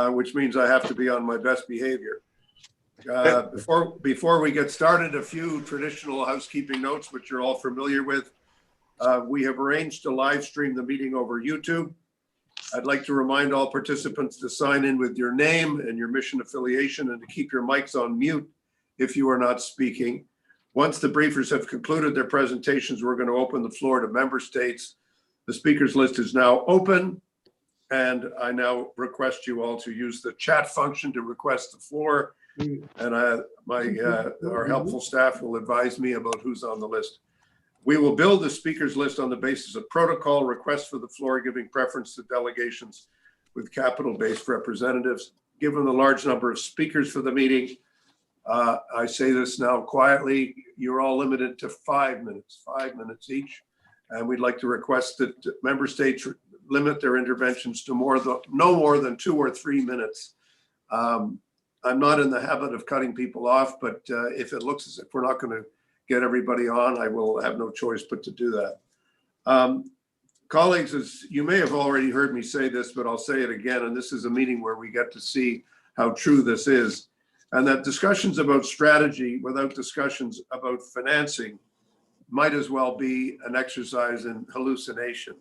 which means I have to be on my best behavior. Before we get started, a few traditional housekeeping notes, which you're all familiar with. We have arranged to live stream the meeting over YouTube. I'd like to remind all participants to sign in with your name and your mission affiliation and to keep your mics on mute if you are not speaking. Once the briefers have concluded their presentations, we're going to open the floor to member states. The speakers list is now open, and I now request you all to use the chat function to request the floor. And our helpful staff will advise me about who's on the list. We will build the speakers list on the basis of protocol, requests for the floor, giving preference to delegations with capital-based representatives. Given the large number of speakers for the meeting, I say this now quietly, you're all limited to 5 minutes each. And we'd like to request that member states limit their interventions to no more than 2 or 3 minutes. I'm not in the habit of cutting people off, but if it looks as if we're not going to get everybody on, I will have no choice but to do that. Colleagues, as you may have already heard me say this, but I'll say it again, and this is a meeting where we get to see how true this is, and that discussions about strategy without discussions about financing might as well be an exercise in hallucination.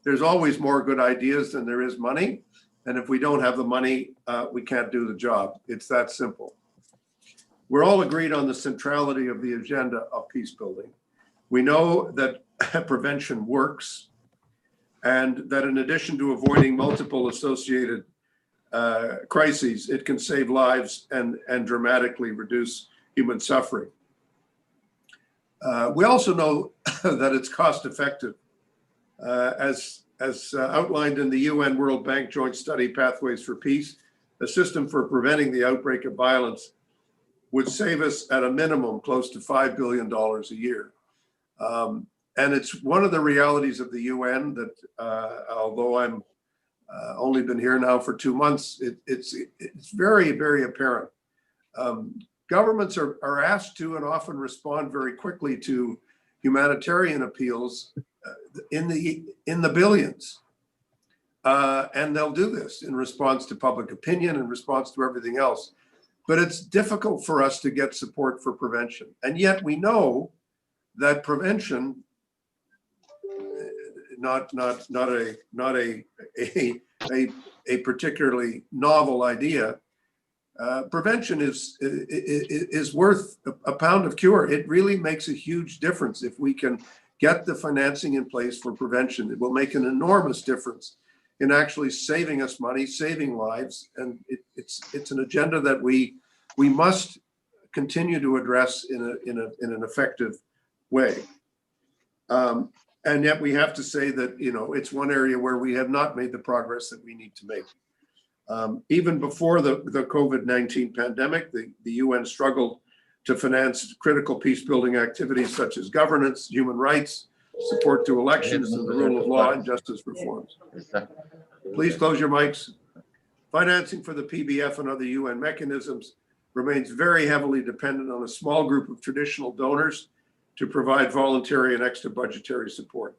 There's always more good ideas than there is money, and if we don't have the money, we can't do the job. It's that simple. We're all agreed on the centrality of the agenda of peace building. We know that prevention works, and that in addition to avoiding multiple associated crises, it can save lives and dramatically reduce human suffering. We also know that it's cost effective. As outlined in the UN World Bank Joint Study Pathways for Peace, a system for preventing the outbreak of violence would save us at a minimum close to $5 billion a year. And it's one of the realities of the UN that although I'm only been here now for 2 months, it's very, very apparent. Governments are asked to and often respond very quickly to humanitarian appeals in the billions. And they'll do this in response to public opinion, in response to everything else. But it's difficult for us to get support for prevention. And yet we know that prevention, not a particularly novel idea, prevention is worth a pound of cure. It really makes a huge difference if we can get the financing in place for prevention. It will make an enormous difference in actually saving us money, saving lives, and it's an agenda that we must continue to address in an effective way. And yet we have to say that it's one area where we have not made the progress that we need to make. Even before the COVID-19 pandemic, the UN struggled to finance critical peace building activities such as governance, human rights, support to elections, and the rule of law and justice reforms. Please close your mics. Financing for the PBF and other UN mechanisms remains very heavily dependent on a small group of traditional donors to provide voluntary and extra budgetary support.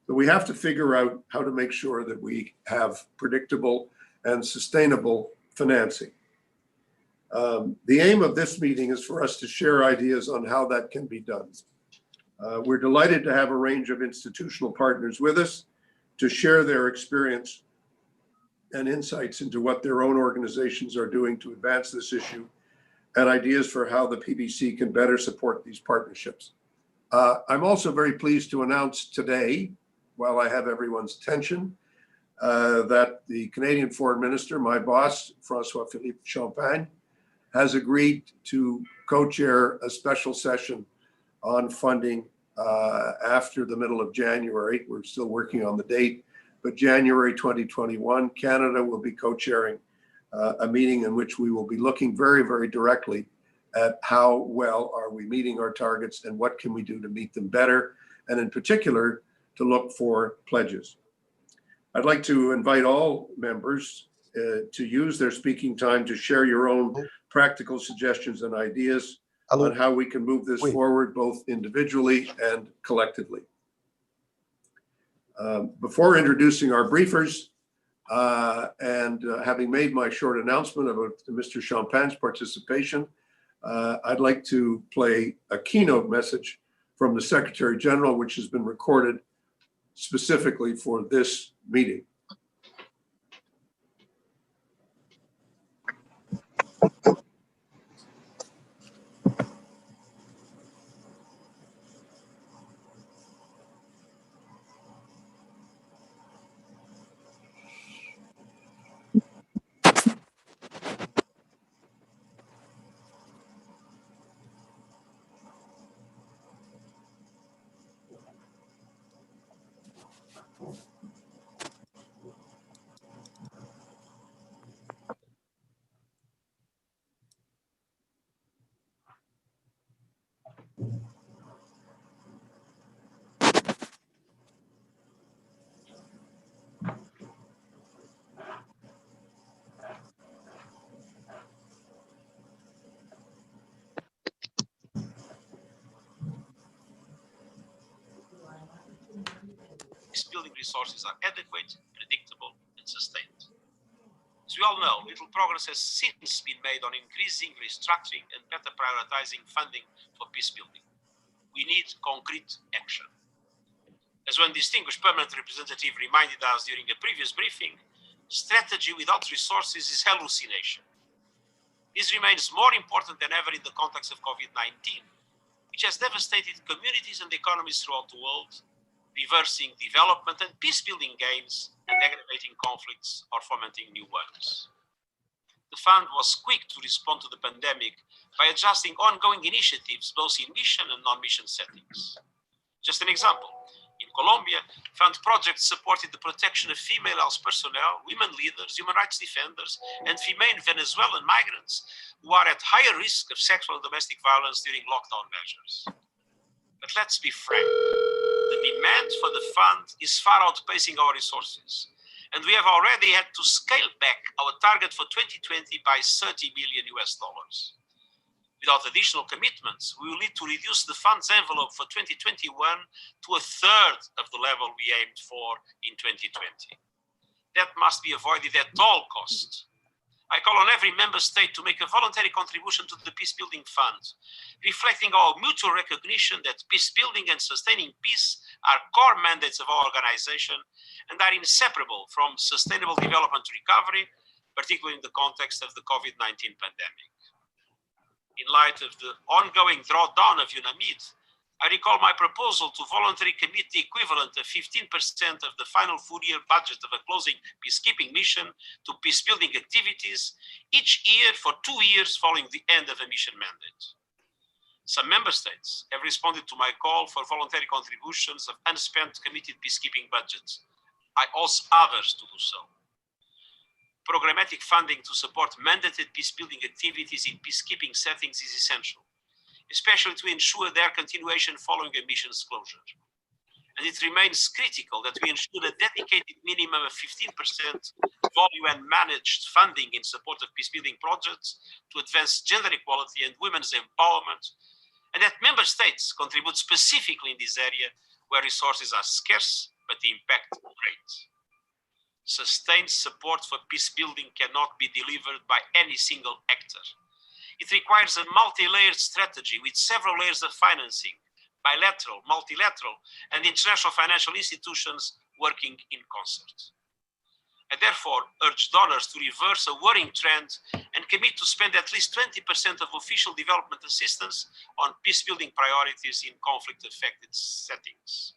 So we have to figure out how to make sure that we have predictable and sustainable financing. The aim of this meeting is for us to share ideas on how that can be done. We're delighted to have a range of institutional partners with us to share their experience and insights into what their own organizations are doing to advance this issue and ideas for how the PBC can better support these partnerships. I'm also very pleased to announce today, while I have everyone's attention, that the Canadian Foreign Minister, my boss, François-Philippe Champagne, has agreed to co-chair a special session on funding after the middle of January. We're still working on the date, but January 2021, Canada will be co-chairing a meeting in which we will be looking very, very directly at how well are we meeting our targets and what can we do to meet them better, and in particular, to look for pledges. I'd like to invite all members to use their speaking time to share your own practical suggestions and ideas on how we can move this forward, both individually and collectively. Before introducing our briefers, Having made my short announcement about Mr. Champagne's participation, I'd like to play a keynote message from the Secretary General, which has been recorded specifically for this meeting. Peacebuilding resources are adequate, predictable, and sustained. As we all know, little progress has since been made on increasing, restructuring, and better prioritizing funding for peacebuilding. We need concrete action. As one distinguished permanent representative reminded us during a previous briefing, strategy without resources is hallucination. This remains more important than ever in the context of COVID-19, which has devastated communities and economies throughout the world, reversing development and peace-building gains and aggravating conflicts or fomenting new ones. The fund was quick to respond to the pandemic by adjusting ongoing initiatives both in mission and non-mission settings. Just an example, in Colombia, fund projects supported the protection of female health personnel, women leaders, human rights defenders, and female Venezuelan migrants who are at higher risk of sexual and domestic violence during lockdown measures. But let's be frank, the demand for the fund is far outpacing our resources, and we have already had to scale back our target for 2020 by $30 million. Without additional commitments, we will need to reduce the fund's envelope for 2021 to a third of the level we aimed for in 2020. That must be avoided at all costs. I call on every member state to make a voluntary contribution to the Peacebuilding Fund, reflecting our mutual recognition that peacebuilding and sustaining peace are core mandates of our organization and are inseparable from sustainable development recovery, particularly in the context of the COVID-19 pandemic. In light of the ongoing drawdown of UNAMID, I recall my proposal to voluntarily commit the equivalent of 15% of the final full-year budget of a closing peacekeeping mission to peacebuilding activities each year for 2 years following the end of a mission mandate. Some member states have responded to my call for voluntary contributions of unspent committed peacekeeping budgets. I ask others to do so. Programmatic funding to support mandated peacebuilding activities in peacekeeping settings is essential, especially to ensure their continuation following a mission's closure. And it remains critical that we ensure a dedicated minimum of 15% volume and managed funding in support of peacebuilding projects to advance gender equality and women's empowerment, and that member states contribute specifically in this area where resources are scarce, but the impact great. Sustained support for peacebuilding cannot be delivered by any single actor. It requires a multi-layered strategy with several layers of financing, bilateral, multilateral, and international financial institutions working in concert. I therefore urge donors to reverse a worrying trend and commit to spend at least 20% of official development assistance on peacebuilding priorities in conflict-affected settings.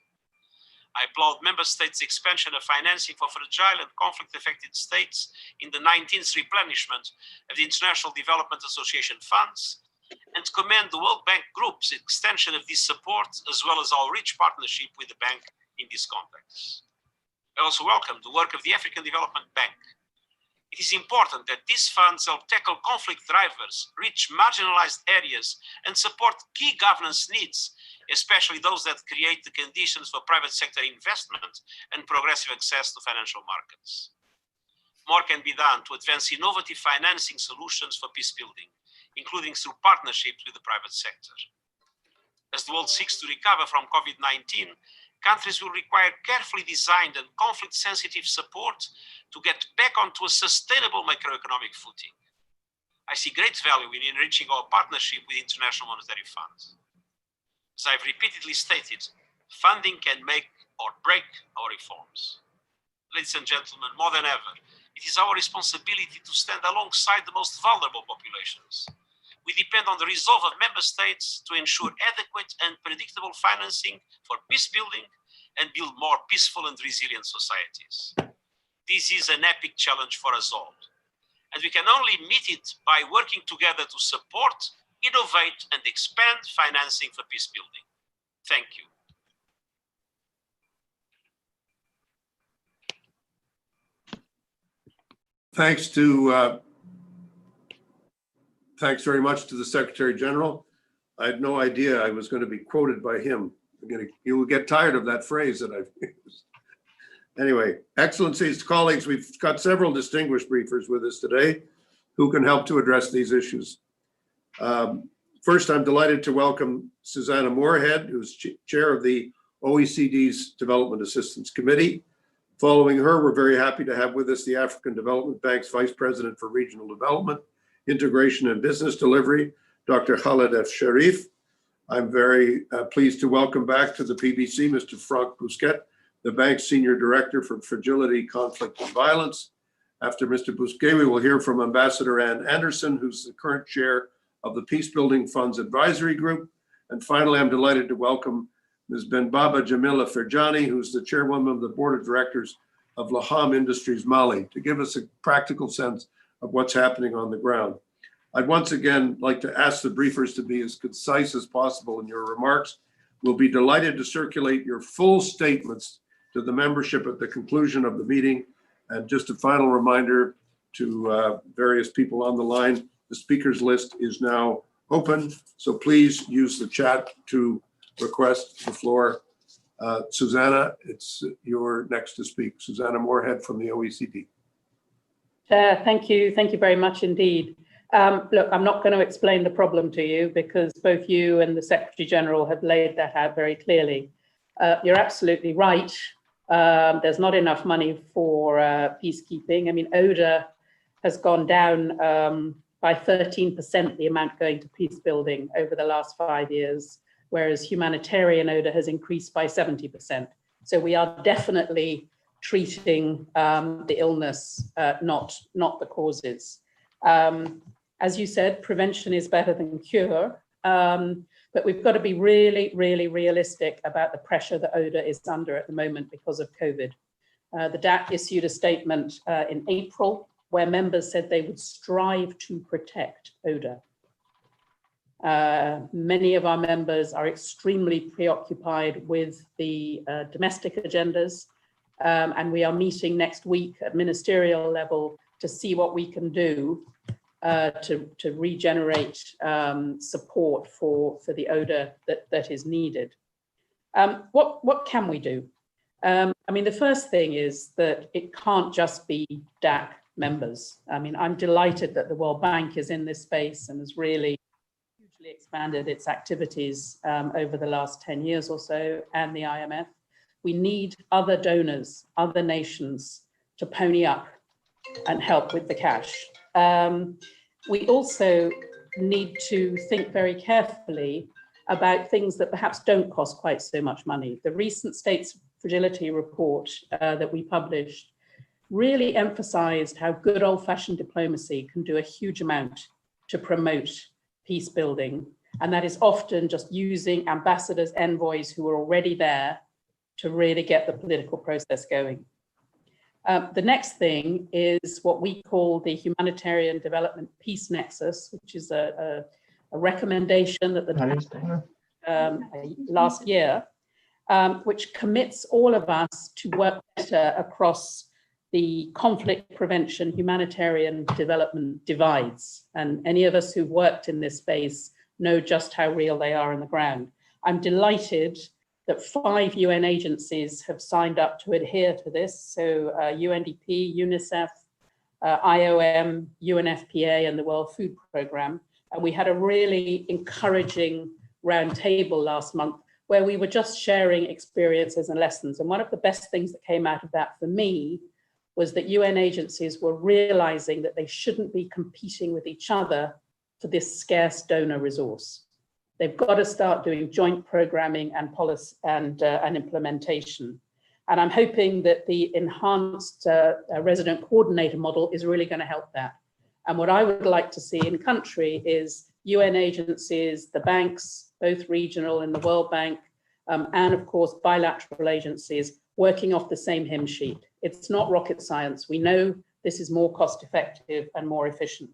I applaud member states' expansion of financing for fragile and conflict-affected states in the 19th replenishment of the International Development Association funds, and commend the World Bank Group's extension of this support, as well as our rich partnership with the bank in this context. I also welcome the work of the African Development Bank. It is important that these funds help tackle conflict drivers, reach marginalized areas, and support key governance needs, especially those that create the conditions for private sector investment and progressive access to financial markets. More can be done to advance innovative financing solutions for peacebuilding, including through partnerships with the private sector. As the world seeks to recover from COVID-19, countries will require carefully designed and conflict-sensitive support to get back onto a sustainable macroeconomic footing. I see great value in enriching our partnership with the International Monetary Fund. As I've repeatedly stated, funding can make or break our reforms. Ladies and gentlemen, more than ever, it is our responsibility to stand alongside the most vulnerable populations. We depend on the resolve of member states to ensure adequate and predictable financing for peace building and build more peaceful and resilient societies. This is an epic challenge for us all, and we can only meet it by working together to support, innovate, and expand financing for peace building. Thank you. Thanks very much to the Secretary General. I had no idea I was going to be quoted by him. You will get tired of that phrase that I've used. Anyway, Excellencies, colleagues, we've got several distinguished briefers with us today who can help to address these issues. First, I'm delighted to welcome Susanna Moorhead, who's chair of the OECD's Development Assistance Committee. Following her, we're very happy to have with us the African Development Bank's Vice President for Regional Development, Integration and Business Delivery, Dr. Khaled F. Sharif. I'm very pleased to welcome back to the PBC, Mr. Franck Bousquet, the bank's Senior Director for Fragility, Conflict and Violence. After Mr. Bousquet, we will hear from Ambassador Ann Anderson, who's the current chair of the Peacebuilding Funds Advisory Group. And finally, I'm delighted to welcome Ms. Benbaba Jamila Ferjani, who's the chairwoman of the Board of Directors of Laham Industries Mali, to give us a practical sense of what's happening on the ground. I'd once again like to ask the briefers to be as concise as possible in your remarks. We'll be delighted to circulate your full statements to the membership at the conclusion of the meeting. And just a final reminder to various people on the line, the speakers list is now open, so please use the chat to request the floor. Susanna, it's your next to speak. Susanna Moorhead from the OECD. Thank you very much indeed. Look, I'm not going to explain the problem to you because both you and the Secretary General have laid that out very clearly. You're absolutely right. There's not enough money for peacekeeping. I mean, ODA has gone down by 13%, the amount going to peace building over the last 5 years, whereas humanitarian ODA has increased by 70%. So we are definitely treating the illness, not the causes. As you said, prevention is better than cure, but we've got to be really, really realistic about the pressure that ODA is under at the moment because of COVID. The DAC issued a statement in April where members said they would strive to protect ODA. Many of our members are extremely preoccupied with the domestic agendas, and we are meeting next week at ministerial level to see what we can do to regenerate support for the ODA that is needed. What can we do? I mean, the first thing is that it can't just be DAC members. I mean, I'm delighted that the World Bank is in this space and has really hugely expanded its activities over the last 10 years or so, and the IMF. We need other donors, other nations to pony up and help with the cash. We also need to think very carefully about things that perhaps don't cost quite so much money. The recent States Fragility Report that we published really emphasized how good old-fashioned diplomacy can do a huge amount to promote peace building. And that is often just using ambassadors, envoys who are already there to really get the political process going. The next thing is what we call the Humanitarian Development Peace Nexus, which is a recommendation that the last year, which commits all of us to work better across the conflict prevention, humanitarian development divides. And any of us who've worked in this space know just how real they are on the ground. I'm delighted that 5 UN agencies have signed up to adhere to this. So UNDP, UNICEF, IOM, UNFPA, and the World Food Programme. And we had a really encouraging round table last month where we were just sharing experiences and lessons. And one of the best things that came out of that for me was that UN agencies were realizing that they shouldn't be competing with each other for this scarce donor resource. They've got to start doing joint programming and policy and implementation. And I'm hoping that the enhanced resident coordinator model is really going to help that. And what I would like to see in country is UN agencies, the banks, both regional and the World Bank, and of course, bilateral agencies working off the same hymn sheet. It's not rocket science. We know this is more cost effective and more efficient.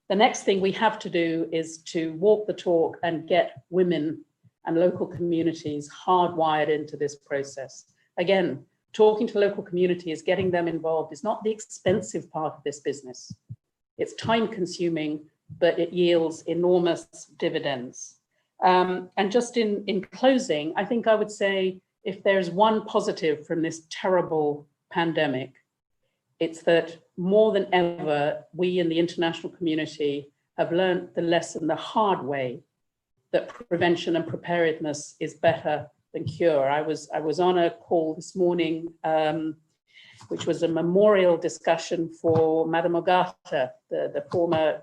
The next thing we have to do is to walk the talk and get women and local communities hardwired into this process. Again, talking to local communities, getting them involved is not the expensive part of this business. It's time consuming, but it yields enormous dividends. And just in closing, I think I would say if there's one positive from this terrible pandemic, it's that more than ever, we in the international community have learned the lesson the hard way that prevention and preparedness is better than cure. I was on a call this morning, which was a memorial discussion for Madame Ogata, the former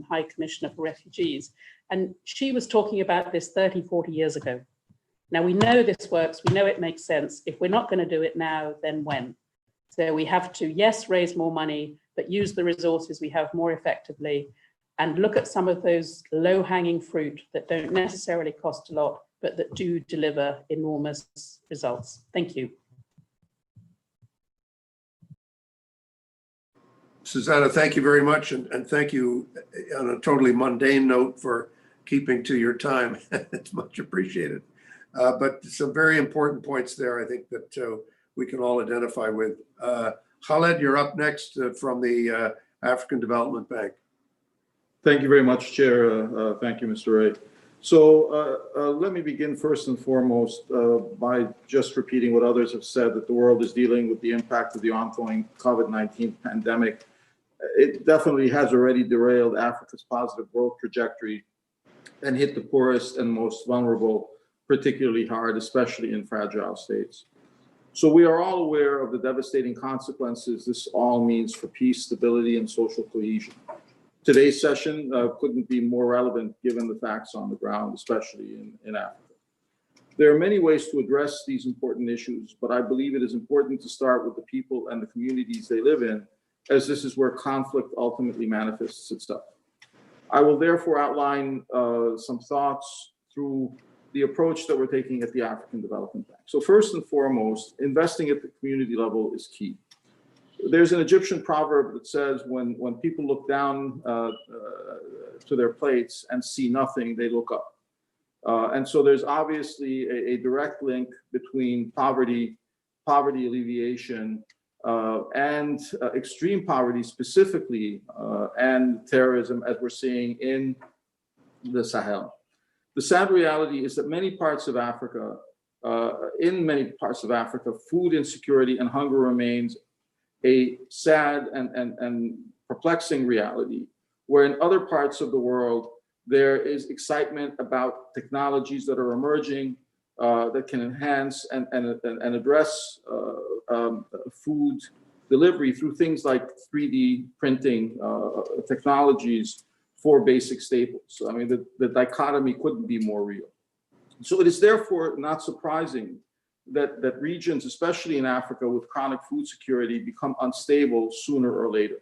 High Commissioner for Refugees. And she was talking about this 30, 40 years ago. Now we know this works, we know it makes sense. If we're not going to do it now, then when? So we have to, yes, raise more money, but use the resources we have more effectively and look at some of those low-hanging fruit that don't necessarily cost a lot, but that do deliver enormous results. Thank you. Susanna, thank you very much. And thank you on a totally mundane note for keeping to your time. It's much appreciated. But some very important points there, I think that we can all identify with. Khaled, you're up next from the African Development Bank. Thank you very much, Chair. Thank you, Mr. Ray. So let me begin first and foremost by just repeating what others have said, that the world is dealing with the impact of the ongoing COVID-19 pandemic. It definitely has already derailed Africa's positive growth trajectory and hit the poorest and most vulnerable particularly hard, especially in fragile states. So we are all aware of the devastating consequences this all means for peace, stability, and social cohesion. Today's session couldn't be more relevant given the facts on the ground, especially in Africa. There are many ways to address these important issues, but I believe it is important to start with the people and the communities they live in, as this is where conflict ultimately manifests itself. I will therefore outline some thoughts through the approach that we're taking at the African Development Bank. So first and foremost, investing at the community level is key. There's an Egyptian proverb that says when people look down to their plates and see nothing, they look up. And so there's obviously a direct link between poverty alleviation, and extreme poverty specifically, and terrorism, as we're seeing in the Sahel. The sad reality is that many parts of Africa, food insecurity and hunger remains a sad and perplexing reality, where in other parts of the world, there is excitement about technologies that are emerging that can enhance and address food delivery through things like 3D printing technologies for basic staples. I mean, the dichotomy couldn't be more real. So it is therefore not surprising that regions, especially in Africa with chronic food security, become unstable sooner or later.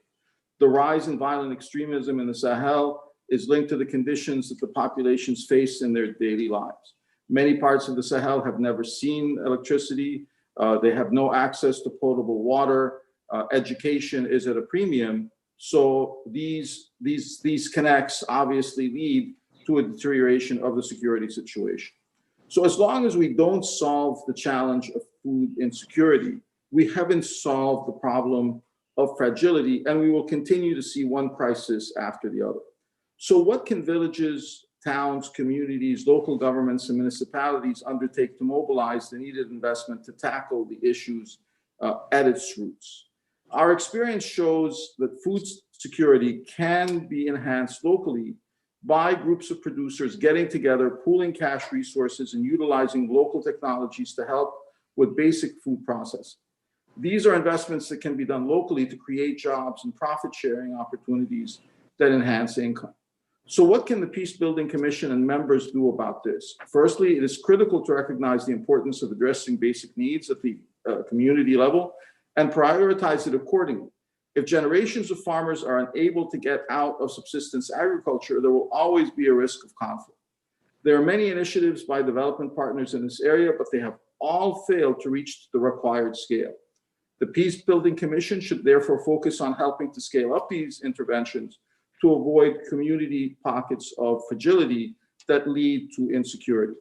The rise in violent extremism in the Sahel is linked to the conditions that the populations face in their daily lives. Many parts of the Sahel have never seen electricity. They have no access to potable water. Education is at a premium. So these connects obviously lead to a deterioration of the security situation. So as long as we don't solve the challenge of food insecurity, we haven't solved the problem of fragility, and we will continue to see one crisis after the other. So what can villages, towns, communities, local governments, and municipalities undertake to mobilize the needed investment to tackle the issues at its roots? Our experience shows that food security can be enhanced locally by groups of producers getting together, pooling cash resources, and utilizing local technologies to help with basic food processing. These are investments that can be done locally to create jobs and profit-sharing opportunities that enhance income. So what can the Peacebuilding Commission and members do about this? Firstly, it is critical to recognize the importance of addressing basic needs at the community level and prioritize it accordingly. If generations of farmers are unable to get out of subsistence agriculture, there will always be a risk of conflict. There are many initiatives by development partners in this area, but they have all failed to reach the required scale. The Peacebuilding Commission should therefore focus on helping to scale up these interventions to avoid community pockets of fragility that lead to insecurity.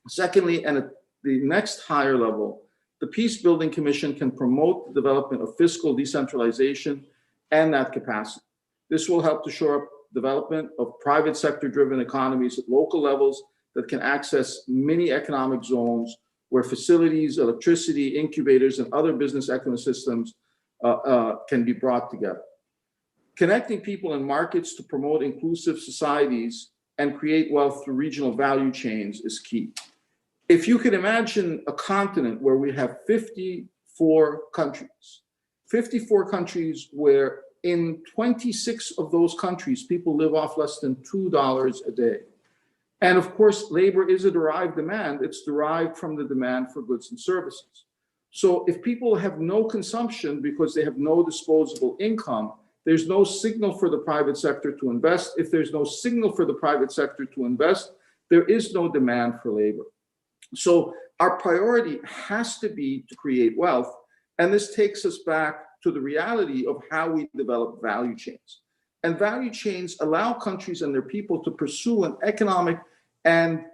Secondly, and at the next higher level, the Peacebuilding Commission can promote the development of fiscal decentralization and that capacity. This will help to shore up development of private sector-driven economies at local levels that can access mini economic zones where facilities, electricity, incubators, and other business ecosystems can be brought together. Connecting people and markets to promote inclusive societies and create wealth through regional value chains is key. If you could imagine a continent where we have 54 countries where in 26 of those countries, people live off less than $2 a day. And of course, labor is a derived demand. It's derived from the demand for goods and services. So if people have no consumption because they have no disposable income, there's no signal for the private sector to invest. If there's no signal for the private sector to invest, there is no demand for labor. So our priority has to be to create wealth. And this takes us back to the reality of how we develop value chains. And value chains allow countries and their people to pursue an economic and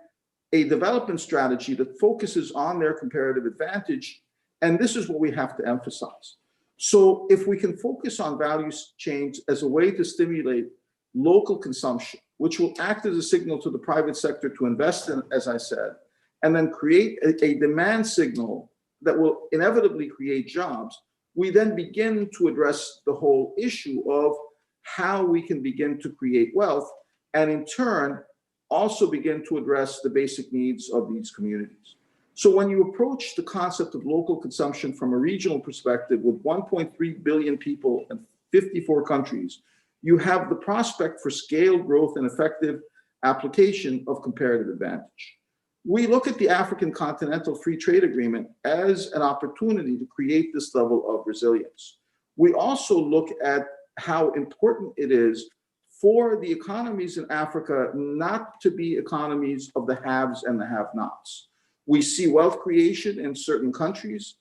a development strategy that focuses on their comparative advantage. And this is what we have to emphasize. So if we can focus on value chains as a way to stimulate local consumption, which will act as a signal to the private sector to invest in, as I said, and then create a demand signal that will inevitably create jobs, we then begin to address the whole issue of how we can begin to create wealth and in turn also begin to address the basic needs of these communities. So when you approach the concept of local consumption from a regional perspective with 1.3 billion people in 54 countries, you have the prospect for scale growth and effective application of comparative advantage. We look at the African Continental Free Trade Agreement as an opportunity to create this level of resilience. We also look at how important it is for the economies in Africa not to be economies of the haves and the have-nots. We see wealth creation in certain countries.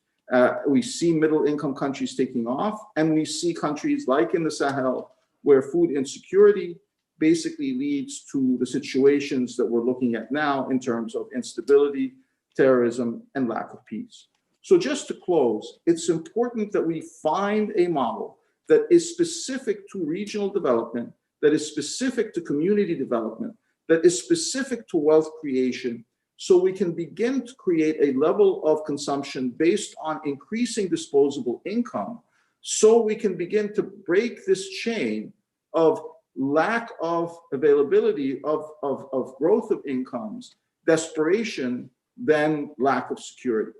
We see middle-income countries taking off, and we see countries like in the Sahel where food insecurity basically leads to the situations that we're looking at now in terms of instability, terrorism, and lack of peace. So just to close, it's important that we find a model that is specific to regional development, that is specific to community development, that is specific to wealth creation, so we can begin to create a level of consumption based on increasing disposable income, so we can begin to break this chain of lack of availability of growth of incomes, desperation, then lack of security.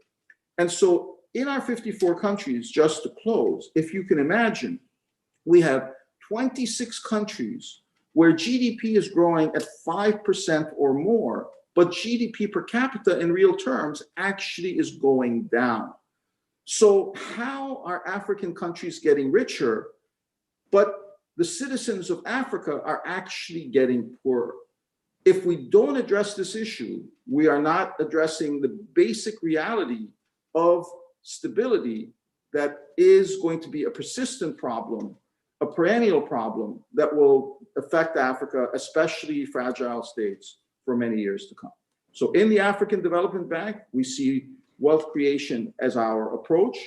And so in our 54 countries, just to close, if you can imagine, we have 26 countries where GDP is growing at 5% or more, but GDP per capita in real terms actually is going down. So how are African countries getting richer, but the citizens of Africa are actually getting poorer? If we don't address this issue, we are not addressing the basic reality of stability that is going to be a persistent problem, a perennial problem that will affect Africa, especially fragile states, for many years to come. So in the African Development Bank, we see wealth creation as our approach,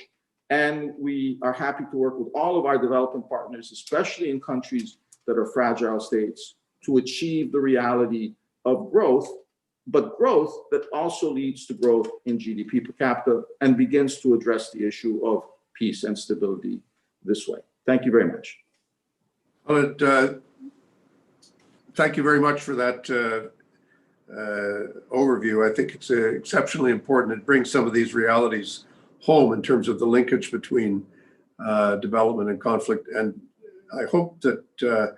and we are happy to work with all of our development partners, especially in countries that are fragile states, to achieve the reality of growth, but growth that also leads to growth in GDP per capita and begins to address the issue of peace and stability this way. Thank you very much. Well, Thank you very much for that overview. I think it's exceptionally important. It brings some of these realities home in terms of the linkage between development and conflict. And I hope that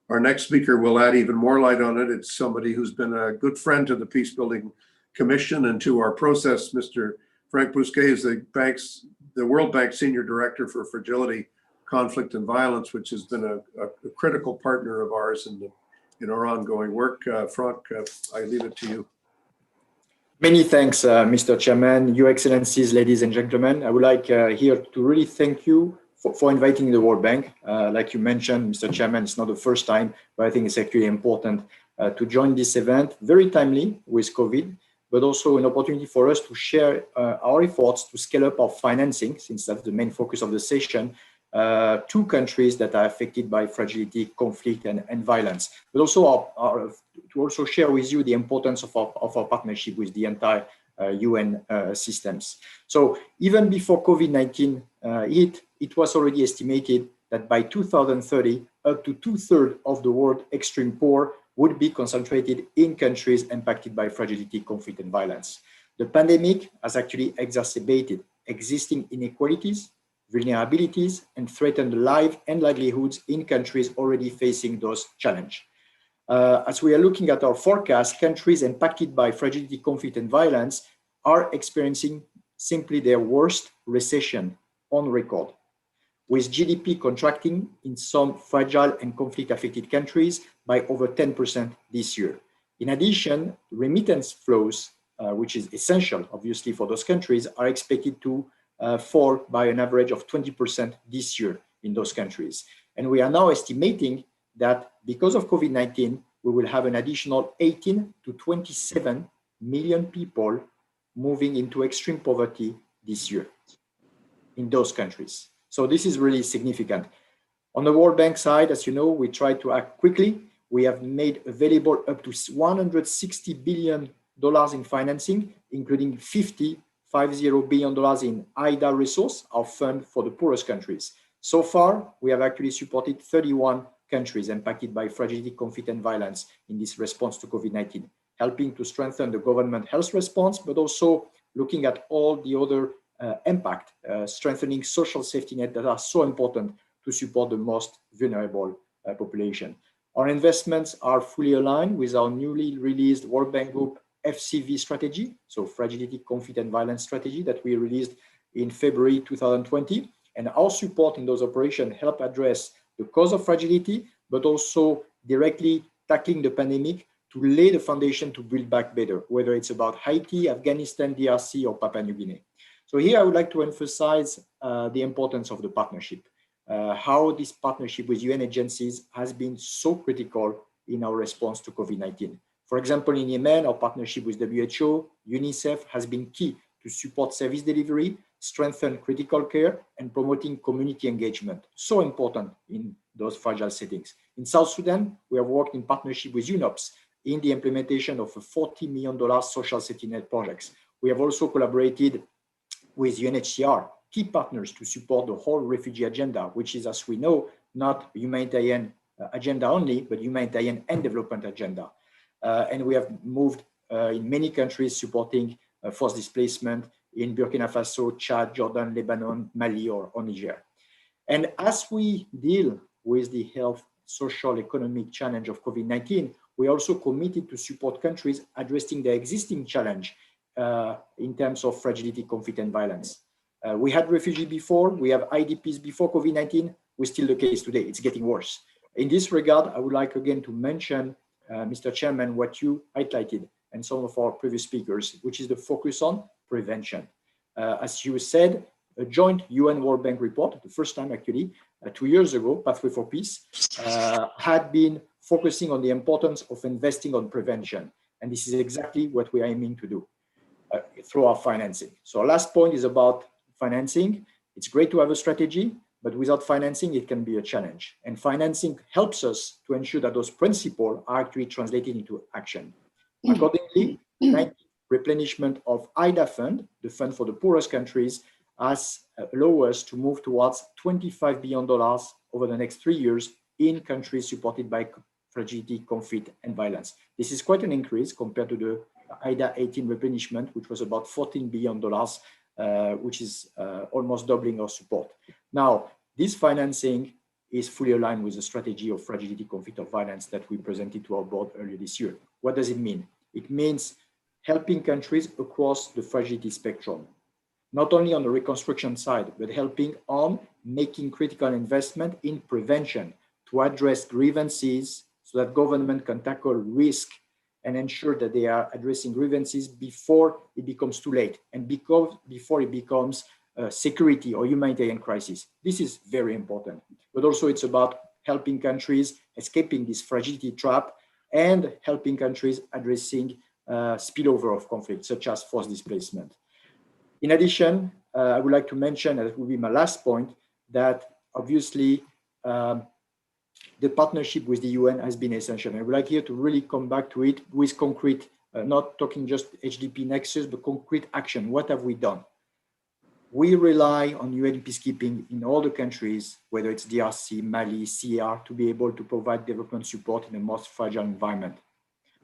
our next speaker will add even more light on it. It's somebody who's been a good friend to the Peacebuilding Commission and to our process. Mr. Frank Bousquet is the World Bank Senior Director for Fragility, Conflict and Violence, which has been a critical partner of ours in our ongoing work. Frank, I leave it to you. Many thanks, Mr. Chairman, Your Excellencies, ladies and gentlemen. I would like here to really thank you for inviting the World Bank. Like you mentioned, Mr. Chairman, it's not the first time, but I think it's actually important to join this event, very timely with COVID, but also an opportunity for us to share our efforts to scale up our financing, since that's the main focus of the session, to countries that are affected by fragility, conflict, and violence, but also to also share with you the importance of our partnership with the entire UN systems. So even before COVID-19 hit, it was already estimated that by 2030, up to 2/3 of the world extreme poor would be concentrated in countries impacted by fragility, conflict, and violence. The pandemic has actually exacerbated existing inequalities, vulnerabilities, and threatened lives and livelihoods in countries already facing those challenges. As we are looking at our forecast, countries impacted by fragility, conflict, and violence are experiencing simply their worst recession on record, with GDP contracting in some fragile and conflict-affected countries by over 10% this year. In addition, remittance flows, which is essential, obviously, for those countries, are expected to fall by an average of 20% this year in those countries. And we are now estimating that because of COVID-19, we will have an additional 18 to 27 million people moving into extreme poverty this year in those countries. So this is really significant. On the World Bank side, as you know, we try to act quickly. We have made available up to $160 billion in financing, including $50 billion in IDA resource, our fund for the poorest countries. So far, we have actually supported 31 countries impacted by fragility, conflict, and violence in this response to COVID-19, helping to strengthen the government health response, but also looking at all the other impact, strengthening social safety net that are so important to support the most vulnerable population. Our investments are fully aligned with our newly released World Bank Group FCV strategy, so Fragility, Conflict, and Violence strategy that we released in February 2020. And our support in those operations help address the cause of fragility, but also directly tackling the pandemic to lay the foundation to build back better, whether it's about Haiti, Afghanistan, DRC, or Papua New Guinea. So here I would like to emphasize the importance of the partnership, how this partnership with UN agencies has been so critical in our response to COVID-19. For example, in Yemen, our partnership with WHO, UNICEF has been key to support service delivery, strengthen critical care, and promoting community engagement. So important in those fragile settings. In South Sudan, we have worked in partnership with UNOPS in the implementation of a $40 million social safety net projects. We have also collaborated with UNHCR, key partners to support the whole refugee agenda, which is, as we know, not a humanitarian agenda only, but humanitarian and development agenda. And we have moved in many countries supporting forced displacement in Burkina Faso, Chad, Jordan, Lebanon, Mali, or Niger. And as we deal with the health, social, economic challenge of COVID-19, we are also committed to support countries addressing their existing challenge in terms of fragility, conflict, and violence. We had refugees before, we have IDPs before COVID-19, we're still the case today, it's getting worse. In this regard, I would like again to mention, Mr. Chairman, what you highlighted and some of our previous speakers, which is the focus on prevention. As you said, a joint UN World Bank report, the first time actually, 2 years ago, Pathway for Peace, had been focusing on the importance of investing on prevention. And this is exactly what we are aiming to do through our financing. So our last point is about financing. It's great to have a strategy, but without financing, it can be a challenge. And financing helps us to ensure that those principles are actually translated into action. Accordingly, 90 replenishment of IDA fund, the fund for the poorest countries, has allowed us to move towards $25 billion over the next 3 years in countries supported by fragility, conflict, and violence. This is quite an increase compared to the IDA 18 replenishment, which was about $14 billion, which is almost doubling our support. Now, this financing is fully aligned with the strategy of fragility, conflict, or violence that we presented to our board earlier this year. What does it mean? It means helping countries across the fragility spectrum, not only on the reconstruction side, but helping on making critical investment in prevention to address grievances so that government can tackle risk and ensure that they are addressing grievances before it becomes too late and before it becomes a security or humanitarian crisis. This is very important, but also it's about helping countries escaping this fragility trap and helping countries addressing spillover of conflict, such as forced displacement. In addition, I would like to mention, and that will be my last point, that obviously the partnership with the UN has been essential. And I would like here to really come back to it with concrete, not talking just HDP nexus, but concrete action. What have we done? We rely on UN peacekeeping in all the countries, whether it's DRC, Mali, CAR, to be able to provide development support in the most fragile environment.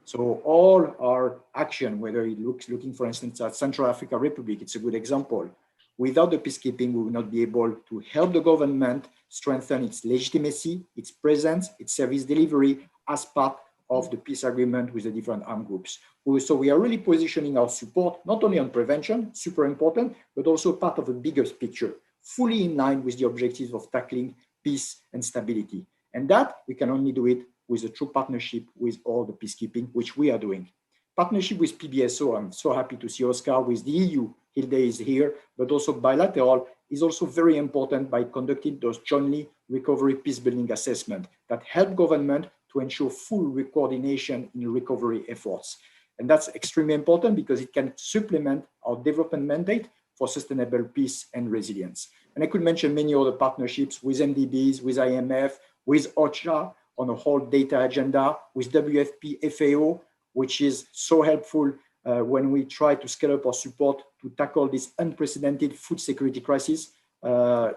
So all our action, whether it looking, for instance, at Central African Republic, it's a good example. Without the peacekeeping, we will not be able to help the government strengthen its legitimacy, its presence, its service delivery as part of the peace agreement with the different armed groups. So we are really positioning our support, not only on prevention, super important, but also part of a bigger picture, fully in line with the objectives of tackling peace and stability. And that we can only do it with a true partnership with all the peacekeeping, which we are doing. Partnership with PBSO, I'm so happy to see Oscar with the EU, Hilde is here, but also bilateral is also very important by conducting those jointly recovery peacebuilding assessment that help government to ensure full coordination in recovery efforts. And that's extremely important because it can supplement our development mandate for sustainable peace and resilience. And I could mention many other partnerships with MDBs, with IMF, with OCHA on a whole data agenda, with WFP FAO, which is so helpful when we try to scale up our support to tackle this unprecedented food security crisis.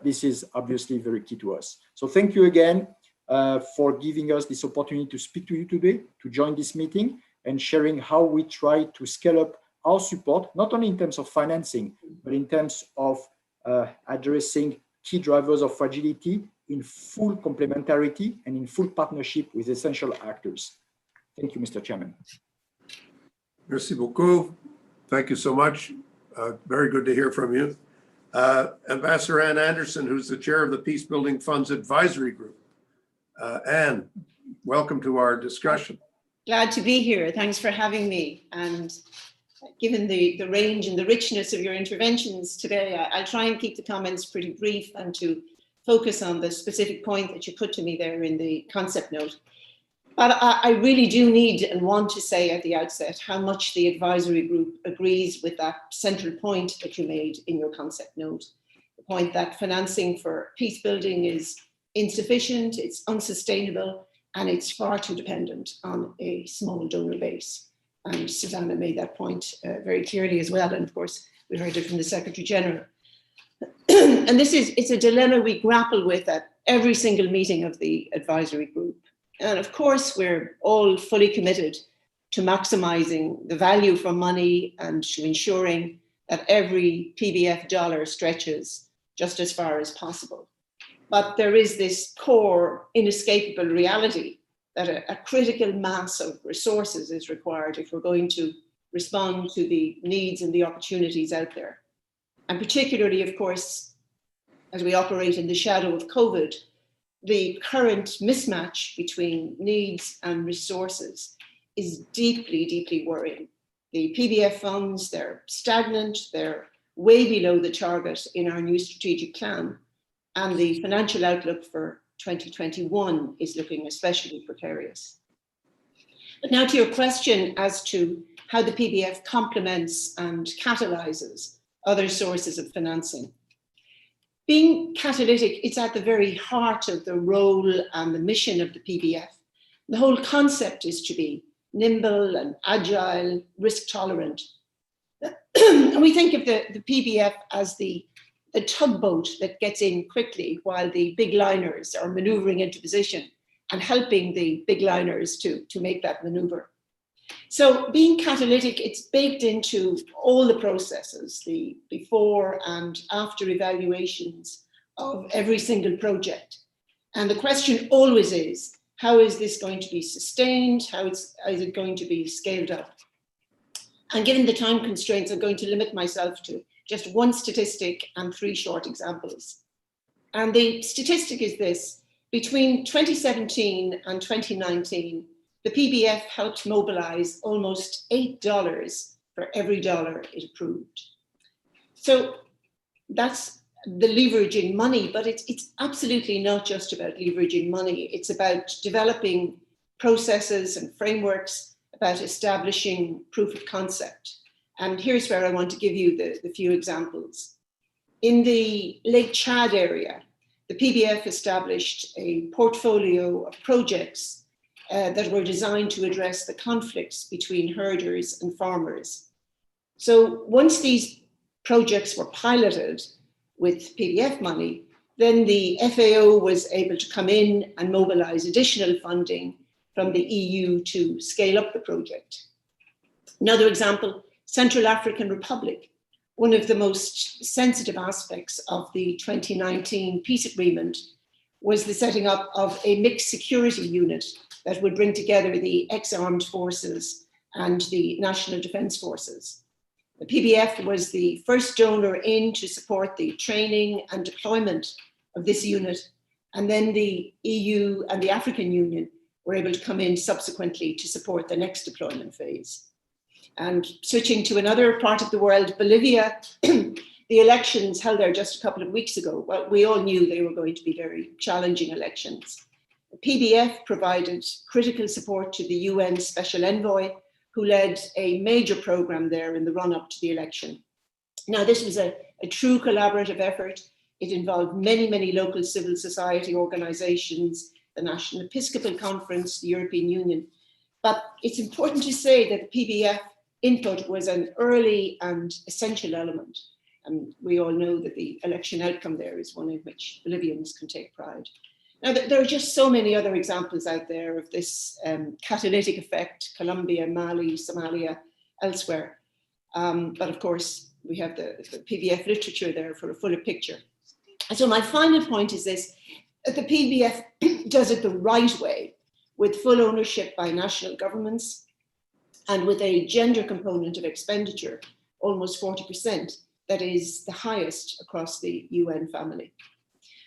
This is obviously very key to us. So thank you again for giving us this opportunity to speak to you today, to join this meeting and sharing how we try to scale up our support, not only in terms of financing, but in terms of addressing key drivers of fragility in full complementarity and in full partnership with essential actors. Thank you, Mr. Chairman. Merci beaucoup. Thank you so much. Very good to hear from you. Ambassador Ann Anderson, who's the chair of the Peacebuilding Funds Advisory Group. Ann, welcome to our discussion. Glad to be here. Thanks for having me. And given the range and the richness of your interventions today, I'll try and keep the comments pretty brief and to focus on the specific point that you put to me there in the concept note. But I really do need and want to say at the outset how much the advisory group agrees with that central point that you made in your concept note. The point that financing for peace building is insufficient, it's unsustainable, and it's far too dependent on a small donor base. And Susanna made that point very clearly as well. And of course, we heard it from the Secretary General. And it's a dilemma we grapple with at every single meeting of the advisory group. And of course, we're all fully committed to maximizing the value for money and to ensuring that every PBF dollar stretches just as far as possible. But there is this core inescapable reality that a critical mass of resources is required if we're going to respond to the needs and the opportunities out there. And particularly, of course, as we operate in the shadow of COVID, the current mismatch between needs and resources is deeply, deeply worrying. The PBF funds, they're stagnant, they're way below the target in our new strategic plan. And the financial outlook for 2021 is looking especially precarious. But now to your question as to how the PBF complements and catalyzes other sources of financing. Being catalytic, it's at the very heart of the role and the mission of the PBF. The whole concept is to be nimble and agile, risk tolerant. And we think of the PBF as the tugboat that gets in quickly while the big liners are maneuvering into position and helping the big liners to make that maneuver. So being catalytic, it's baked into all the processes, the before and after evaluations of every single project. And the question always is, how is this going to be sustained? How is it going to be scaled up? And given the time constraints, I'm going to limit myself to just one statistic and 3 short examples. And the statistic is this: between 2017 and 2019, the PBF helped mobilize almost $8 for every dollar it approved. So that's the leveraging money, but it's absolutely not just about leveraging money. It's about developing processes and frameworks, about establishing proof of concept. And here's where I want to give you the few examples. In the Lake Chad area, the PBF established a portfolio of projects that were designed to address the conflicts between herders and farmers. So once these projects were piloted with PBF money, then the FAO was able to come in and mobilize additional funding from the EU to scale up the project. Another example, Central African Republic. One of the most sensitive aspects of the 2019 peace agreement was the setting up of a mixed security unit that would bring together the ex-armed forces and the National Defence Forces. The PBF was the first donor in to support the training and deployment of this unit, and then the EU and the African Union were able to come in subsequently to support the next deployment phase. And switching to another part of the world, Bolivia, the elections held there just a couple of weeks ago. Well, we all knew they were going to be very challenging elections. The PBF provided critical support to the UN Special Envoy, who led a major program there in the run-up to the election. Now, this was a true collaborative effort. It involved many, many local civil society organizations, the National Episcopal Conference, the European Union. But it's important to say that the PBF input was an early and essential element. And we all know that the election outcome there is one in which Bolivians can take pride. Now, there are just so many other examples out there of this catalytic effect: Colombia, Mali, Somalia, elsewhere. But of course, we have the PBF literature there for a fuller picture. And so my final point is this: that the PBF does it the right way, with full ownership by national governments and with a gender component of expenditure, almost 40%, that is the highest across the UN family.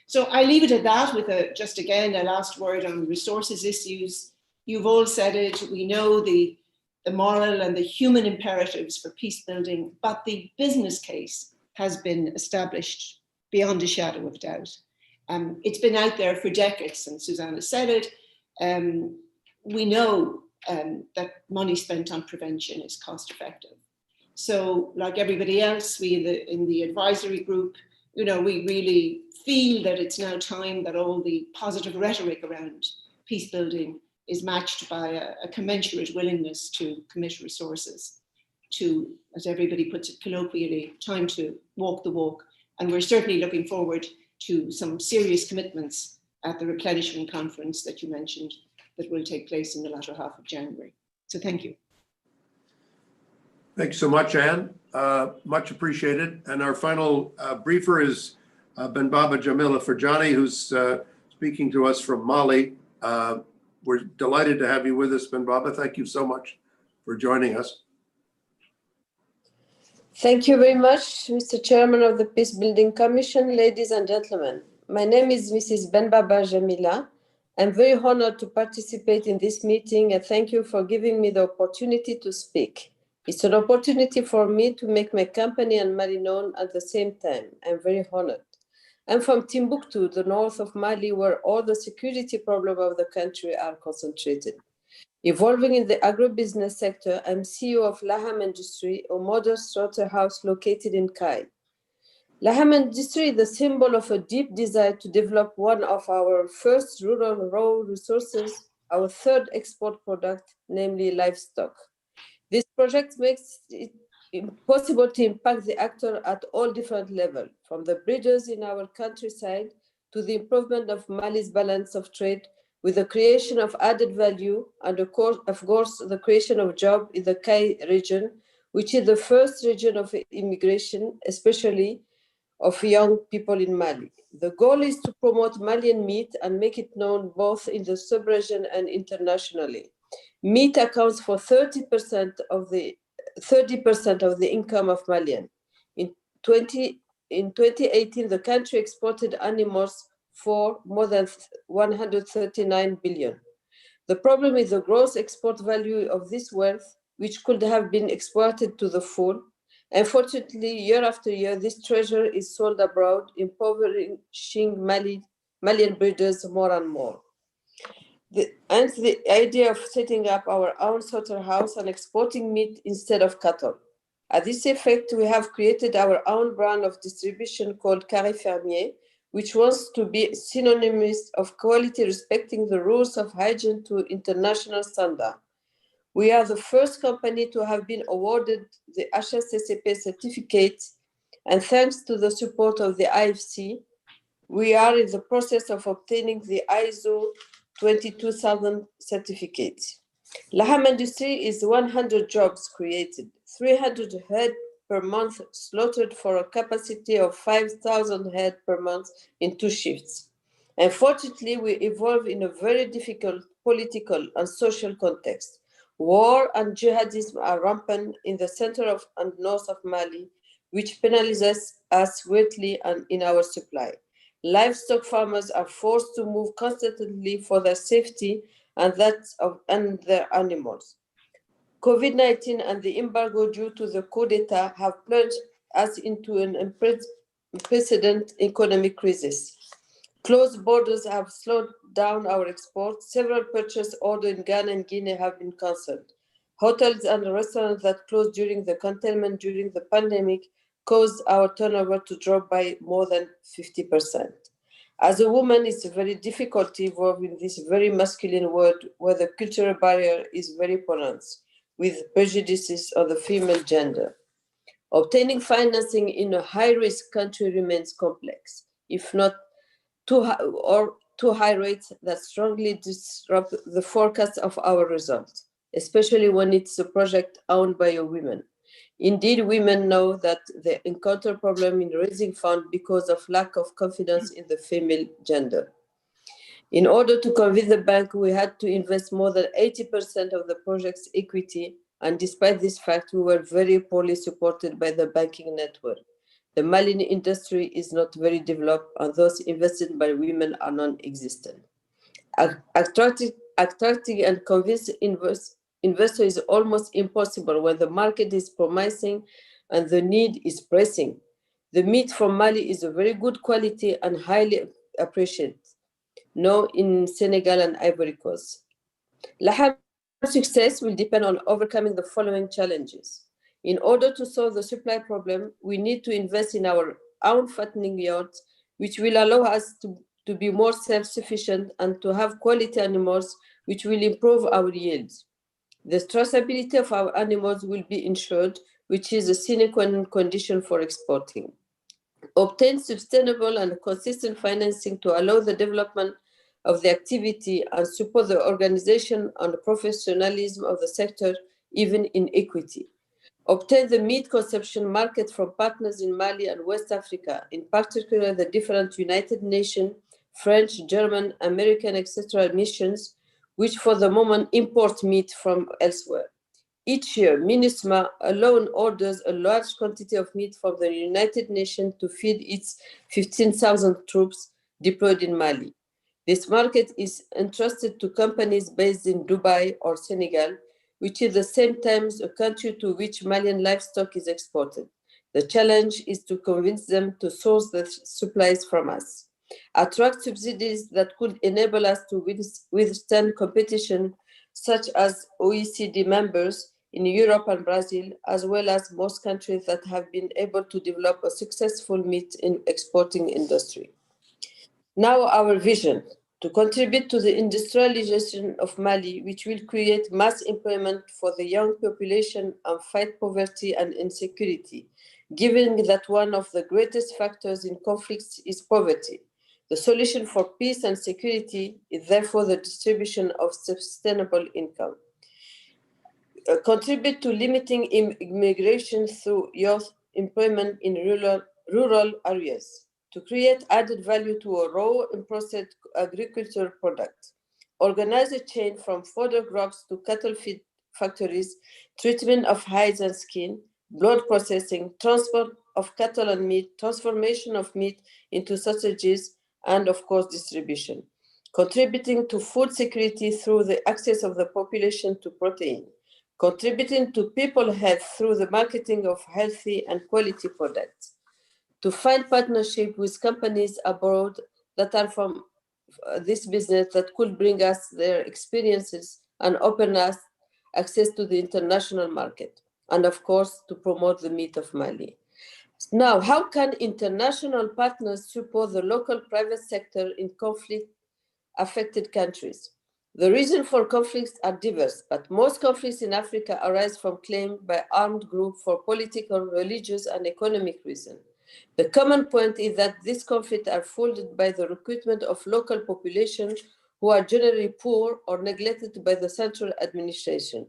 So I leave it at that with just again a last word on resources issues. You've all said it. We know the moral and the human imperatives for peace building, but the business case has been established beyond a shadow of doubt. It's been out there for decades, and Susanna said it. We know that money spent on prevention is cost effective. So like everybody else, we in the advisory group, we really feel that it's now time that all the positive rhetoric around peace building is matched by a commensurate willingness to commit resources to, as everybody puts it colloquially, time to walk the walk. And we're certainly looking forward to some serious commitments at the replenishment conference that you mentioned that will take place in the latter half of January. So thank you. Thanks so much, Anne. Much appreciated. And our final briefer is Ben Baba Jamila Farjani, who's speaking to us from Mali. We're delighted to have you with us, Ben Baba. Thank you so much for joining us. Thank you very much, Mr. Chairman of the Peacebuilding Commission, ladies and gentlemen. My name is Mrs. Ben Baba Jamila. I'm very honored to participate in this meeting, and thank you for giving me the opportunity to speak. It's an opportunity for me to make my company and Mali known at the same time. I'm very honored. I'm from Timbuktu, the north of Mali, where all the security problems of the country are concentrated. Evolving in the agribusiness sector, I'm CEO of Laham Industry, a modern slaughterhouse located in Kai. Laham Industry is the symbol of a deep desire to develop one of our first rural raw resources, our third export product, namely livestock. This project makes it possible to impact the actor at all different levels, from the breeders in our countryside to the improvement of Mali's balance of trade with the creation of added value and of course, the creation of jobs in the Kai region, which is the first region of immigration, especially of young people in Mali. The goal is to promote Malian meat and make it known both in the sub-region and internationally. Meat accounts for 30% of the income of Malian. In 2018, the country exported animals for more than 139 billion. The problem is the gross export value of this wealth, which could have been exported to the full. Unfortunately, year after year, this treasure is sold abroad, impoverishing Malian breeders more and more. Hence the idea of setting up our own slaughterhouse and exporting meat instead of cattle. At this effect, we have created our own brand of distribution called Carré Fermier, which wants to be synonymous of quality respecting the rules of hygiene to international standard. We are the first company to have been awarded the HACCP certificate, and thanks to the support of the IFC, we are in the process of obtaining the ISO 22000 certificate. Laham industry is 100 jobs created, 300 head per month slaughtered for a capacity of 5,000 head per month in 2 shifts. Unfortunately, we evolve in a very difficult political and social context. War and jihadism are rampant in the center of and north of Mali, which penalizes us greatly and in our supply. Livestock farmers are forced to move constantly for their safety and that of their animals. COVID-19 and the embargo due to the coup d'etat have plunged us into an unprecedented economic crisis. Closed borders have slowed down our exports. Several purchase orders in Ghana and Guinea have been cancelled. Hotels and restaurants that closed during the containment during the pandemic caused our turnover to drop by more than 50%. As a woman, it's very difficult to evolve in this very masculine world where the cultural barrier is very pronounced, with prejudices of the female gender. Obtaining financing in a high-risk country remains complex, if not too high rates that strongly disrupt the forecast of our results, especially when it's a project owned by a woman. Indeed, women know that they encounter problems in raising funds because of lack of confidence in the female gender. In order to convince the bank, we had to invest more than 80% of the project's equity, and despite this fact, we were very poorly supported by the banking network. The Malian industry is not very developed, and those invested by women are non-existent. Attracting and convincing investors is almost impossible when the market is promising and the need is pressing. The meat from Mali is a very good quality and highly appreciated, now in Senegal and Ivory Coast. Laham's success will depend on overcoming the following challenges. In order to solve the supply problem, we need to invest in our own fattening yards, which will allow us to be more self-sufficient and to have quality animals, which will improve our yields. The traceability of our animals will be ensured, which is a sine qua non condition for exporting. Obtain sustainable and consistent financing to allow the development of the activity and support the organization and the professionalism of the sector, even in equity. Obtain the meat consumption market from partners in Mali and West Africa, in particular the different United Nations, French, German, American, etc. missions, which for the moment import meat from elsewhere. Each year, MINUSMA alone orders a large quantity of meat from the United Nations to feed its 15,000 troops deployed in Mali. This market is entrusted to companies based in Dubai or Senegal, which is at the same time a country to which Malian livestock is exported. The challenge is to convince them to source the supplies from us. Attract subsidies that could enable us to withstand competition, such as OECD members in Europe and Brazil, as well as most countries that have been able to develop a successful meat in exporting industry. Now our vision, to contribute to the industrialization of Mali, which will create mass employment for the young population and fight poverty and insecurity, given that one of the greatest factors in conflicts is poverty. The solution for peace and security is therefore the distribution of sustainable income. Contribute to limiting immigration through youth employment in rural areas. To create added value to a raw and processed agricultural product. Organize a chain from fodder crops to cattle feed factories, treatment of hides and skin, blood processing, transport of cattle and meat, transformation of meat into sausages, and of course, distribution. Contributing to food security through the access of the population to protein. Contributing to people health through the marketing of healthy and quality products. To find partnership with companies abroad that are from this business that could bring us their experiences and open us access to the international market. And of course, to promote the meat of Mali. Now, how can international partners support the local private sector in conflict-affected countries? The reasons for conflicts are diverse, but most conflicts in Africa arise from claims by armed groups for political, religious, and economic reasons. The common point is that these conflicts are fueled by the recruitment of local population who are generally poor or neglected by the central administration.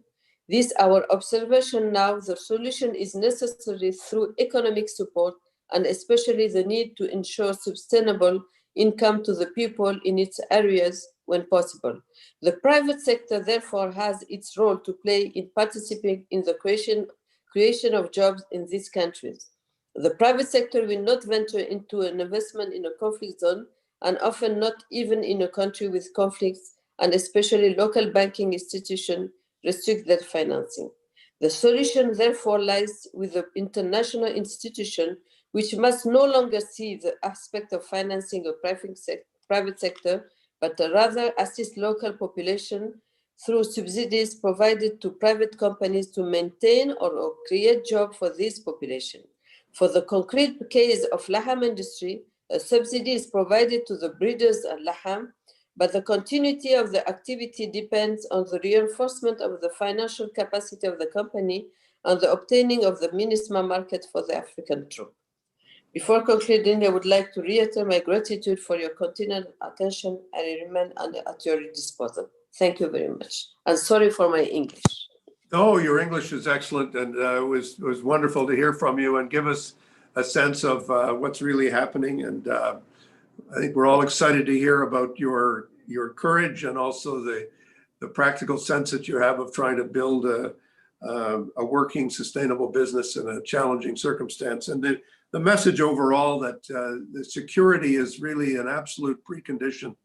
This is our observation now. The solution is necessary through economic support and especially the need to ensure sustainable income to the people in its areas when possible. The private sector therefore has its role to play in participating in the creation of jobs in these countries. The private sector will not venture into an investment in a conflict zone and often not even in a country with conflicts, and especially local banking institutions restrict their financing. The solution therefore lies with the international institution, which must no longer see the aspect of financing a private sector, but rather assist local population through subsidies provided to private companies to maintain or create jobs for this population. For the concrete case of Laham industry, a subsidy is provided to the breeders at Laham, but the continuity of the activity depends on the reinforcement of the financial capacity of the company and the obtaining of the minimum market for the African troop. Before concluding, I would like to reiterate my gratitude for your continued attention, and I remain at your disposal. Thank you very much. And sorry for my English. Oh, your English is excellent, and it was wonderful to hear from you and give us a sense of what's really happening. And I think we're all excited to hear about your courage and also the practical sense that you have of trying to build a working, sustainable business in a challenging circumstance. And the message overall that the security is really an absolute precondition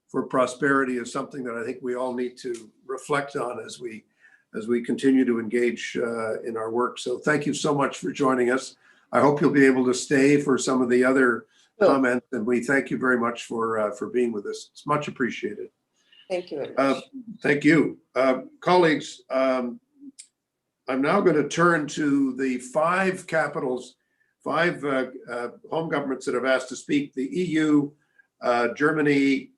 for prosperity is something that I think we all need to reflect on as we continue to engage in our work. So thank you so much for joining us. I hope you'll be able to stay for some of the other comments, and we thank you very much for being with us. It's much appreciated. Thank you very much. Thank you. Colleagues, I'm now going to turn to the five home governments that have asked to speak: the EU, Germany,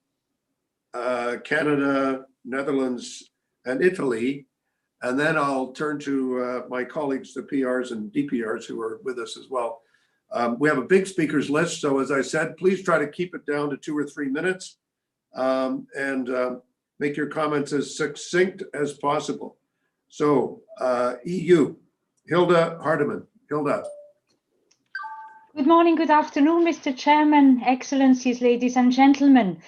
Canada, Netherlands, and Italy. And then I'll turn to my colleagues, the PRs and DPRs who are with us as well. We have a big speakers list. So as I said, please try to keep it down to 2 or 3 minutes and make your comments as succinct as possible. So EU, Hilda Hardeman. Hilda. Good morning, good afternoon, Mr. Chairman, Excellencies, ladies and gentlemen.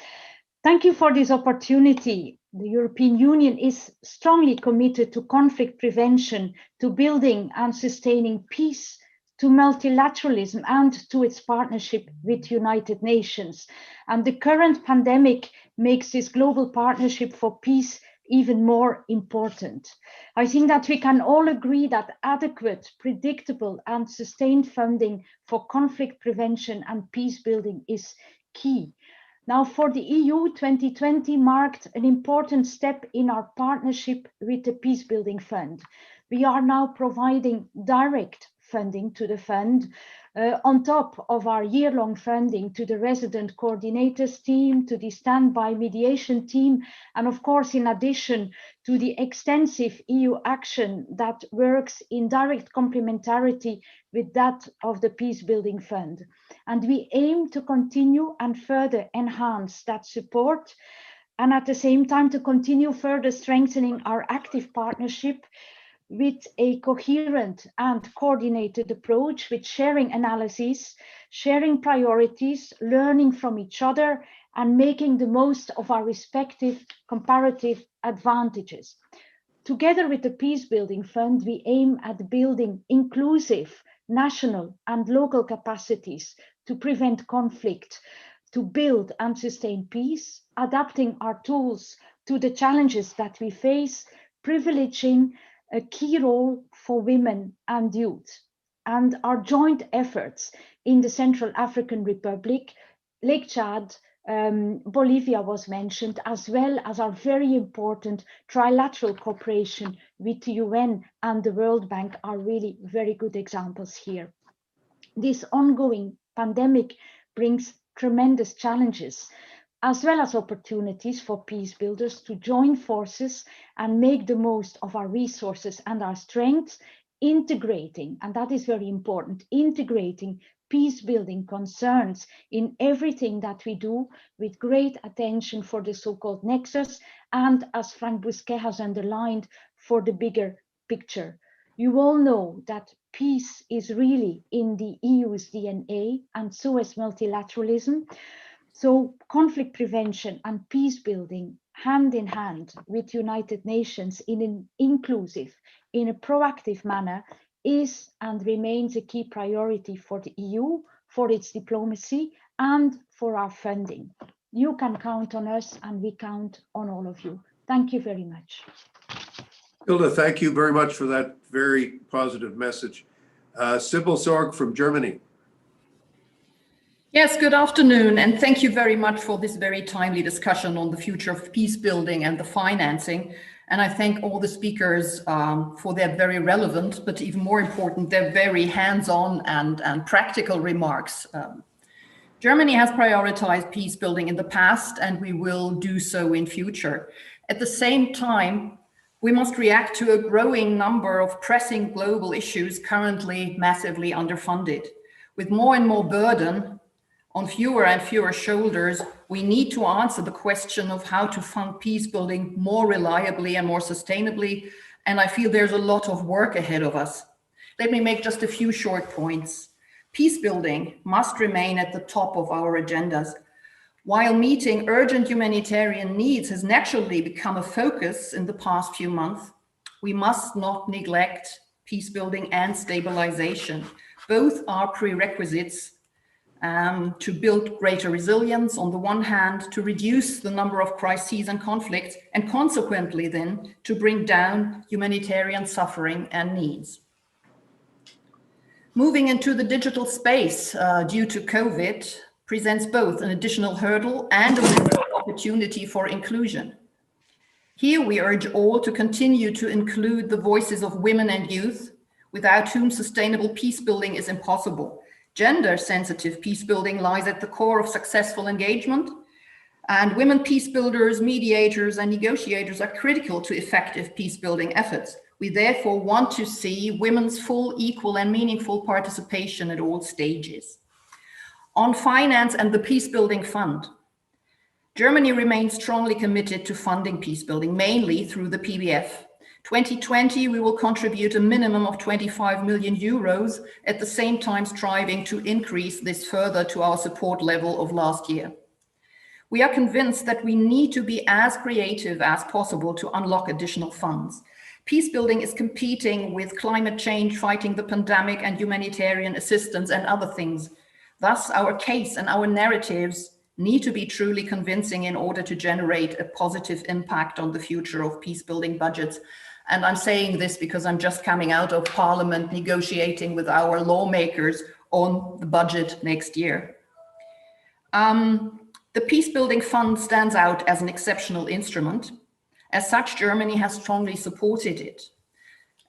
Thank you for this opportunity. The European Union is strongly committed to conflict prevention, to building and sustaining peace, to multilateralism, and to its partnership with United Nations. And the current pandemic makes this global partnership for peace even more important. I think that we can all agree that adequate, predictable, and sustained funding for conflict prevention and peace building is key. Now, for the EU, 2020 marked an important step in our partnership with the Peacebuilding Fund. We are now providing direct funding to the fund, on top of our year-long funding to the resident coordinators team, to the standby mediation team, and of course, in addition to the extensive EU action that works in direct complementarity with that of the Peacebuilding Fund. And we aim to continue and further enhance that support, and at the same time to continue further strengthening our active partnership with a coherent and coordinated approach, with sharing analyses, sharing priorities, learning from each other, and making the most of our respective comparative advantages. Together with the Peacebuilding Fund, we aim at building inclusive national and local capacities to prevent conflict, to build and sustain peace, adapting our tools to the challenges that we face, privileging a key role for women and youth. And our joint efforts in the Central African Republic, Lake Chad, Bolivia was mentioned, as well as our very important trilateral cooperation with the UN and the World Bank are really very good examples here. This ongoing pandemic brings tremendous challenges, as well as opportunities for peace builders to join forces and make the most of our resources and our strengths, integrating, and that is very important, integrating peace building concerns in everything that we do, with great attention for the so-called nexus, and as Frank Bousquet has underlined, for the bigger picture. You all know that peace is really in the EU's DNA, and so is multilateralism. So conflict prevention and peace building hand in hand with United Nations in an inclusive, in a proactive manner is and remains a key priority for the EU, for its diplomacy and for our funding. You can count on us and we count on all of you. Thank you very much. Hilda, thank you very much for that very positive message. Sybil Sorg from Germany. Yes, good afternoon, and thank you very much for this very timely discussion on the future of peace building and the financing. And I thank all the speakers for their very relevant, but even more important, their very hands-on and practical remarks. Germany has prioritized peace building in the past, and we will do so in future. At the same time, we must react to a growing number of pressing global issues currently massively underfunded. With more and more burden on fewer and fewer shoulders, we need to answer the question of how to fund peace building more reliably and more sustainably. And I feel there's a lot of work ahead of us. Let me make just a few short points. Peace building must remain at the top of our agendas. While meeting urgent humanitarian needs has naturally become a focus in the past few months, we must not neglect peace building and stabilization. Both are prerequisites to build greater resilience on the one hand, to reduce the number of crises and conflicts, and consequently then to bring down humanitarian suffering and needs. Moving into the digital space due to COVID presents both an additional hurdle and a window of opportunity for inclusion. Here we urge all to continue to include the voices of women and youth, without whom sustainable peace building is impossible. Gender-sensitive peace building lies at the core of successful engagement, and women peace builders, mediators, and negotiators are critical to effective peace building efforts. We therefore want to see women's full, equal, and meaningful participation at all stages. On finance and the Peacebuilding Fund, Germany remains strongly committed to funding peace building, mainly through the PBF. 2020, we will contribute a minimum of 25 million euros, at the same time striving to increase this further to our support level of last year. We are convinced that we need to be as creative as possible to unlock additional funds. Peace building is competing with climate change, fighting the pandemic, and humanitarian assistance and other things. Thus, our case and our narratives need to be truly convincing in order to generate a positive impact on the future of peace building budgets. And I'm saying this because I'm just coming out of Parliament negotiating with our lawmakers on the budget next year. The Peacebuilding Fund stands out as an exceptional instrument. As such, Germany has strongly supported it.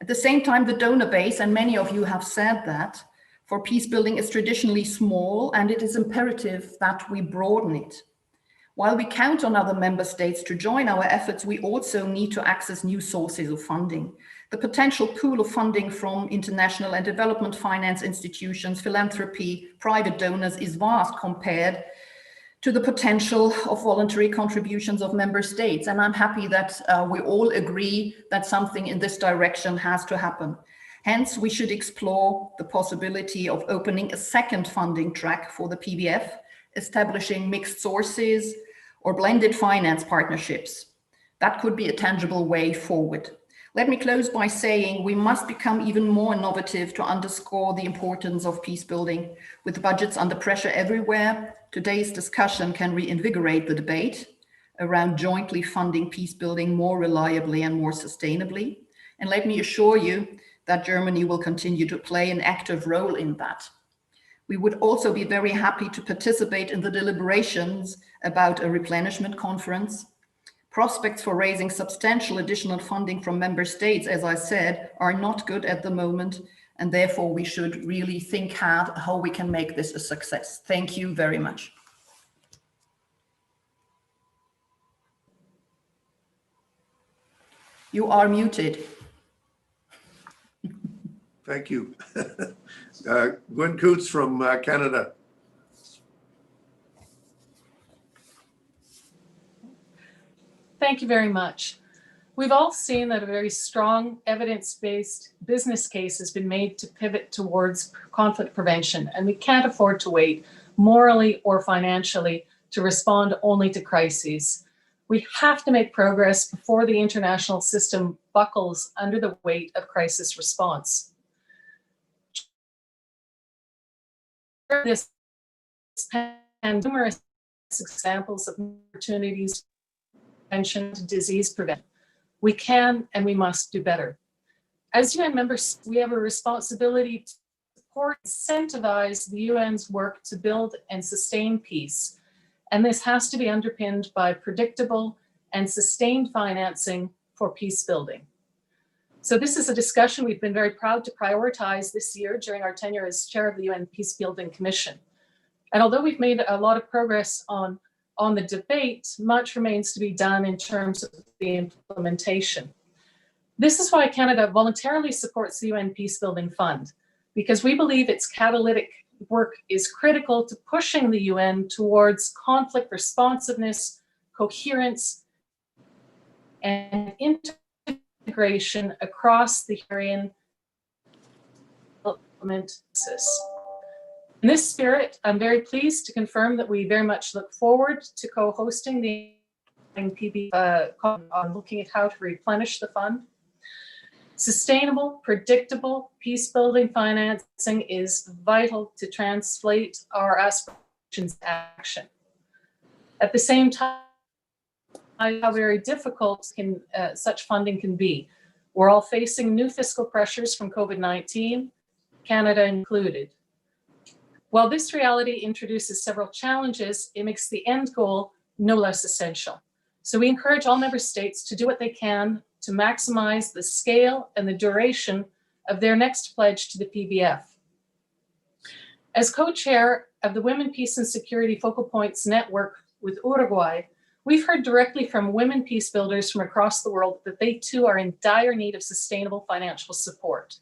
At the same time, the donor base, and many of you have said that, for peacebuilding is traditionally small, and it is imperative that we broaden it. While we count on other member states to join our efforts, we also need to access new sources of funding. The potential pool of funding from international and development finance institutions, philanthropy, private donors is vast compared to the potential of voluntary contributions of member states. And I'm happy that we all agree that something in this direction has to happen. Hence, we should explore the possibility of opening a second funding track for the PBF, establishing mixed sources or blended finance partnerships. That could be a tangible way forward. Let me close by saying we must become even more innovative to underscore the importance of peace building. With budgets under pressure everywhere, today's discussion can reinvigorate the debate around jointly funding peace building more reliably and more sustainably. And let me assure you that Germany will continue to play an active role in that. We would also be very happy to participate in the deliberations about a replenishment conference. Prospects for raising substantial additional funding from member states, as I said, are not good at the moment, and therefore we should really think hard how we can make this a success. Thank you very much. You are muted. Thank you. Gwen Coots from Canada. Thank you very much. We've all seen that a very strong evidence-based business case has been made to pivot towards conflict prevention, and we can't afford to wait morally or financially to respond only to crises. We have to make progress before the international system buckles under the weight of crisis response. This and numerous examples of opportunities prevention to disease prevention. We can and we must do better. As UN members, we have a responsibility to support and incentivize the UN's work to build and sustain peace. And this has to be underpinned by predictable and sustained financing for peace building. So this is a discussion we've been very proud to prioritize this year during our tenure as chair of the UN Peacebuilding Commission. And although we've made a lot of progress on the debate, much remains to be done in terms of the implementation. This is why Canada voluntarily supports the UN Peacebuilding Fund, because we believe its catalytic work is critical to pushing the UN towards conflict responsiveness, coherence, and integration across the humanitarian development process. In this spirit, I'm very pleased to confirm that we very much look forward to co-hosting the PB on looking at how to replenish the fund. Sustainable, predictable peace-building financing is vital to translate our aspirations to action. At the same time, how very difficult such funding can be. We're all facing new fiscal pressures from COVID-19, Canada included. While this reality introduces several challenges, it makes the end goal no less essential. So we encourage all member states to do what they can to maximize the scale and the duration of their next pledge to the PBF. As co-chair of the Women, Peace and Security Focal Points Network with Uruguay, we've heard directly from women peace builders from across the world that they too are in dire need of sustainable financial support.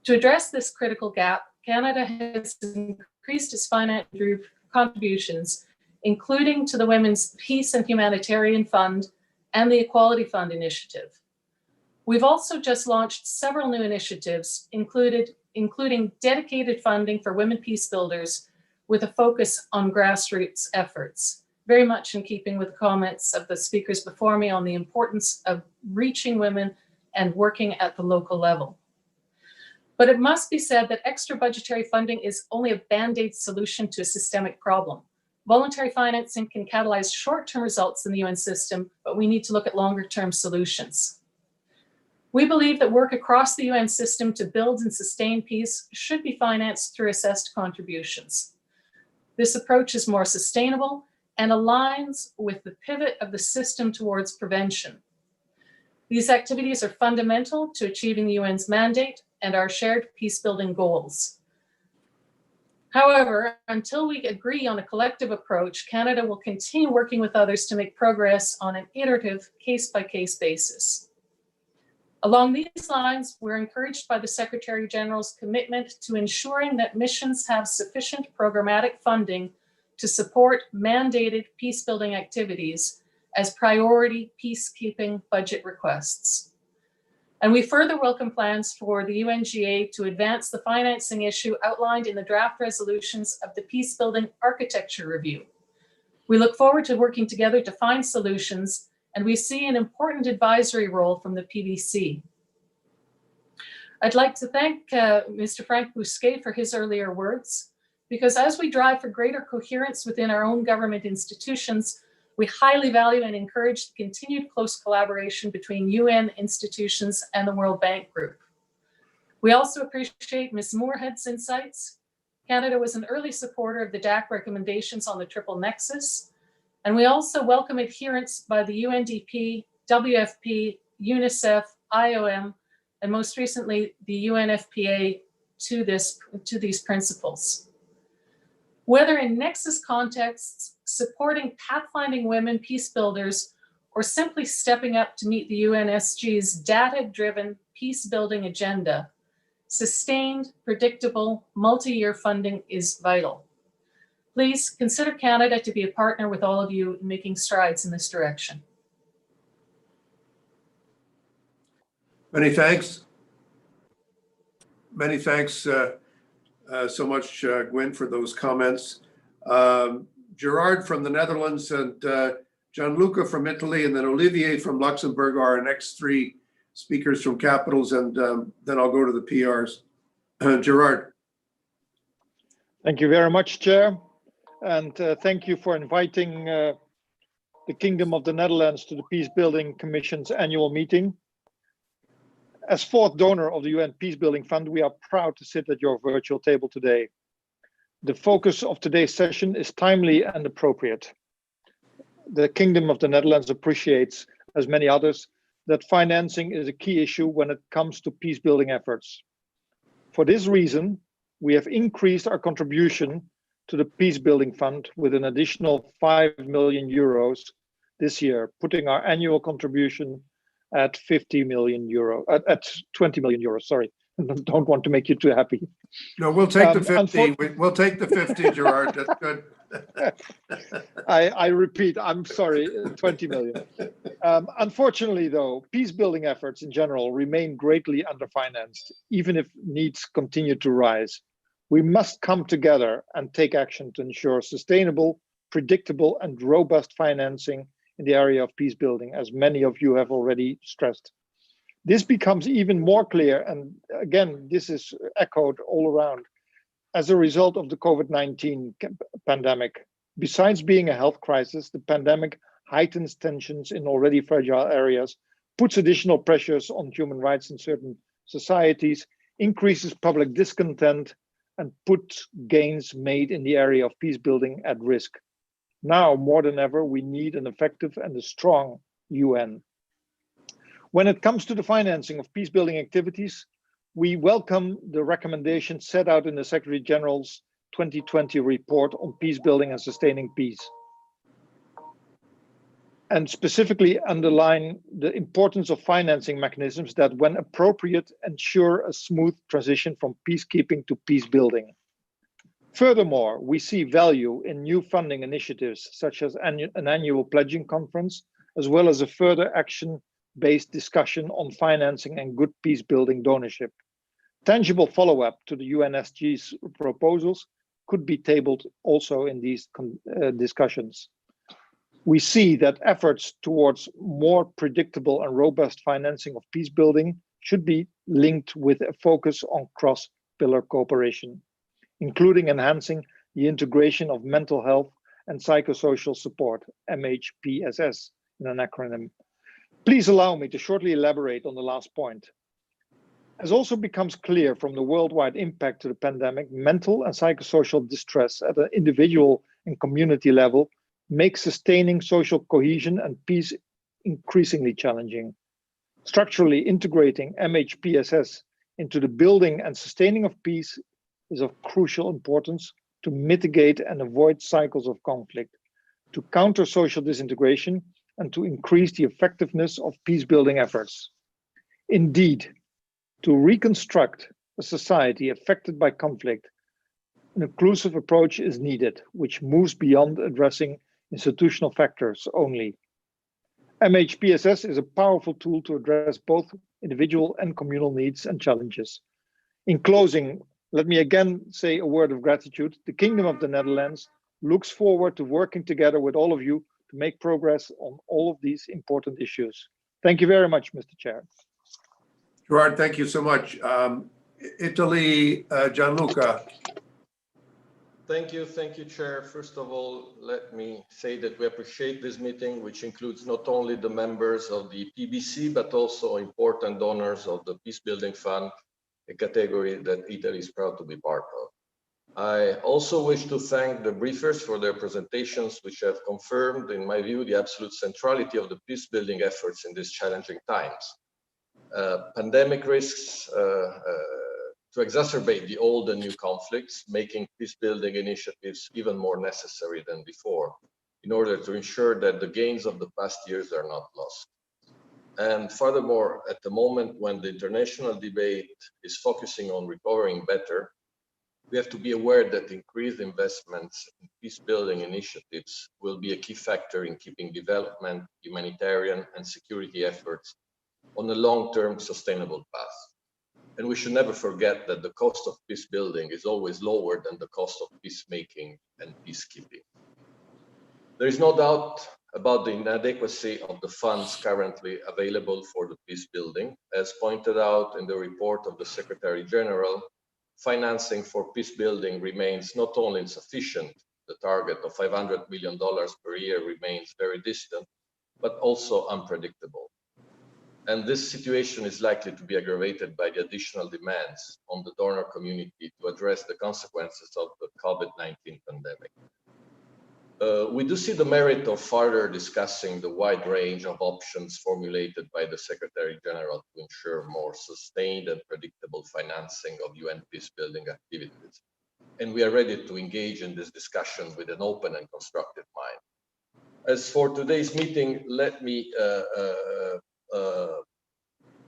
To address this critical gap, Canada has increased its financial group contributions, including to the Women's Peace and Humanitarian Fund and the Equality Fund initiative. We've also just launched several new initiatives, including dedicated funding for women peace builders with a focus on grassroots efforts, very much in keeping with the comments of the speakers before me on the importance of reaching women and working at the local level. But it must be said that extra budgetary funding is only a band-aid solution to a systemic problem. Voluntary financing can catalyze short-term results in the UN system, but we need to look at longer-term solutions. We believe that work across the UN system to build and sustain peace should be financed through assessed contributions. This approach is more sustainable and aligns with the pivot of the system towards prevention. These activities are fundamental to achieving the UN's mandate and our shared peace-building goals. However, until we agree on a collective approach, Canada will continue working with others to make progress on an iterative case-by-case basis. Along these lines, we're encouraged by the Secretary General's commitment to ensuring that missions have sufficient programmatic funding to support mandated peacebuilding activities as priority peacekeeping budget requests. And we further welcome plans for the UNGA to advance the financing issue outlined in the draft resolutions of the Peacebuilding Architecture Review. We look forward to working together to find solutions, and we see an important advisory role from the PBC. I'd like to thank Mr. Frank Bousquet for his earlier words, because as we drive for greater coherence within our own government institutions, we highly value and encourage the continued close collaboration between UN institutions and the World Bank Group. We also appreciate Ms. Moorhead's insights. Canada was an early supporter of the DAC recommendations on the triple nexus, and we also welcome adherence by the UNDP, WFP, UNICEF, IOM, and most recently the UNFPA to these principles. Whether in nexus contexts, supporting pathfinding women peacebuilders, or simply stepping up to meet the UNSG's data-driven peace-building agenda, sustained, predictable, multi-year funding is vital. Please consider Canada to be a partner with all of you in making strides in this direction. Many thanks. Many thanks so much, Gwen, for those comments. Gerard from the Netherlands and Gianluca from Italy, and then Olivier from Luxembourg are our next three speakers from capitals, and then I'll go to the PRs. Gerard. Thank you very much, Chair. And thank you for inviting the Kingdom of the Netherlands to the Peacebuilding Commission's annual meeting. As fourth donor of the UN Peacebuilding Fund, we are proud to sit at your virtual table today. The focus of today's session is timely and appropriate. The Kingdom of the Netherlands appreciates, as many others, that financing is a key issue when it comes to peacebuilding efforts. For this reason, we have increased our contribution to the Peacebuilding Fund with an additional 5 million euros this year, putting our annual contribution at 50 million euro, at 20 million euros, sorry. Don't want to make you too happy. No, we'll take the 50. We'll take the 50, Gerard. That's good. I repeat, I'm sorry, 20 million. Unfortunately, though, peacebuilding efforts in general remain greatly underfinanced, even if needs continue to rise. We must come together and take action to ensure sustainable, predictable, and robust financing in the area of peacebuilding, as many of you have already stressed. This becomes even more clear, and again, this is echoed all around, as a result of the COVID-19 pandemic. Besides being a health crisis, the pandemic heightens tensions in already fragile areas, puts additional pressures on human rights in certain societies, increases public discontent, and puts gains made in the area of peacebuilding at risk. Now, more than ever, we need an effective and a strong UN. When it comes to the financing of peacebuilding activities, we welcome the recommendations set out in the Secretary General's 2020 report on peacebuilding and sustaining peace, and specifically underline the importance of financing mechanisms that, when appropriate, ensure a smooth transition from peacekeeping to peacebuilding. Furthermore, we see value in new funding initiatives, such as an annual pledging conference, as well as a further action-based discussion on financing and good peacebuilding donorship. Tangible follow-up to the UNSG's proposals could be tabled also in these discussions. We see that efforts towards more predictable and robust financing of peacebuilding should be linked with a focus on cross-pillar cooperation, including enhancing the integration of mental health and psychosocial support, MHPSS in an acronym. Please allow me to shortly elaborate on the last point. As also becomes clear from the worldwide impact to the pandemic, mental and psychosocial distress at an individual and community level makes sustaining social cohesion and peace increasingly challenging. Structurally integrating MHPSS into the building and sustaining of peace is of crucial importance to mitigate and avoid cycles of conflict, to counter social disintegration, and to increase the effectiveness of peace-building efforts. Indeed, to reconstruct a society affected by conflict, an inclusive approach is needed, which moves beyond addressing institutional factors only. MHPSS is a powerful tool to address both individual and communal needs and challenges. In closing, let me again say a word of gratitude. The Kingdom of the Netherlands looks forward to working together with all of you to make progress on all of these important issues. Thank you very much, Mr. Chair. Gerard, thank you so much. Italy, Gianluca. Thank you, Chair. First of all, let me say that we appreciate this meeting, which includes not only the members of the PBC, but also important donors of the Peacebuilding Fund, a category that Italy is proud to be part of. I also wish to thank the briefers for their presentations, which have confirmed, in my view, the absolute centrality of the peace-building efforts in these challenging times. Pandemic risks to exacerbate the old and new conflicts, making peace-building initiatives even more necessary than before, in order to ensure that the gains of the past years are not lost. And furthermore, at the moment when the international debate is focusing on recovering better, we have to be aware that increased investments in peace-building initiatives will be a key factor in keeping development, humanitarian, and security efforts on a long-term sustainable path. And we should never forget that the cost of peace building is always lower than the cost of peacemaking and peacekeeping. There is no doubt about the inadequacy of the funds currently available for the peace building. As pointed out in the report of the Secretary General, financing for peace building remains not only insufficient, the target of $500 million per year remains very distant, but also unpredictable. And this situation is likely to be aggravated by the additional demands on the donor community to address the consequences of the COVID-19 pandemic. We do see the merit of further discussing the wide range of options formulated by the Secretary General to ensure more sustained and predictable financing of UN peacebuilding activities. And we are ready to engage in this discussion with an open and constructive mind. As for today's meeting, let me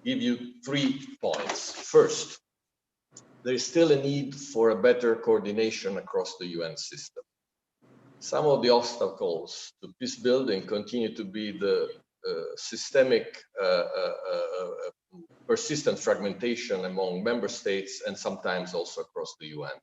give you 3 points. First, there is still a need for a better coordination across the UN system. Some of the obstacles to peace building continue to be the systemic, persistent fragmentation among member states and sometimes also across the UN.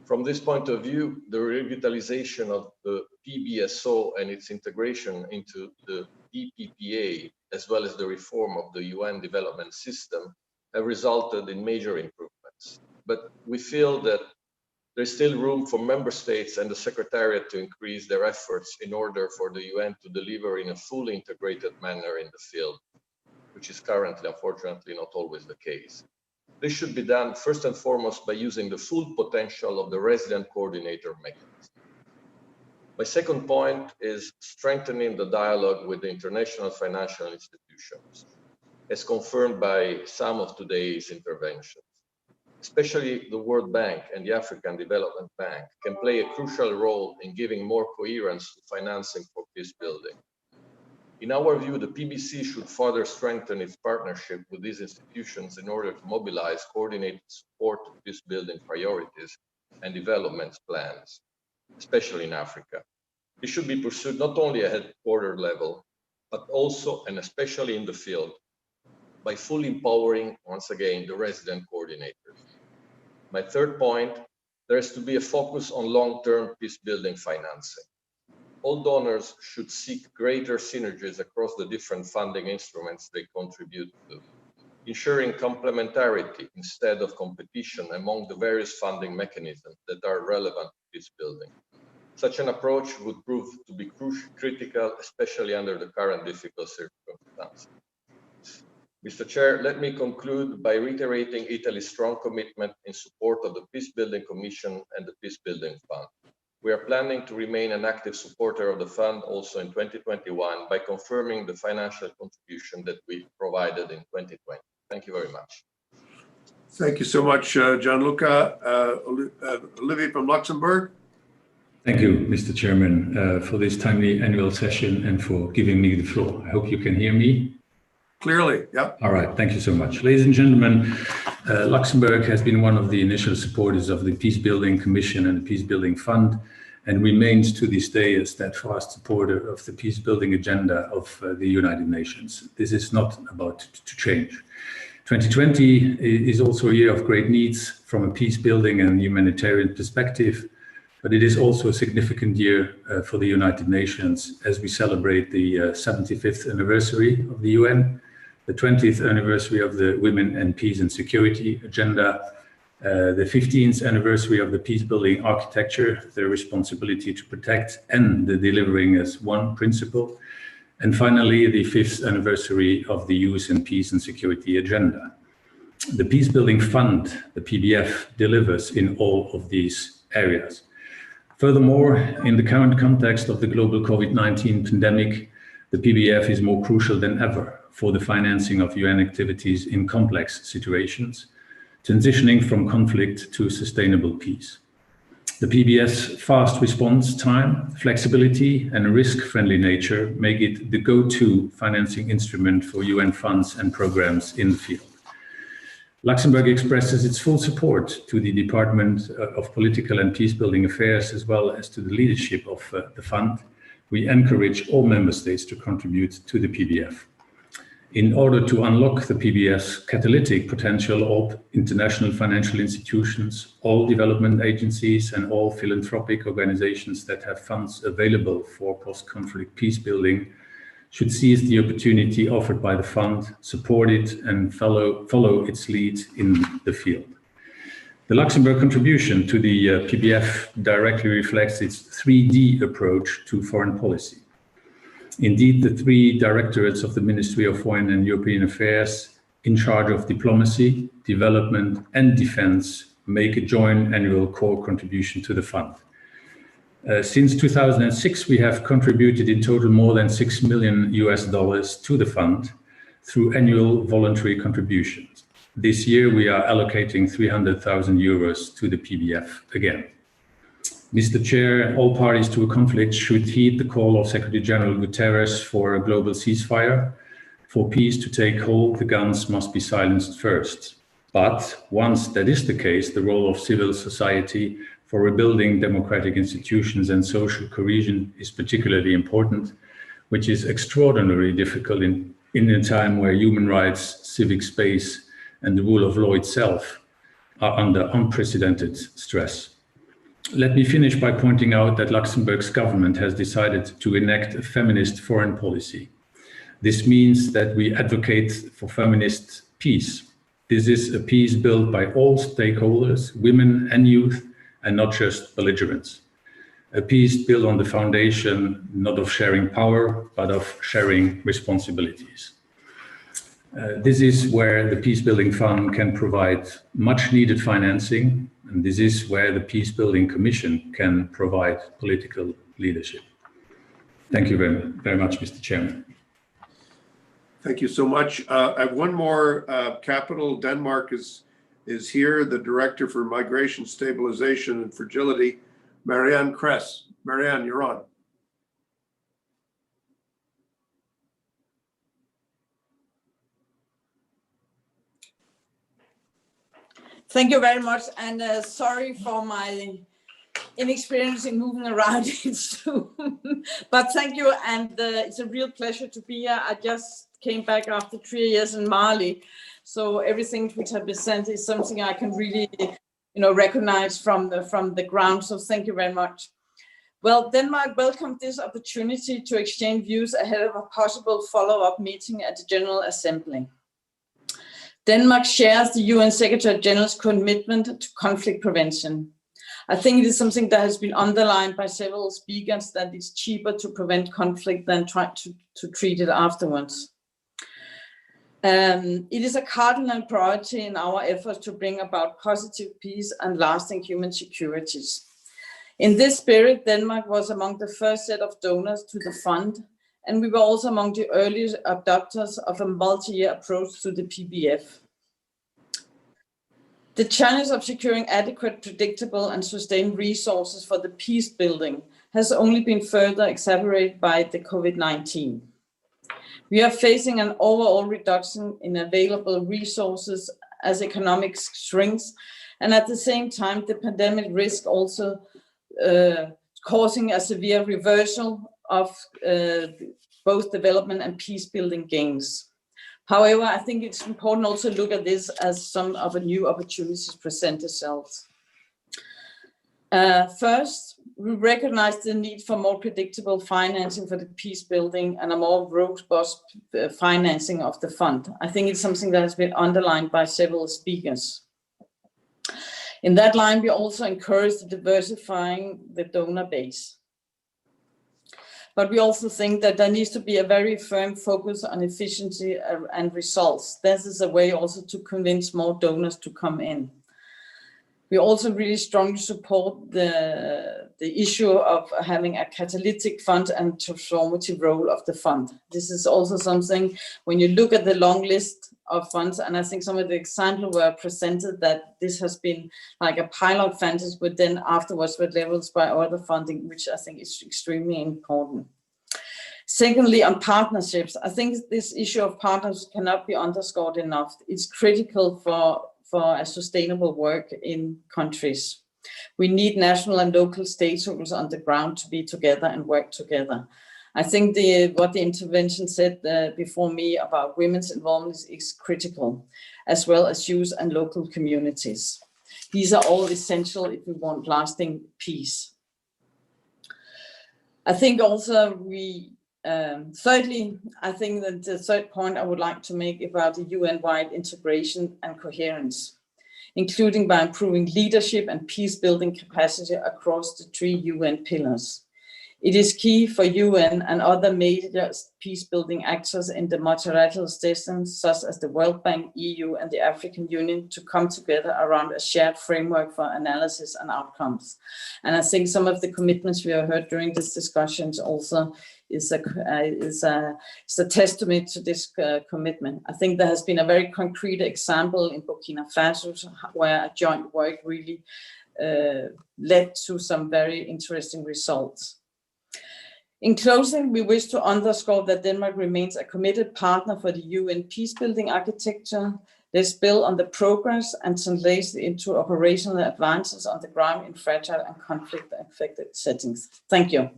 From this point of view, the revitalization of the PBSO and its integration into the DPPA, as well as the reform of the UN development system, have resulted in major improvements. But we feel that there's still room for member states and the Secretariat to increase their efforts in order for the UN to deliver in a fully integrated manner in the field, which is currently, unfortunately, not always the case. This should be done first and foremost by using the full potential of the resident coordinator mechanism. My second point is strengthening the dialogue with the international financial institutions, as confirmed by some of today's interventions. Especially the World Bank and the African Development Bank can play a crucial role in giving more coherence to financing for peace building. In our view, the PBC should further strengthen its partnership with these institutions in order to mobilize coordinated support to peace building priorities and development plans, especially in Africa. This should be pursued not only at headquarter level, but also and especially in the field, by fully empowering, once again, the resident coordinators. My third point, there has to be a focus on long-term peace-building financing. All donors should seek greater synergies across the different funding instruments they contribute to, ensuring complementarity instead of competition among the various funding mechanisms that are relevant to peace building. Such an approach would prove to be critical, especially under the current difficult circumstances. Mr. Chair, let me conclude by reiterating Italy's strong commitment in support of the Peacebuilding Commission and the Peacebuilding Fund. We are planning to remain an active supporter of the fund also in 2021 by confirming the financial contribution that we provided in 2020. Thank you very much. Thank you so much, Gianluca. Olivier from Luxembourg. Thank you, Mr. Chairman, for this timely annual session and for giving me the floor. I hope you can hear me. Clearly, yeah. All right, thank you so much. Ladies and gentlemen, Luxembourg has been one of the initial supporters of the Peacebuilding Commission and the Peacebuilding Fund, and remains to this day a steadfast supporter of the peacebuilding agenda of the United Nations. This is not about to change. 2020 is also a year of great needs from a peacebuilding and humanitarian perspective, but it is also a significant year for the United Nations as we celebrate the 75th anniversary of the UN, the 20th anniversary of the Women and Peace and Security Agenda, the 15th anniversary of the peacebuilding architecture, the responsibility to protect and the delivering as one principle, and finally, the 5th anniversary of the Youth and Peace and Security Agenda. The Peacebuilding Fund, the PBF, delivers in all of these areas. Furthermore, in the current context of the global COVID-19 pandemic, the PBF is more crucial than ever for the financing of UN activities in complex situations, transitioning from conflict to sustainable peace. The PBS fast response time, flexibility, and risk-friendly nature make it the go-to financing instrument for UN funds and programs in the field. Luxembourg expresses its full support to the Department of Political and Peacebuilding Affairs, as well as to the leadership of the fund. We encourage all member states to contribute to the PBF. In order to unlock the PBS's catalytic potential, all international financial institutions, all development agencies, and all philanthropic organizations that have funds available for post-conflict peacebuilding should seize the opportunity offered by the fund, support it, and follow its lead in the field. The Luxembourg contribution to the PBF directly reflects its 3D approach to foreign policy. Indeed, the three directorates of the Ministry of Foreign and European Affairs in charge of diplomacy, development, and defense make a joint annual core contribution to the fund. Since 2006, we have contributed in total more than $6 million to the fund through annual voluntary contributions. This year, we are allocating 300,000 euros to the PBF again. Mr. Chair, all parties to a conflict should heed the call of Secretary General Guterres for a global ceasefire. For peace to take hold, the guns must be silenced first. But once that is the case, the role of civil society for rebuilding democratic institutions and social cohesion is particularly important, which is extraordinarily difficult in a time where human rights, civic space, and the rule of law itself are under unprecedented stress. Let me finish by pointing out that Luxembourg's government has decided to enact a feminist foreign policy. This means that we advocate for feminist peace. This is a peace built by all stakeholders, women and youth, and not just belligerents. A peace built on the foundation not of sharing power, but of sharing responsibilities. This is where the Peacebuilding Fund can provide much needed financing, and this is where the Peacebuilding Commission can provide political leadership. Thank you very much, Mr. Chairman. Thank you so much. I have one more capital. Denmark is here, the Director for Migration, Stabilization and Fragility, Marianne Kress. Marianne, you're on. Thank you very much, and sorry for my inexperience in moving around in Zoom, but thank you, and it's a real pleasure to be here. I just came back after 3 years in Mali, so everything which has been sent is something I can really, recognize from the ground. So thank you very much. Well, Denmark welcomed this opportunity to exchange views ahead of a possible follow-up meeting at the General Assembly. Denmark shares the UN Secretary General's commitment to conflict prevention. I think it is something that has been underlined by several speakers, that it's cheaper to prevent conflict than try to treat it afterwards. It is a cardinal priority in our efforts to bring about positive peace and lasting human securities. In this spirit, Denmark was among the first set of donors to the fund, and we were also among the earliest adopters of a multi-year approach to the PBF. The challenge of securing adequate, predictable and sustained resources for the peace building has only been further exacerbated by the COVID-19. We are facing an overall reduction in available resources as economics shrinks, and at the same time, the pandemic risk also causing a severe reversal of both development and peace building gains. However, I think it's important also to look at this as some of the new opportunities present themselves. First, we recognize the need for more predictable financing for the peace building and a more robust financing of the fund. I think it's something that has been underlined by several speakers. In that line, we also encourage diversifying the donor base. But we also think that there needs to be a very firm focus on efficiency and results. This is a way also to convince more donors to come in. We also really strongly support the issue of having a catalytic fund and transformative role of the fund. This is also something, when you look at the long list of funds, and I think some of the examples were presented that this has been like a pilot fund, but then afterwards were levels by other funding, which I think is extremely important. Secondly, on partnerships, I think this issue of partners cannot be underscored enough. It's critical for a sustainable work in countries. We need national and local stakeholders on the ground to be together and work together. I think what the intervention said before me about women's involvement is critical, as well as youth and local communities. These are all essential if we want lasting peace. I think also thirdly, I think that the third point I would like to make about the UN-wide integration and coherence, including by improving leadership and peace-building capacity across the 3 UN pillars. It is key for UN and other major peace-building actors in the multilateral systems, such as the World Bank, EU, and the African Union, to come together around a shared framework for analysis and outcomes. And I think some of the commitments we have heard during these discussions also is a testament to this commitment. I think there has been a very concrete example in Burkina Faso where a joint work really led to some very interesting results. In closing, we wish to underscore that Denmark remains a committed partner for the UN peacebuilding architecture. Let's build on the progress and translate it into operational advances on the ground in fragile and conflict-affected settings. Thank you.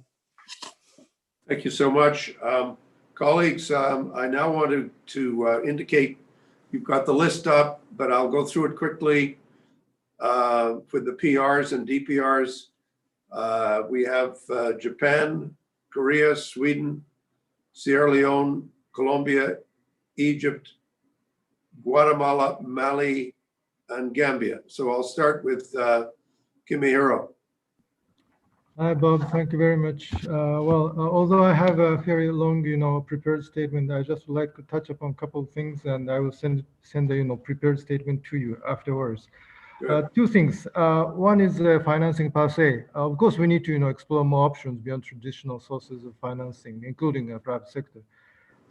Thank you so much. Colleagues, I now want to indicate you've got the list up, but I'll go through it quickly. For the PRs and DPRs, we have Japan, Korea, Sweden, Sierra Leone, Colombia, Egypt, Guatemala, Mali, and Gambia. So I'll start with Kimihiro. Hi, Bob. Thank you very much. Although I have a very long, prepared statement, I just would like to touch upon a couple of things, and I will send a, prepared statement to you afterwards. Two things. One is financing per se. Of course, we need to, explore more options beyond traditional sources of financing, including private sector.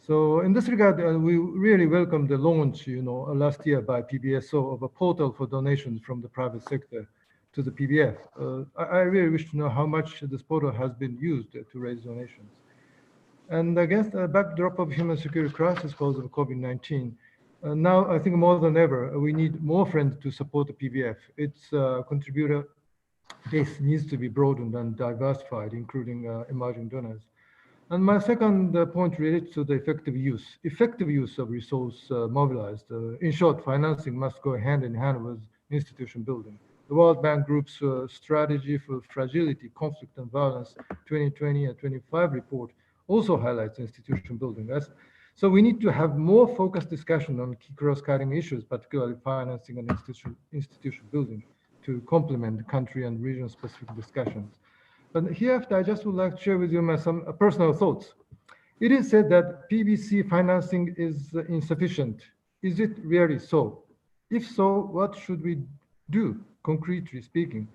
So in this regard, we really welcome the launch, last year by PBSO of a portal for donations from the private sector to the PBF. I really wish to know how much this portal has been used to raise donations. And against the backdrop of human security crisis caused by COVID-19, now I think more than ever, we need more friends to support the PBF. Its contributor base needs to be broadened and diversified, including emerging donors. And my second point relates to the effective use of resource mobilized. In short, financing must go hand in hand with institution building. The World Bank Group's Strategy for Fragility, Conflict and Violence 2020 and 25 report also highlights institution building. So we need to have more focused discussion on key cross-cutting issues, particularly financing and institution building, to complement country and region-specific discussions. But hereafter, I just would like to share with you some personal thoughts. It is said that PBC financing is insufficient. Is it really so? If so, what should we do, concretely speaking?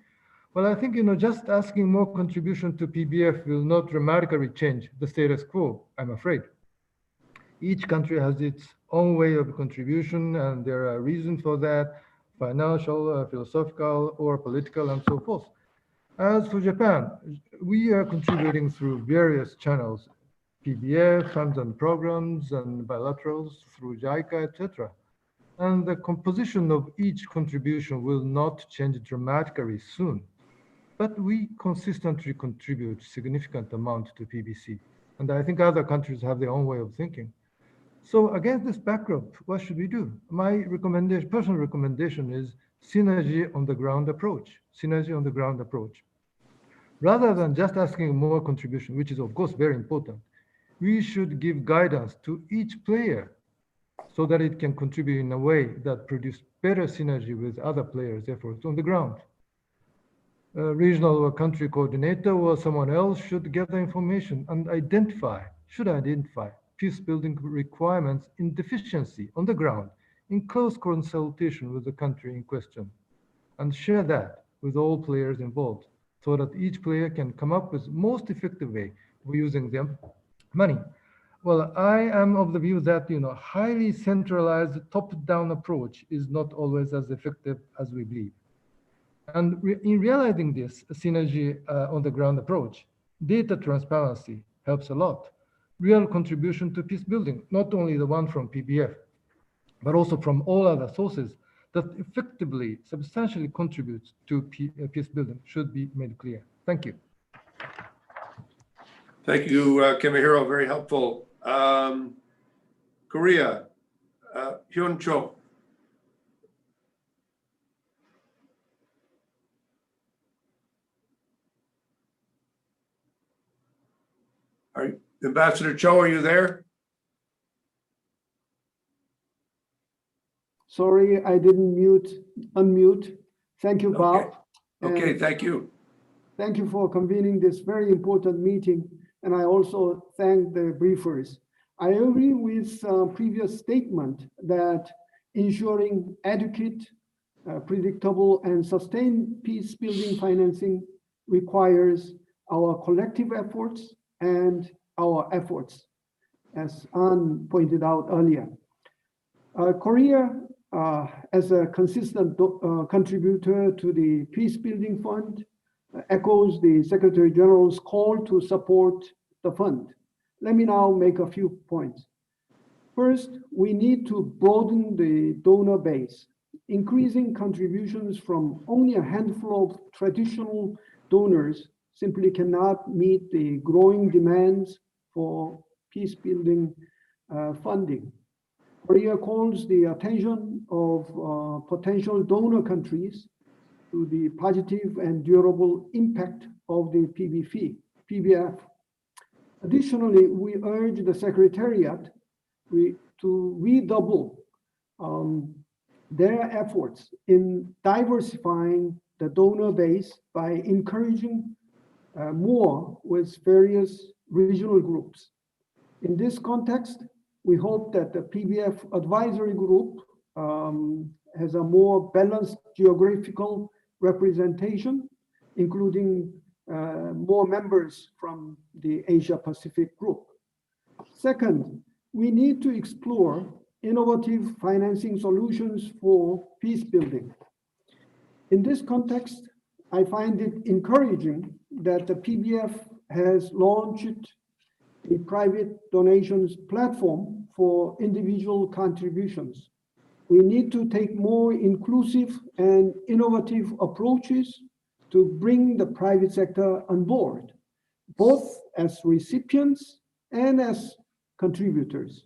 Well, I think, just asking more contribution to PBF will not dramatically change the status quo, I'm afraid. Each country has its own way of contribution, and there are reasons for that. financial, philosophical, or political, and so forth. As for Japan, we are contributing through various channels, PBF, funds and programs, and bilaterals through JICA, etc. And the composition of each contribution will not change dramatically soon. But we consistently contribute significant amount to PBC. And I think other countries have their own way of thinking. So against this backdrop, what should we do? My personal recommendation is synergy on the ground approach, synergy on the ground approach. Rather than just asking more contribution, which is of course very important, we should give guidance to each player so that it can contribute in a way that produces better synergy with other players' efforts on the ground. A regional or country coordinator or someone else should gather information and should identify peace-building requirements in deficiency on the ground in close consultation with the country in question, and share that with all players involved so that each player can come up with most effective way of using their money. Well, I am of the view that highly centralized top-down approach is not always as effective as we believe. And in realizing this synergy on the ground approach, data transparency helps a lot. Real contribution to peace building, not only the one from PBF, but also from all other sources that effectively, substantially contributes to peace building should be made clear. Thank you. Thank you, Kimihiro, very helpful. Korea, Hyun Cho. Ambassador Cho, are you there? Sorry, I didn't unmute. Thank you, Bob. Okay, thank you. Thank you for convening this very important meeting. And I also thank the briefers. I agree with previous statement that ensuring adequate, predictable, and sustained peace building financing requires our collective efforts and our efforts, as Ann pointed out earlier. Korea, as a consistent contributor to the Peace Building Fund, echoes the Secretary General's call to support the fund. Let me now make a few points. First, we need to broaden the donor base. Increasing contributions from only a handful of traditional donors simply cannot meet the growing demands for peace building funding. Korea calls the attention of potential donor countries to the positive and durable impact of the PBF. Additionally, we urge the Secretariat to redouble their efforts in diversifying the donor base by encouraging more with various regional groups. In this context, we hope that the PBF advisory group has a more balanced geographical representation, including more members from the Asia Pacific group. Second, we need to explore innovative financing solutions for peace building. In this context, I find it encouraging that the PBF has launched a private donations platform for individual contributions. We need to take more inclusive and innovative approaches to bring the private sector on board, both as recipients and as contributors.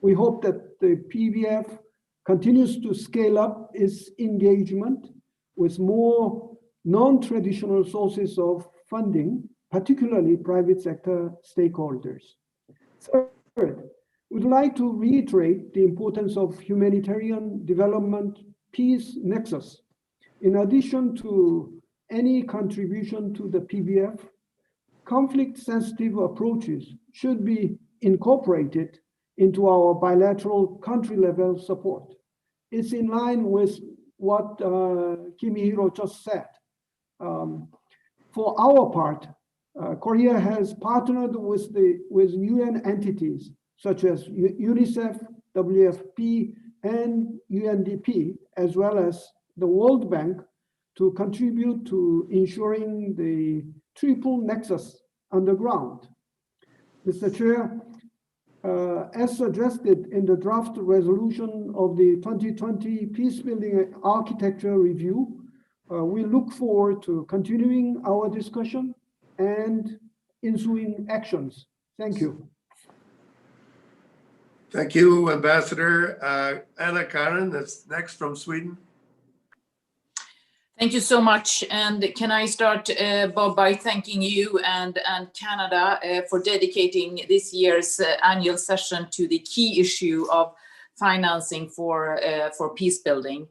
We hope that the PBF continues to scale up its engagement with more non-traditional sources of funding, particularly private sector stakeholders. Third, we'd like to reiterate the importance of humanitarian development peace nexus. In addition to any contribution to the PBF, conflict-sensitive approaches should be incorporated into our bilateral country-level support. It's in line with what Kimihiro just said. For our part, Korea has partnered with UN entities such as UNICEF, WFP, and UNDP, as well as the World Bank, to contribute to ensuring the triple nexus on the ground. Mr. Chair, as suggested in the draft resolution of the 2020 Peacebuilding Architecture Review, we look forward to continuing our discussion and ensuing actions. Thank you. Thank you, Ambassador. Anna-Karin, that's next from Sweden. Thank you so much. And can I start, Bob, by thanking you and Canada for dedicating this year's annual session to the key issue of financing for peace building.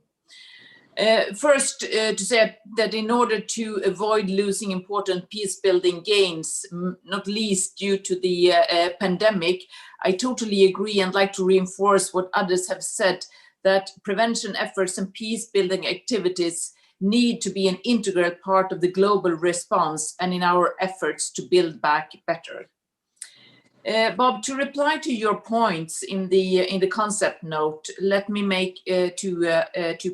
First, to say that in order to avoid losing important peace building gains, not least due to the pandemic, I totally agree and like to reinforce what others have said, that prevention efforts and peace building activities need to be an integral part of the global response and in our efforts to build back better. Bob, to reply to your points in the concept note, let me make two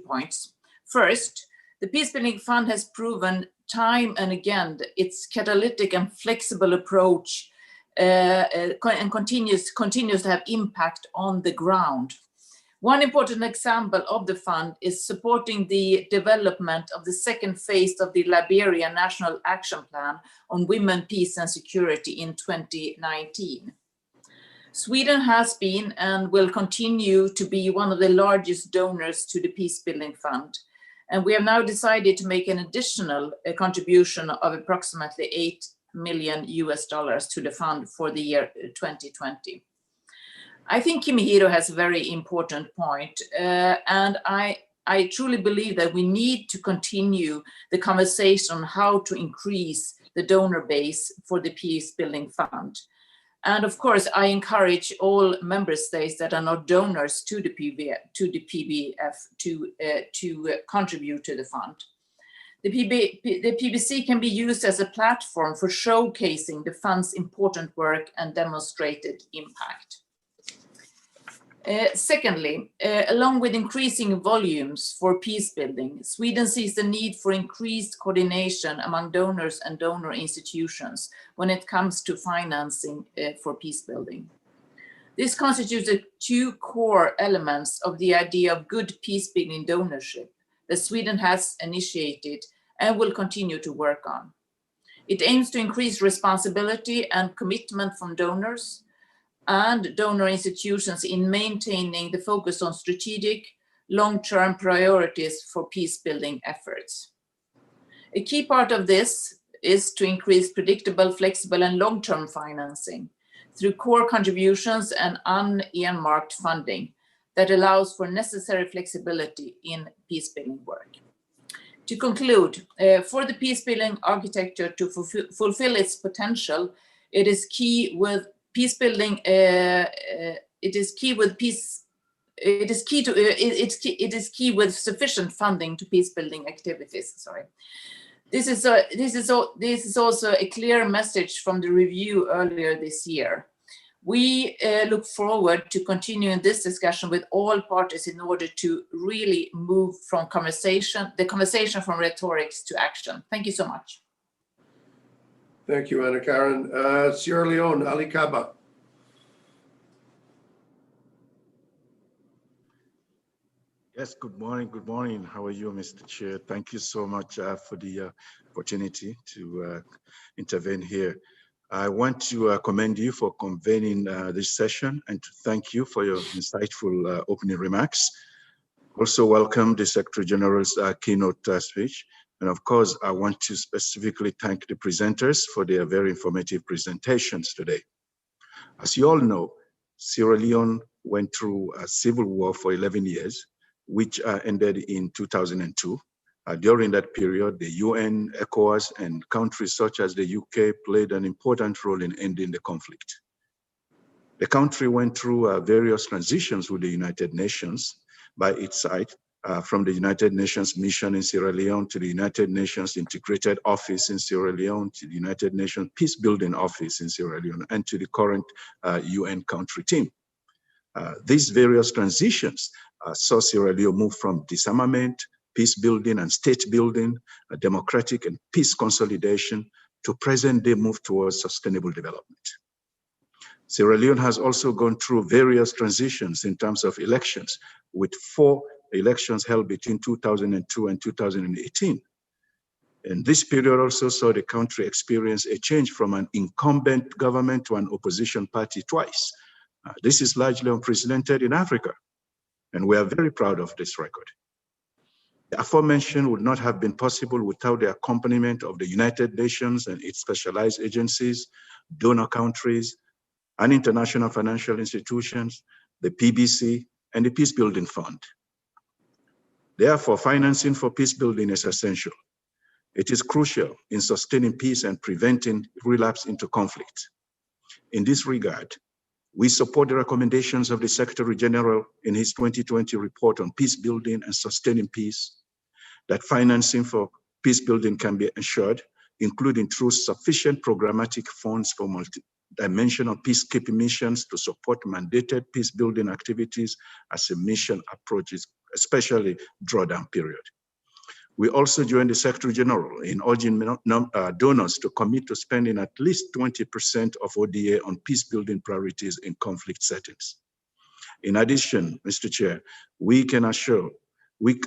points. First, the Peacebuilding Fund has proven time and again its catalytic and flexible approach and continues to have impact on the ground. One important example of the fund is supporting the development of the second phase of the Liberia National Action Plan on Women, Peace and Security in 2019. Sweden has been and will continue to be one of the largest donors to the Peacebuilding Fund. And we have now decided to make an additional contribution of approximately $8 million to the fund for the year 2020. I think Kimihiro has a very important point, and I truly believe that we need to continue the conversation on how to increase the donor base for the Peacebuilding Fund. And of course, I encourage all member states that are not donors to the PBF to contribute to the fund. The PBC can be used as a platform for showcasing the fund's important work and demonstrated impact. Secondly, along with increasing volumes for peace building, Sweden sees the need for increased coordination among donors and donor institutions when it comes to financing for peace building. This constitutes the two core elements of the idea of good peace building donorship that Sweden has initiated and will continue to work on. It aims to increase responsibility and commitment from donors and donor institutions in maintaining the focus on strategic, long-term priorities for peace-building efforts. A key part of this is to increase predictable, flexible, and long-term financing through core contributions and unearmarked funding that allows for necessary flexibility in peace-building work. To conclude, for the peace-building architecture to fulfill its potential, it is key with peace-building. It is key with sufficient funding to peace-building activities. Sorry. This is also a clear message from the review earlier this year. We look forward to continuing this discussion with all parties in order to really move from the conversation from rhetorics to action. Thank you so much. Thank you, Anna-Karin. Sierra Leone, Ali Kaba. Yes, good morning. Good morning. How are you, Mr. Chair? Thank you so much for the opportunity to intervene here. I want to commend you for convening this session and to thank you for your insightful opening remarks. Also welcome the Secretary General's keynote speech. And of course, I want to specifically thank the presenters for their very informative presentations today. As you all know, Sierra Leone went through a civil war for 11 years, which ended in 2002. During that period, the UN, ECOWAS, and countries such as the UK played an important role in ending the conflict. The country went through various transitions with the United Nations by its side, from the United Nations mission in Sierra Leone to the United Nations Integrated Office in Sierra Leone to the United Nations Peacebuilding Office in Sierra Leone and to the current UN country team. These various transitions saw Sierra Leone move from disarmament, peace building and state building, democratic and peace consolidation, to present-day move towards sustainable development. Sierra Leone has also gone through various transitions in terms of elections, with 4 elections held between 2002 and 2018. And this period also saw the country experience a change from an incumbent government to an opposition party twice. This is largely unprecedented in Africa, and we are very proud of this record. The aforementioned would not have been possible without the accompaniment of the United Nations and its specialized agencies, donor countries, and international financial institutions, the PBC, and the Peacebuilding Fund. Therefore, financing for peace building is essential. It is crucial in sustaining peace and preventing relapse into conflict. In this regard, we support the recommendations of the Secretary General in his 2020 report on peace building and sustaining peace, that financing for peace building can be ensured, including through sufficient programmatic funds for multi-dimensional peacekeeping missions to support mandated peace building activities as a mission approaches, especially drawdown period. We also join the Secretary General in urging donors to commit to spending at least 20% of ODA on peace building priorities in conflict settings. In addition, Mr. Chair, we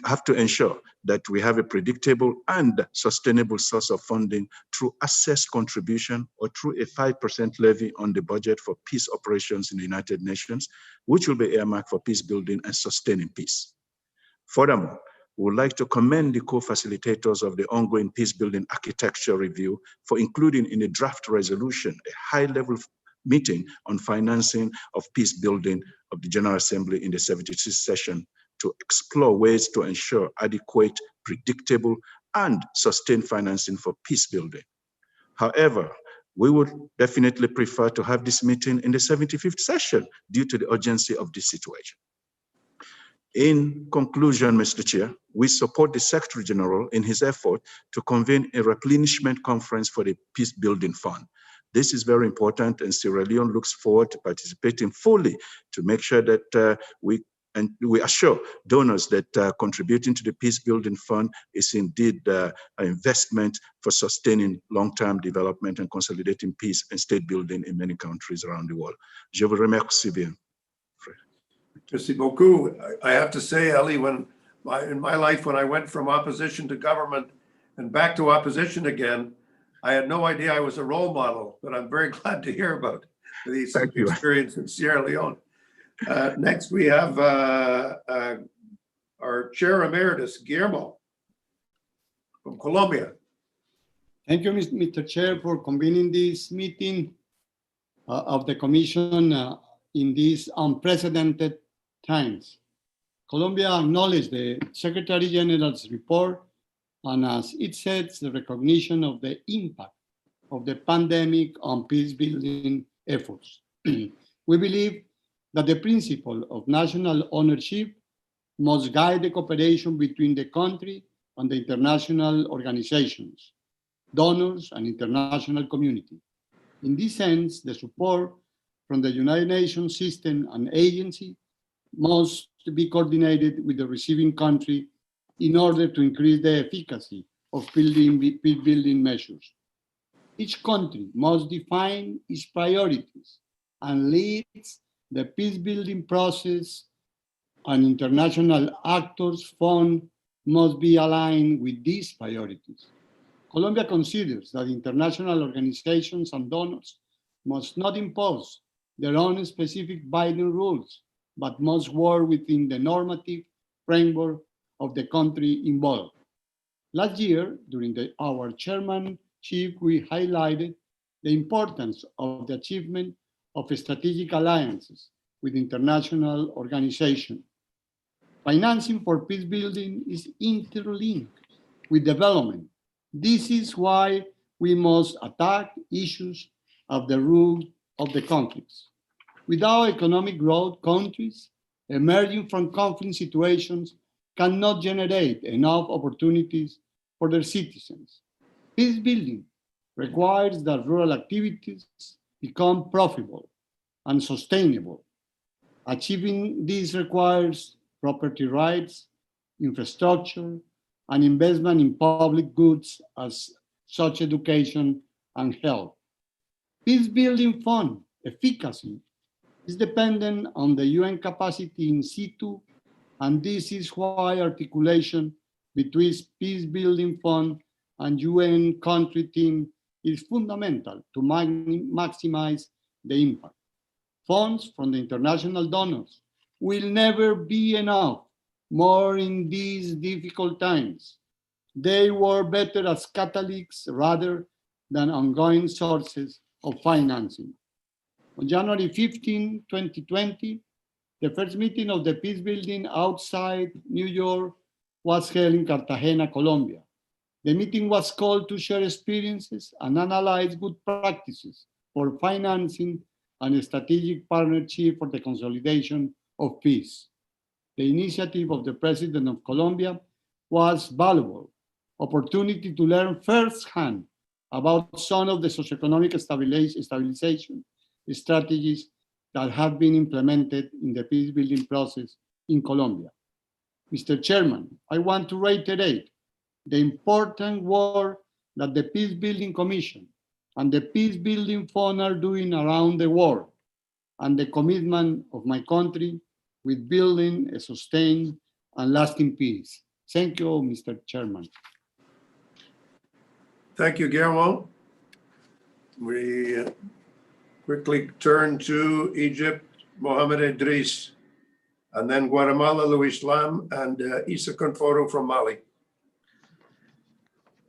have to ensure that we have a predictable and sustainable source of funding through assessed contribution or through a 5% levy on the budget for peace operations in the United Nations, which will be earmarked for peace building and sustaining peace. Furthermore, we would like to commend the co-facilitators of the ongoing peace building architecture review for including in a draft resolution a high-level meeting on financing of peace building of the General Assembly in the 76th session to explore ways to ensure adequate, predictable, and sustained financing for peace building. However, we would definitely prefer to have this meeting in the 75th session due to the urgency of this situation. In conclusion, Mr. Chair, we support the Secretary General in his effort to convene a replenishment conference for the Peace Building Fund. This is very important, and Sierra Leone looks forward to participating fully to make sure that we assure donors that contributing to the Peace Building Fund is indeed an investment for sustaining long-term development and consolidating peace and state building in many countries around the world. Je vous remercie bien. Merci beaucoup. I have to say, Ellie, in my life, when I went from opposition to government and back to opposition again, I had no idea I was a role model, but I'm very glad to hear about this experience in Sierra Leone. Next, we have our Chair Emeritus, Guillermo, from Colombia. Thank you, Mr. Chair, for convening this meeting of the Commission in these unprecedented times. Colombia acknowledged the Secretary General's report, and as it says, the recognition of the impact of the pandemic on peace-building efforts. We believe that the principle of national ownership must guide the cooperation between the country and the international organizations, donors, and international community. In this sense, the support from the United Nations system and agency must be coordinated with the receiving country in order to increase the efficacy of peace-building measures. Each country must define its priorities and leads the peace-building process, and international actors' fund must be aligned with these priorities. Colombia considers that international organizations and donors must not impose their own specific binding rules, but must work within the normative framework of the country involved. Last year, during our chairmanship, we highlighted the importance of the achievement of strategic alliances with international organizations. Financing for peace building is interlinked with development. This is why we must attack issues at the root of the conflicts. Without economic growth, countries emerging from conflict situations cannot generate enough opportunities for their citizens. Peace building requires that rural activities become profitable and sustainable. Achieving this requires property rights, infrastructure, and investment in public goods such education and health. Peacebuilding fund efficacy is dependent on the UN capacity in situ, and this is why articulation between Peacebuilding Fund and UN country team is fundamental to maximize the impact. Funds from the international donors will never be enough, more in these difficult times. They were better as catalysts rather than ongoing sources of financing. On January 15, 2020, the first meeting of the Peacebuilding outside New York was held in Cartagena, Colombia. The meeting was called to share experiences and analyze good practices for financing and a strategic partnership for the consolidation of peace. The initiative of the President of Colombia was valuable opportunity to learn firsthand about some of the socioeconomic stabilization strategies that have been implemented in the peace-building process in Colombia. Mr. Chairman, I want to reiterate the important work that the Peacebuilding Commission and the Peacebuilding Fund are doing around the world, and the commitment of my country with building a sustained and lasting peace. Thank you, Mr. Chairman. Thank you, Guillermo. We quickly turn to Egypt, Mohamed Idris, and then Guatemala, Luis Lam, and Isa Conforto from Mali.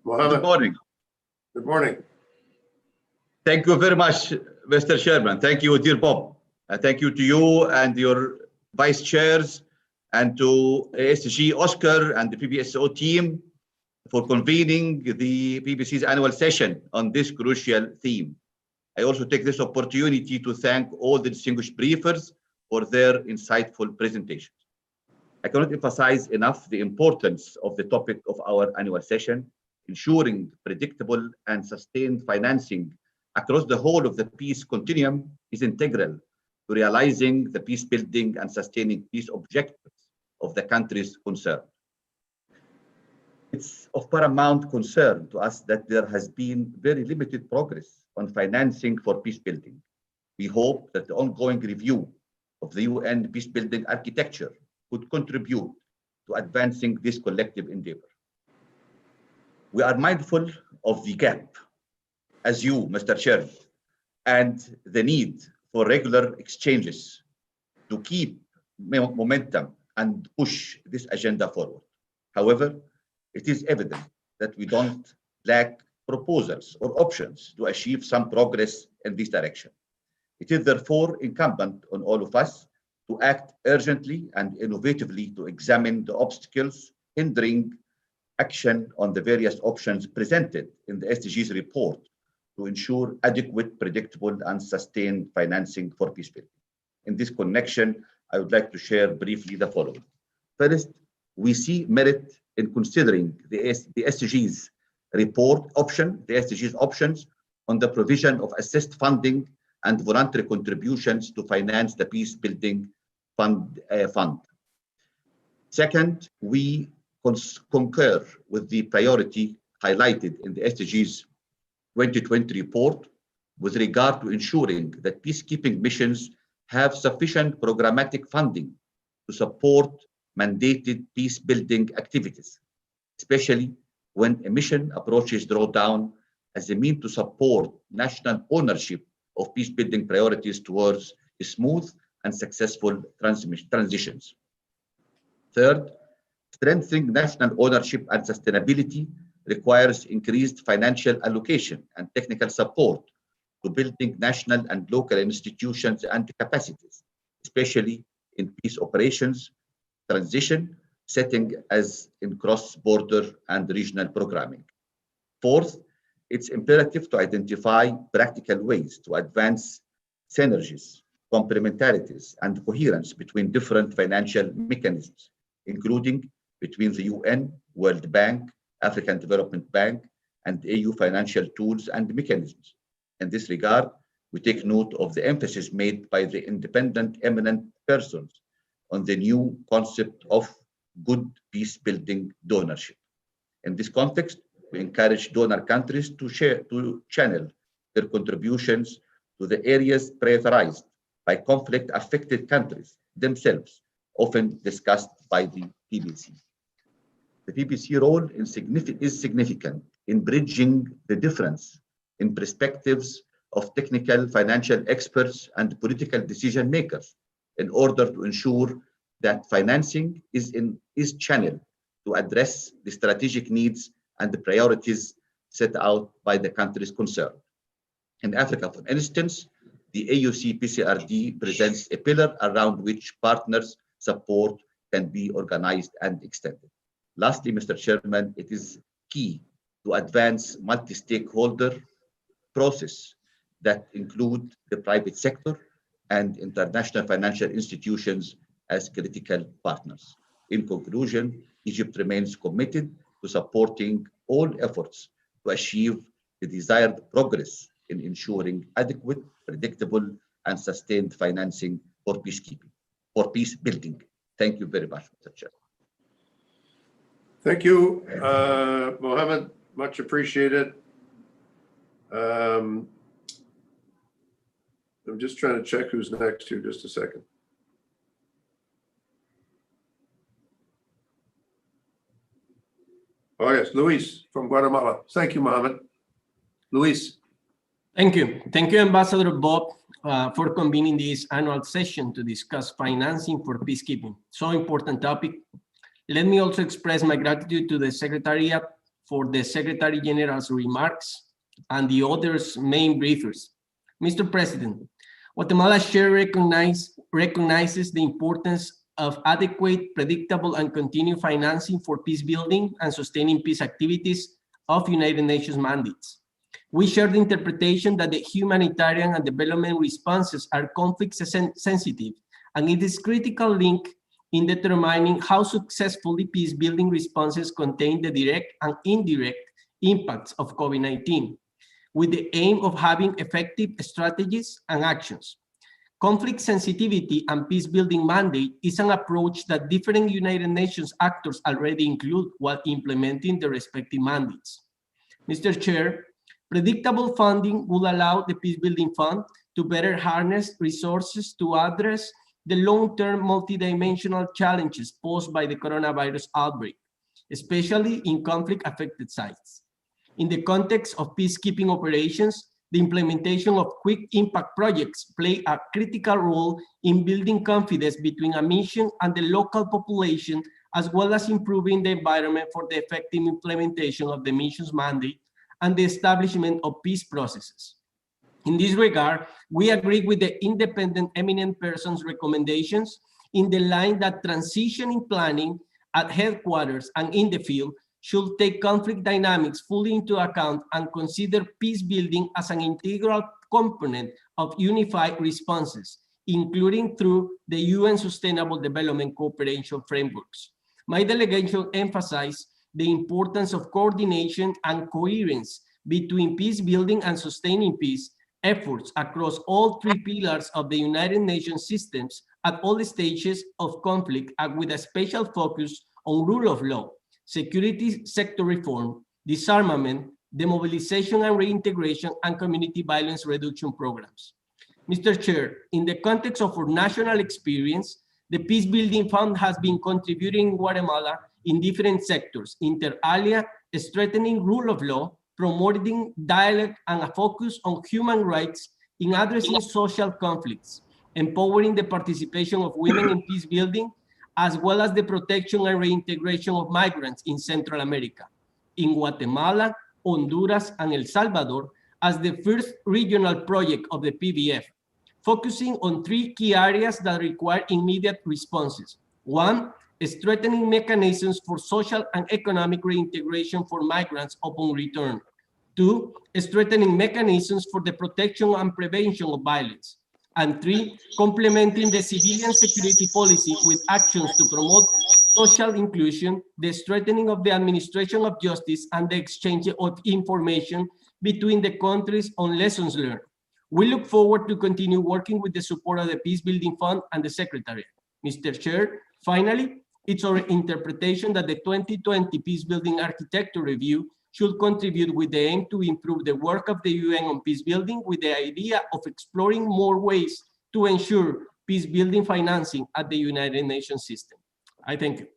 Mohamed. Good morning. Good morning. Thank you very much, Mr. Chairman. Thank you, dear Bob. Thank you to you and your vice chairs, and to ASG Oscar and the PBSO team for convening the PBC's annual session on this crucial theme. I also take this opportunity to thank all the distinguished briefers for their insightful presentations. I cannot emphasize enough the importance of the topic of our annual session. Ensuring predictable and sustained financing across the whole of the peace continuum is integral to realizing the peace building and sustaining peace objectives of the countries concerned. It's of paramount concern to us that there has been very limited progress on financing for peace building. We hope that the ongoing review of the UN peace building architecture could contribute to advancing this collective endeavor. We are mindful of the gap, as you, Mr. Chair, and the need for regular exchanges to keep momentum and push this agenda forward. However, it is evident that we don't lack proposals or options to achieve some progress in this direction. It is therefore incumbent on all of us to act urgently and innovatively to examine the obstacles hindering action on the various options presented in the SDGs report to ensure adequate, predictable, and sustained financing for peace building. In this connection, I would like to share briefly the following. First, we see merit in considering the SDGs report option, the SDGs options on the provision of assist funding and voluntary contributions to finance the peace building fund. Second, we concur with the priority highlighted in the SDGs 2020 report with regard to ensuring that peacekeeping missions have sufficient programmatic funding to support mandated peace building activities, especially when a mission approaches drawdown as a means to support national ownership of peace building priorities towards smooth and successful transitions. Third, strengthening national ownership and sustainability requires increased financial allocation and technical support to building national and local institutions and capacities, especially in peace operations, transition, setting as in cross-border and regional programming. Fourth, it's imperative to identify practical ways to advance synergies, complementarities, and coherence between different financial mechanisms, including between the UN, World Bank, African Development Bank, and EU financial tools and mechanisms. In this regard, We take note of the emphasis made by the independent eminent persons on the new concept of good peace-building donorship. In this context, we encourage donor countries to channel their contributions to the areas prioritized by conflict-affected countries themselves, often discussed by the PBC. The PBC role is significant in bridging the difference in perspectives of technical financial experts and political decision makers in order to ensure that financing is channeled to address the strategic needs and the priorities set out by the countries concerned. In Africa, for instance, the AUC PCRD presents a pillar around which partners' support can be organized and extended. Lastly, Mr. Chairman, it is key to advance multi-stakeholder process that include the private sector and international financial institutions as critical partners. In conclusion, Egypt remains committed to supporting all efforts to achieve the desired progress in ensuring adequate, predictable, and sustained financing for peacekeeping, for peace building. Thank you very much, Mr. Chair. Thank you, Mohammed. Much appreciated. I'm just trying to check who's next here, just a second. Oh yes, Luis from Guatemala. Thank you, Mohammed. Luis. Thank you. Thank you, Ambassador Bob, for convening this annual session to discuss financing for peacekeeping. So important topic. Let me also express my gratitude to the Secretariat for the Secretary General's remarks and the others' main briefers. Mr. President, Guatemala share recognizes the importance of adequate, predictable, and continued financing for peace building and sustaining peace activities of United Nations mandates. We share the interpretation that the humanitarian and development responses are conflict sensitive, and it is critical link in determining how successfully peace building responses contain the direct and indirect impacts of COVID-19, with the aim of having effective strategies and actions. Conflict sensitivity and peace building mandate is an approach that different United Nations actors already include while implementing the respective mandates. Mr. Chair, predictable funding will allow the Peace Building Fund to better harness resources to address the long-term multidimensional challenges posed by the coronavirus outbreak, especially in conflict-affected sites. In the context of peacekeeping operations, the implementation of quick impact projects play a critical role in building confidence between a mission and the local population, as well as improving the environment for the effective implementation of the mission's mandate and the establishment of peace processes. In this regard, we agree with the independent eminent person's recommendations in the line that transitioning planning at headquarters and in the field should take conflict dynamics fully into account and consider peace building as an integral component of unified responses, including through the UN Sustainable Development Cooperation frameworks. My delegation emphasized the importance of coordination and coherence between peace building and sustaining peace efforts across all three pillars of the United Nations systems at all stages of conflict, and with a special focus on rule of law, security sector reform, disarmament, demobilization and reintegration, and community violence reduction programs. Mr. Chair, in the context of our national experience, the Peace Building Fund has been contributing in Guatemala in different sectors, inter alia, strengthening rule of law, promoting dialogue and a focus on human rights in addressing social conflicts, empowering the participation of women in peace building, as well as the protection and reintegration of migrants in Central America, in Guatemala, Honduras, and El Salvador as the first regional project of the PBF, focusing on three key areas that require immediate responses. One, strengthening mechanisms for social and economic reintegration for migrants upon return. Two, strengthening mechanisms for the protection and prevention of violence. And three, complementing the civilian security policy with actions to promote social inclusion, the strengthening of the administration of justice, and the exchange of information between the countries on lessons learned. We look forward to continue working with the support of the Peacebuilding Fund and the Secretariat. Mr. Chair, finally, it's our interpretation that the 2020 Peacebuilding Architecture Review should contribute with the aim to improve the work of the UN on peacebuilding with the idea of exploring more ways to ensure peacebuilding financing at the United Nations system. I thank you.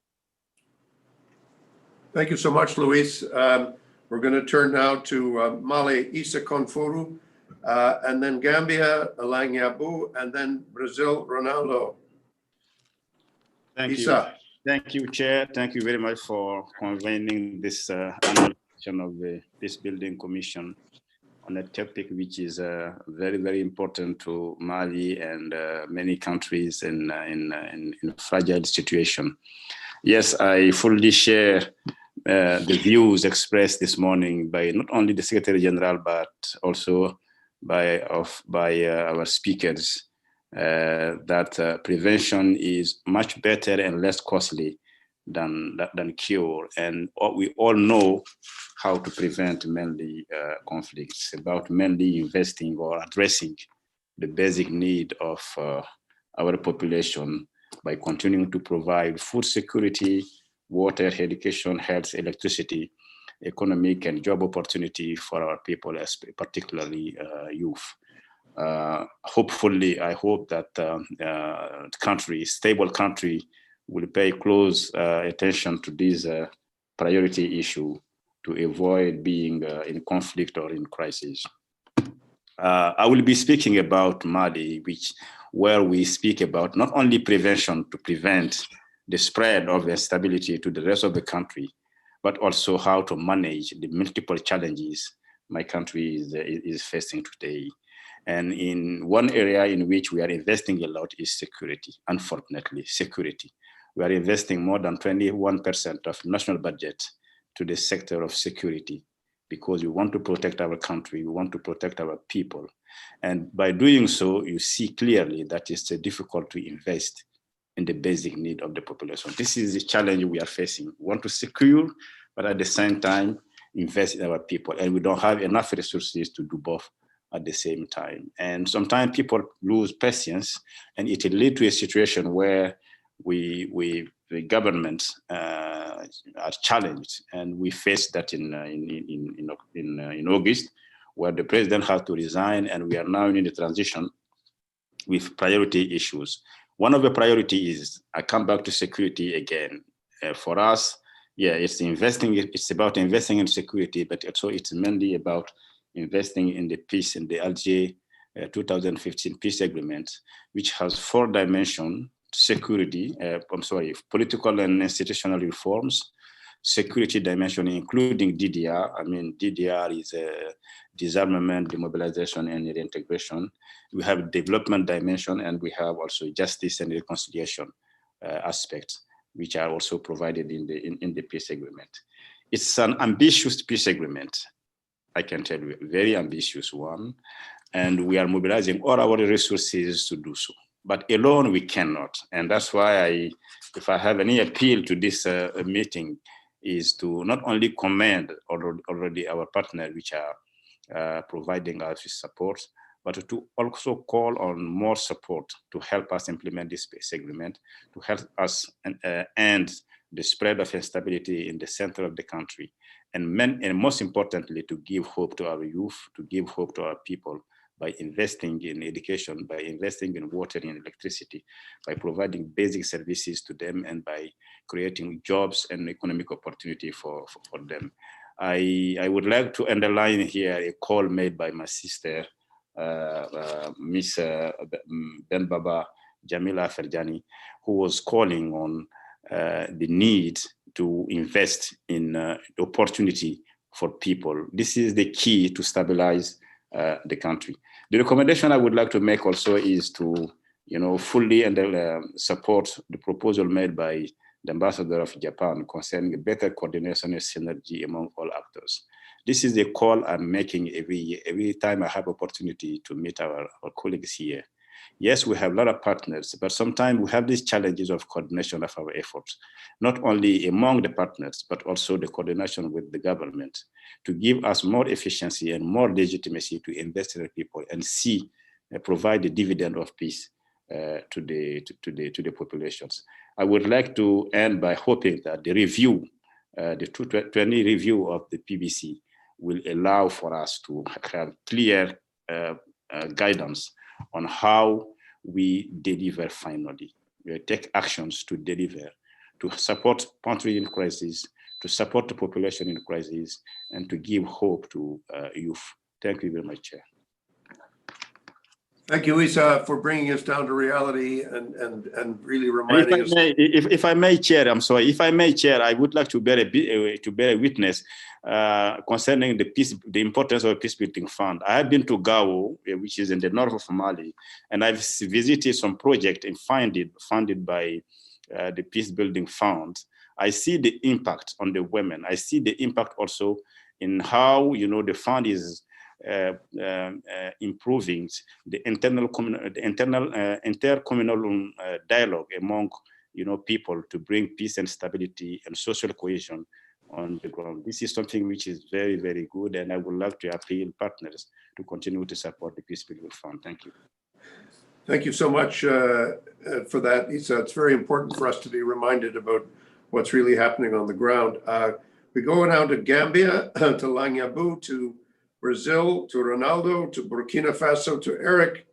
Thank you so much, Luis. We're going to turn now to Mali Isa Konfuru, and then Gambia, Alang Yabu, and then Brazil, Ronaldo. Thank Isa. you. Thank you, Chair. Thank you very much for convening this annual session of the Peacebuilding Commission on a topic which is very, very important to Mali and many countries in fragile situation. Yes, I fully share the views expressed this morning by not only the Secretary General, but also by our speakers, that prevention is much better and less costly than cure. And we all know how to prevent mainly conflicts, about mainly investing or addressing the basic need of our population by continuing to provide food security, water, education, health, electricity, economic and job opportunity for our people, particularly youth. Hopefully, I hope that stable country will pay close attention to this priority issue to avoid being in conflict or in crisis. I will be speaking about Mali, where we speak about not only prevention to prevent the spread of instability to the rest of the country, but also how to manage the multiple challenges my country is facing today. And in one area in which we are investing a lot is security, unfortunately, security. We are investing more than 21% of national budget to the sector of security because we want to protect our country, we want to protect our people. And by doing so, you see clearly that it's difficult to invest in the basic need of the population. This is the challenge we are facing. We want to secure, but at the same time, invest in our people. And we don't have enough resources to do both at the same time. And sometimes people lose patience, and it will lead to a situation where the governments are challenged. And we faced that in August, where the president had to resign, and we are now in the transition with priority issues. One of the priorities is, I come back to security again. For us, yeah, it's about investing in security, but also it's mainly about investing in the peace in the Alger 2015 peace agreement, which has 4 dimensions: security, political and institutional reforms, security dimension, including DDR. I mean, DDR is disarmament, demobilization, and reintegration. We have development dimension, and we have also justice and reconciliation aspects, which are also provided in the peace agreement. It's an ambitious peace agreement, I can tell you, a very ambitious one, and we are mobilizing all our resources to do so. But alone we cannot, and that's why if I have any appeal to this meeting, is to not only commend already our partners which are providing us with support, but to also call on more support to help us implement this peace agreement, to help us end the spread of instability in the center of the country, and most importantly, to give hope to our youth, to give hope to our people by investing in education, by investing in water and electricity, by providing basic services to them, and by creating jobs and economic opportunity for them. I would like to underline here a call made by my sister, Miss Ben Baba Jamila Ferjani, who was calling on the need to invest in opportunity for people. This is the key to stabilize the country. The recommendation I would like to make also is to, fully support the proposal made by the ambassador of Japan concerning better coordination and synergy among all actors. This is a call I'm making every time I have opportunity to meet our colleagues here. Yes, we have a lot of partners, but sometimes we have these challenges of coordination of our efforts, not only among the partners, but also the coordination with the government to give us more efficiency and more legitimacy to invest in the people and see, provide the dividend of peace to the populations. I would like to end by hoping that the review, the 2020 review of the PBC will allow for us to have clear guidance on how we deliver finally. We take actions to deliver, to support country in crisis, to support the population in crisis, and to give hope to youth. Thank you very much, Chair. Thank you, Isa, for bringing us down to reality and really reminding us. If I may, Chair, I'm sorry. If I may, Chair, I would like to bear a witness concerning the importance of a peacebuilding fund. I have been to Gao, which is in the north of Mali, and I've visited some project funded by the Peacebuilding Fund. I see the impact on the women. I see the impact also in how the fund is improving the intercommunal dialogue among people to bring peace and stability and social cohesion on the ground. This is something which is very, very good, and I would like to appeal partners to continue to support the Peacebuilding Fund. Thank you. Thank you so much for that, Isa. It's very important for us to be reminded about what's really happening on the ground. We go now to Gambia, to Lanyabu, to Brazil, to Ronaldo, to Burkina Faso, to Eric,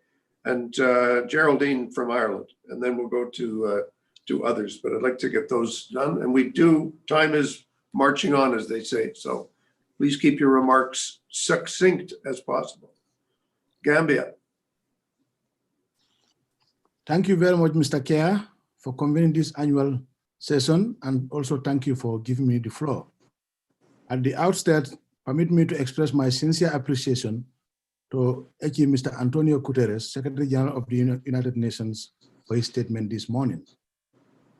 and Geraldine from Ireland. And then we'll go to others, but I'd like to get those done. And time is marching on, as they say. So please keep your remarks succinct as possible. Gambia. Thank you very much, Mr. Chair, for convening this annual session, and also thank you for giving me the floor. At the outset, permit me to express my sincere appreciation to Mr. Antonio Guterres, Secretary General of the United Nations, for his statement this morning.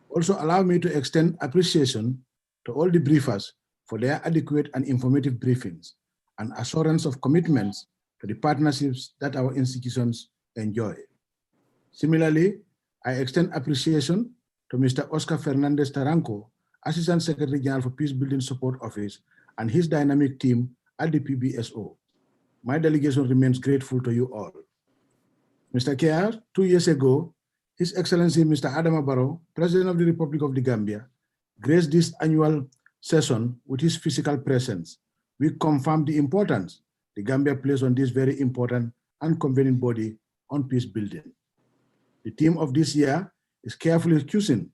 Also allow me to extend appreciation to all the briefers for their adequate and informative briefings and assurance of commitments to the partnerships that our institutions enjoy. Similarly, I extend appreciation to Mr. Oscar Fernandez Taranco, Assistant Secretary General for Peacebuilding Support Office, and his dynamic team at the PBSO. My delegation remains grateful to you all. Mr. Chair, 2 years ago, His Excellency Mr. Adama Barrow, President of the Republic of the Gambia, graced this annual session with his physical presence. We confirmed the importance the Gambia places on this very important and convening body on peace building. The theme of this year is carefully chosen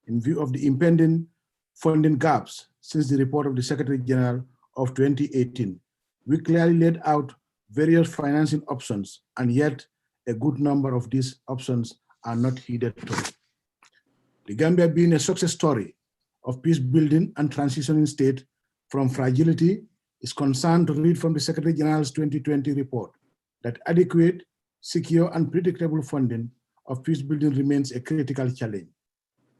in view of the impending funding gaps since the report of the Secretary General of 2018. We clearly laid out various financing options, and yet a good number of these options are not heeded to. The Gambia, being a success story of peace building and transitioning state from fragility, is concerned to read from the Secretary General's 2020 report that adequate, secure, and predictable funding of peace building remains a critical challenge.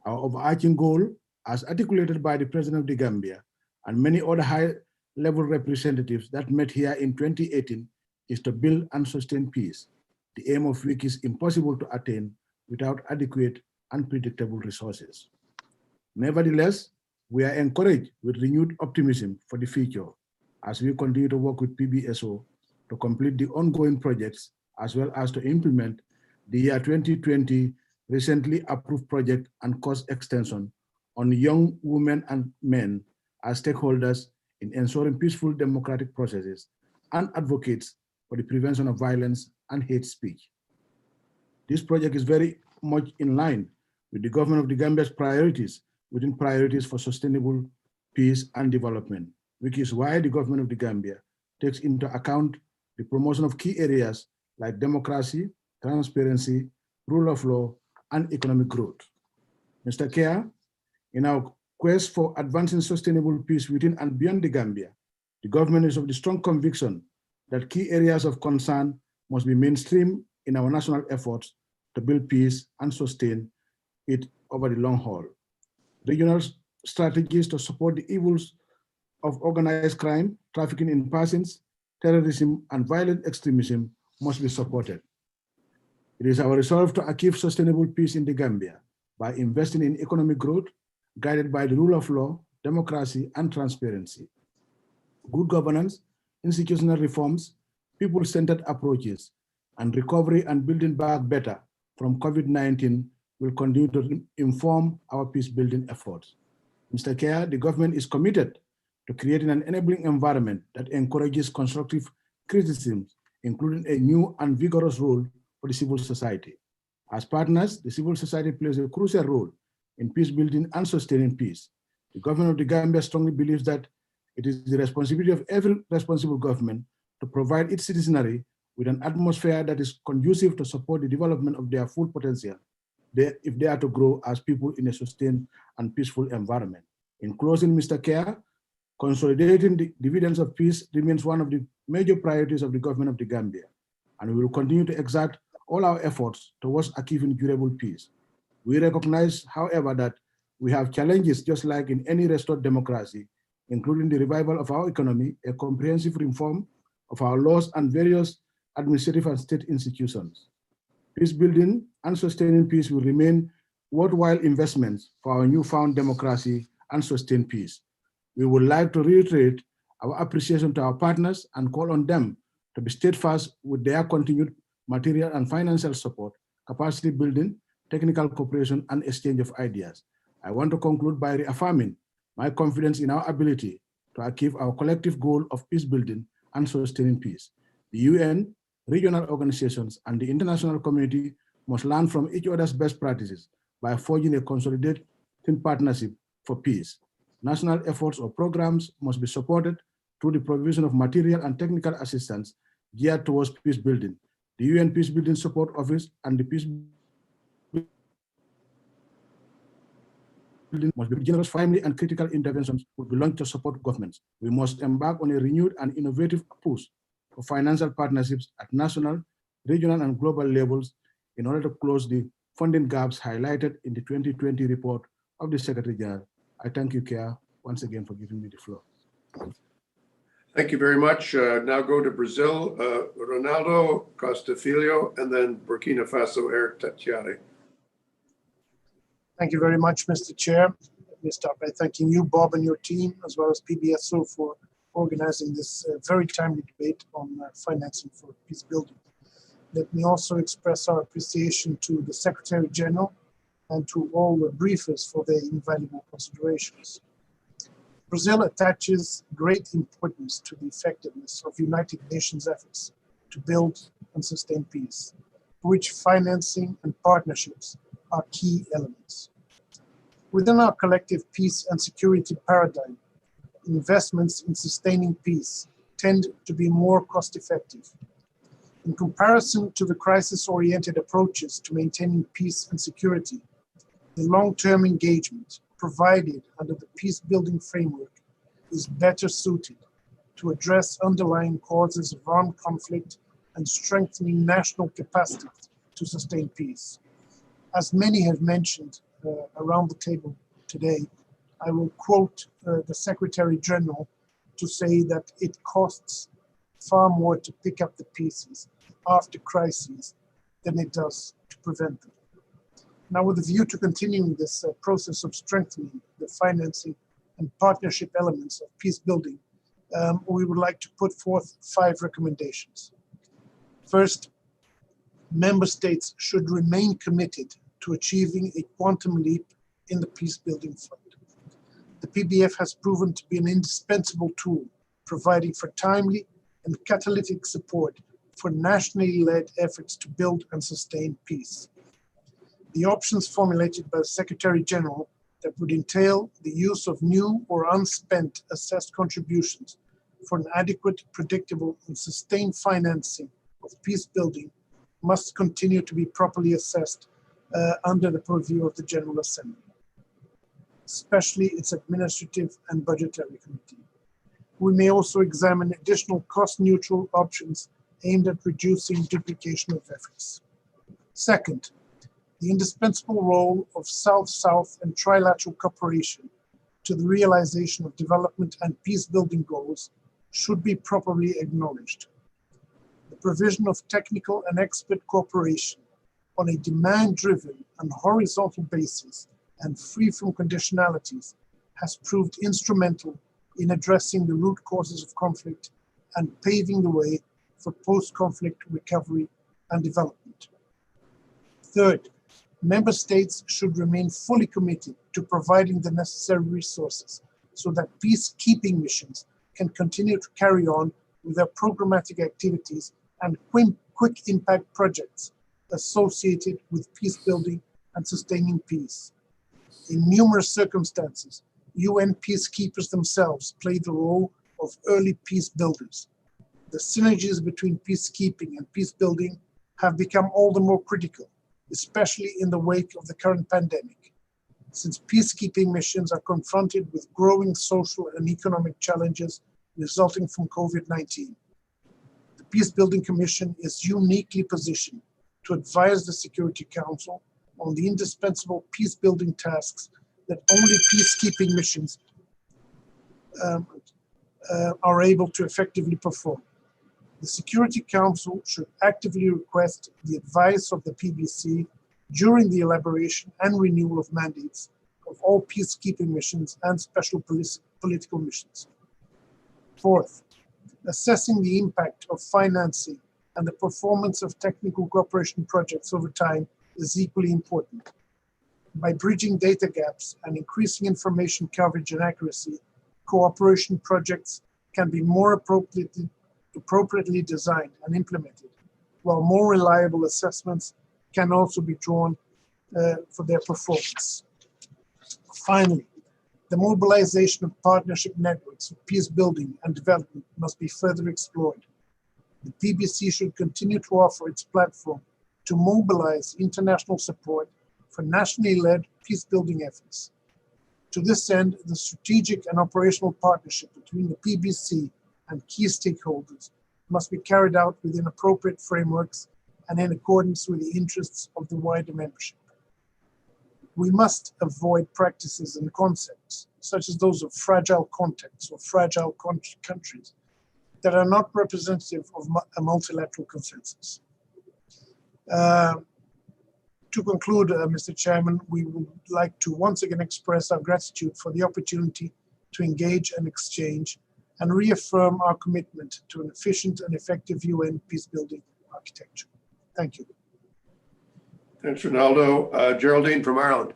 Our overarching goal, as articulated by the President of the Gambia and many other high-level representatives that met here in 2018, is to build and sustain peace, the aim of which is impossible to attain without adequate and predictable resources. Nevertheless, we are encouraged with renewed optimism for the future as we continue to work with PBSO to complete the ongoing projects as well as to implement the year 2020 recently approved project and cost extension on young women and men as stakeholders in ensuring peaceful democratic processes and advocates for the prevention of violence and hate speech. This project is very much in line with the government of the Gambia's priorities within priorities for sustainable peace and development, which is why the government of the Gambia takes into account the promotion of key areas like democracy, transparency, rule of law, and economic growth. Mr. Chair, in our quest for advancing sustainable peace within and beyond the Gambia, the government is of the strong conviction that key areas of concern must be mainstreamed in our national efforts to build peace and sustain it over the long haul. Regional strategies to support the evils of organized crime, trafficking in persons, terrorism, and violent extremism must be supported. It is our resolve to achieve sustainable peace in the Gambia by investing in economic growth, guided by the rule of law, democracy, and transparency. Good governance, institutional reforms, people-centered approaches, and recovery and building back better from COVID-19 will continue to inform our peace-building efforts. Mr. Chair, the government is committed to creating an enabling environment that encourages constructive criticism, including a new and vigorous role for the civil society. As partners, the civil society plays a crucial role in peace building and sustaining peace. The government of the Gambia strongly believes that it is the responsibility of every responsible government to provide its citizenry with an atmosphere that is conducive to support the development of their full potential if they are to grow as people in a sustained and peaceful environment. In closing, Mr. Chair, consolidating the dividends of peace remains one of the major priorities of the government of the Gambia, and we will continue to exert all our efforts towards achieving durable peace. We recognize, however, that we have challenges just like in any restored democracy, including the revival of our economy, a comprehensive reform of our laws and various administrative and state institutions. Peace building and sustaining peace will remain worthwhile investments for our newfound democracy and sustained peace. We would like to reiterate our appreciation to our partners and call on them to be steadfast with their continued material and financial support, capacity building, technical cooperation, and exchange of ideas. I want to conclude by reaffirming my confidence in our ability to achieve our collective goal of peace building and sustaining peace. The UN, regional organizations, and the international community must learn from each other's best practices by forging a consolidated partnership for peace. National efforts or programs must be supported through the provision of material and technical assistance geared towards peace building. The UN Peacebuilding Support Office and the Peace must be generous, timely, and critical interventions will be launched to support governments. We must embark on a renewed and innovative push for financial partnerships at national, regional, and global levels in order to close the funding gaps highlighted in the 2020 report of the Secretary General. I thank you, Chair, once again for giving me the floor. Thank you very much. Now go to Brazil, Ronaldo Costafilho, and then Burkina Faso, Eric Tatiari. Thank you very much, Mr. Chair. Let me start by thanking you, Bob, and your team, as well as PBSO for organizing this very timely debate on financing for peace building. Let me also express our appreciation to the Secretary General and to all the briefers for their invaluable considerations. Brazil attaches great importance to the effectiveness of United Nations efforts to build and sustain peace, for which financing and partnerships are key elements. Within our collective peace and security paradigm, investments in sustaining peace tend to be more cost-effective. In comparison to the crisis-oriented approaches to maintaining peace and security, the long-term engagement provided under the peace-building framework is better suited to address underlying causes of armed conflict and strengthening national capacity to sustain peace. As many have mentioned around the table today, I will quote the Secretary General to say that it costs far more to pick up the pieces after crises than it does to prevent them. Now, with a view to continuing this process of strengthening the financing and partnership elements of peace building, we would like to put forth 5 recommendations. First, member states should remain committed to achieving a quantum leap in the peace building fund. The PBF has proven to be an indispensable tool, providing for timely and catalytic support for nationally led efforts to build and sustain peace. The options formulated by the Secretary General that would entail the use of new or unspent assessed contributions for an adequate, predictable, and sustained financing of peace building must continue to be properly assessed under the purview of the General Assembly, especially its administrative and budgetary committee. We may also examine additional cost-neutral options aimed at reducing duplication of efforts. Second, the indispensable role of South-South and trilateral cooperation to the realization of development and peace-building goals should be properly acknowledged. The provision of technical and expert cooperation on a demand-driven and horizontal basis and free from conditionalities has proved instrumental in addressing the root causes of conflict and paving the way for post-conflict recovery and development. Third, member states should remain fully committed to providing the necessary resources so that peacekeeping missions can continue to carry on with their programmatic activities and quick impact projects associated with peace building and sustaining peace. In numerous circumstances, UN peacekeepers themselves play the role of early peace builders. The synergies between peacekeeping and peace building have become all the more critical, especially in the wake of the current pandemic, since peacekeeping missions are confronted with growing social and economic challenges resulting from COVID-19. The Peacebuilding Commission is uniquely positioned to advise the Security Council on the indispensable peace-building tasks that only peacekeeping missions are able to effectively perform. The Security Council should actively request the advice of the PBC during the elaboration and renewal of mandates of all peacekeeping missions and special political missions. Fourth, assessing the impact of financing and the performance of technical cooperation projects over time is equally important. By bridging data gaps and increasing information coverage and accuracy, cooperation projects can be more appropriately designed and implemented, while more reliable assessments can also be drawn for their performance. Finally, the mobilization of partnership networks for peace building and development must be further explored. The PBC should continue to offer its platform to mobilize international support for nationally led peace-building efforts. To this end, the strategic and operational partnership between the PBC and key stakeholders must be carried out within appropriate frameworks and in accordance with the interests of the wider membership. We must avoid practices and concepts, such as those of fragile contexts or fragile countries, that are not representative of a multilateral consensus. To conclude, Mr. Chairman, we would like to once again express our gratitude for the opportunity to engage and exchange and reaffirm our commitment to an efficient and effective UN peacebuilding architecture. Thank you. Thanks, Ronaldo. Geraldine from Ireland.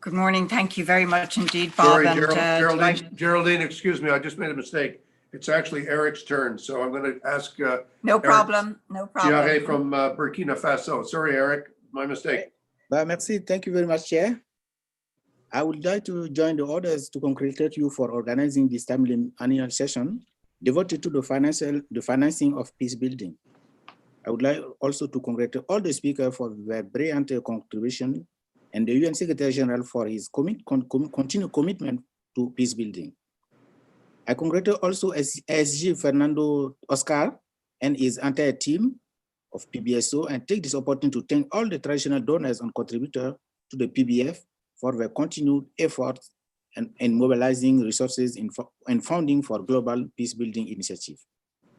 Good morning. Thank you very much indeed, Bob. Sorry, Geraldine, excuse me. I just made a mistake. It's actually Eric's turn. So I'm going to ask no problem. No problem. Diaré from Burkina Faso. Sorry, Eric. My mistake. Merci. Thank you very much, Chair. I would like to join the others to congratulate you for organizing this timely annual session devoted to the financing of peace building. I would like also to congratulate all the speakers for their brilliant contribution and the UN Secretary General for his continued commitment to peace building. I congratulate also SG Fernando Oscar and his entire team of PBSO and take this opportunity to thank all the traditional donors and contributors to the PBF for their continued efforts and mobilizing resources and funding for global peace building initiative.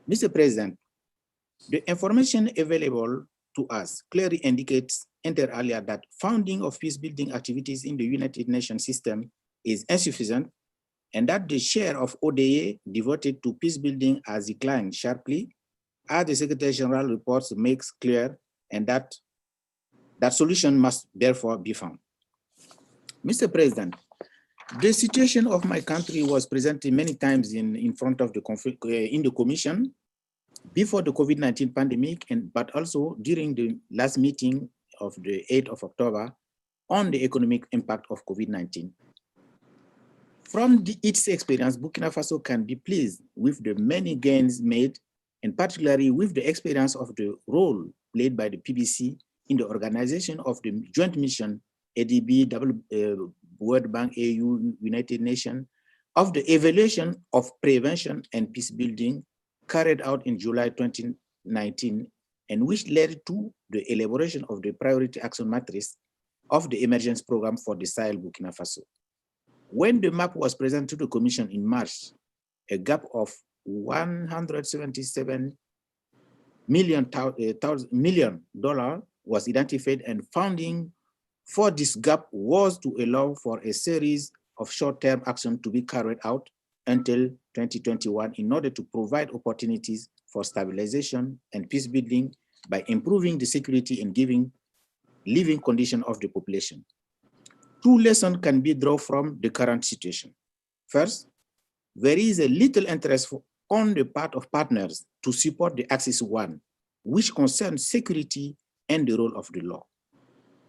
Mr. President, the information available to us clearly indicates inter alia that funding of peace building activities in the United Nations system is insufficient and that the share of ODA devoted to peace building has declined sharply, as the Secretary General reports makes clear, and that solution must therefore be found. Mr. President, the situation of my country was presented many times in front of the in the Commission before the COVID-19 pandemic, but also during the last meeting of the 8th of October on the economic impact of COVID-19. From its experience, Burkina Faso can be pleased with the many gains made, and particularly with the experience of the role played by the PBC in the organization of the joint mission ADB, World Bank, AU, United Nations, of the evaluation of prevention and peace building carried out in July 2019, and which led to the elaboration of the priority action matrix of the emergence program for the Sahel Burkina Faso. When the map was presented to the Commission in March, a gap of 177 million was identified, and funding for this gap was to allow for a series of short-term action to be carried out until 2021 in order to provide opportunities for stabilization and peace building by improving the security and giving living condition of the population. Two lessons can be drawn from the current situation. First, there is a little interest on the part of partners to support the Axis 1, which concerns security and the role of the law.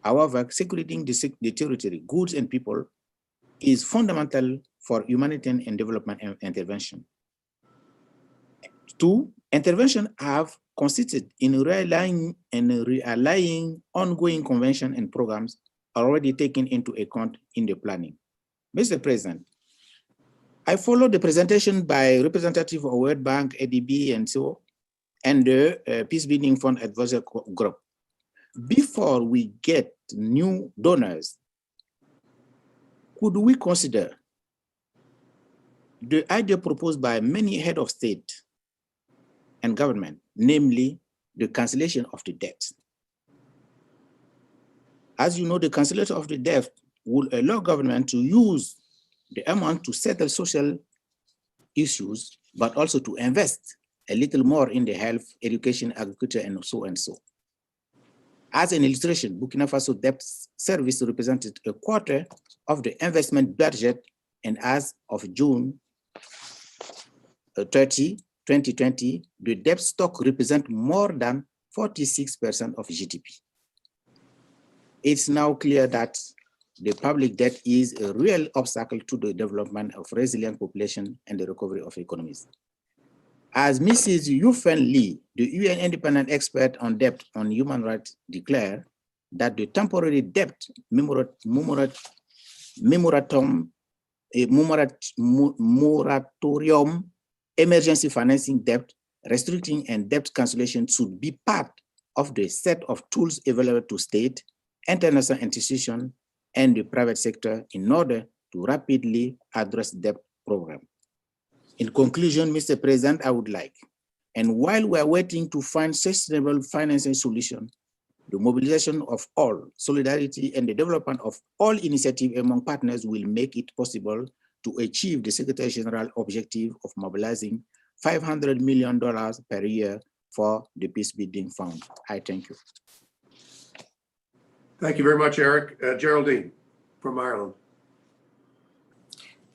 However, securing the territory, goods and people is fundamental for humanitarian and development intervention. Two, intervention have consisted in realigning ongoing convention and programs already taken into account in the planning. Mr. President, I follow the presentation by representative of World Bank, ADB, and the Peacebuilding Fund Advisory Group. Before we get new donors, could we consider the idea proposed by many heads of state and government, namely the cancellation of the debt? As you know, the cancellation of the debt will allow government to use the amount to settle social issues, but also to invest a little more in the health, education, agriculture, and so and so. As an illustration, Burkina Faso debt service represented a quarter of the investment budget, and as of June 30, 2020, the debt stock represents more than 46% of GDP. It's now clear that the public debt is a real obstacle to the development of resilient population and the recovery of economies. As Mrs. Yufen Lee, the UN independent expert on debt on human rights, declared that the temporary debt moratorium emergency financing debt, restricting and debt cancellation should be part of the set of tools available to state, international institutions, and the private sector in order to rapidly address debt program. In conclusion, Mr. President, I would like, and while we are waiting to find sustainable financing solution, the mobilization of all, solidarity, and the development of all initiatives among partners will make it possible to achieve the Secretary General objective of mobilizing $500 million per year for the Peacebuilding Fund. I thank you. Thank you very much, Eric. Geraldine from Ireland.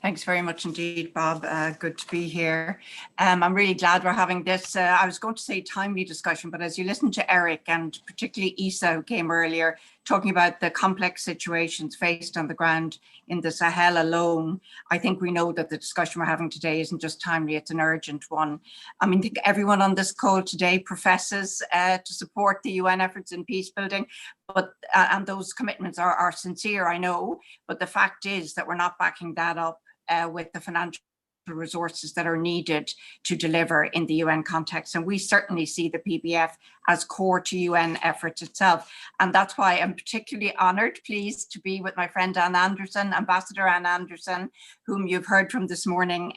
Thanks very much indeed, Bob. Good to be here. I'm really glad we're having this, I was going to say timely discussion, but as you listen to Eric and particularly Isa, who came earlier, talking about the complex situations faced on the ground in the Sahel alone, I think we know that the discussion we're having today isn't just timely, it's an urgent one. I mean, I think everyone on this call today professes to support the UN efforts in peace building, but and those commitments are sincere, I know, but the fact is that we're not backing that up with the financial resources that are needed to deliver in the UN context. And we certainly see the PBF as core to UN efforts itself. And that's why I'm particularly honored, pleased to be with my friend Ann Anderson, Ambassador Ann Anderson, whom you've heard from this morning,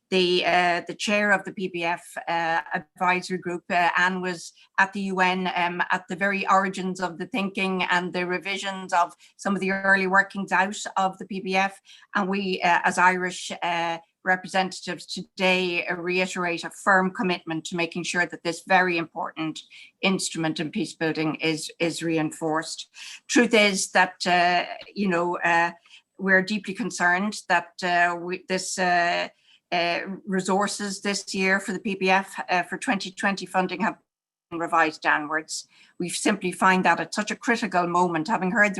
the chair of the PBF advisory group. Ann was at the UN at the very origins of the thinking and the revisions of some of the early workings out of the PBF. And we, as Irish representatives today, reiterate a firm commitment to making sure that this very important instrument in peace building is reinforced. Truth is that we're deeply concerned that resources this year for the PBF for 2020 funding have been revised downwards. We simply find that at such a critical moment, having heard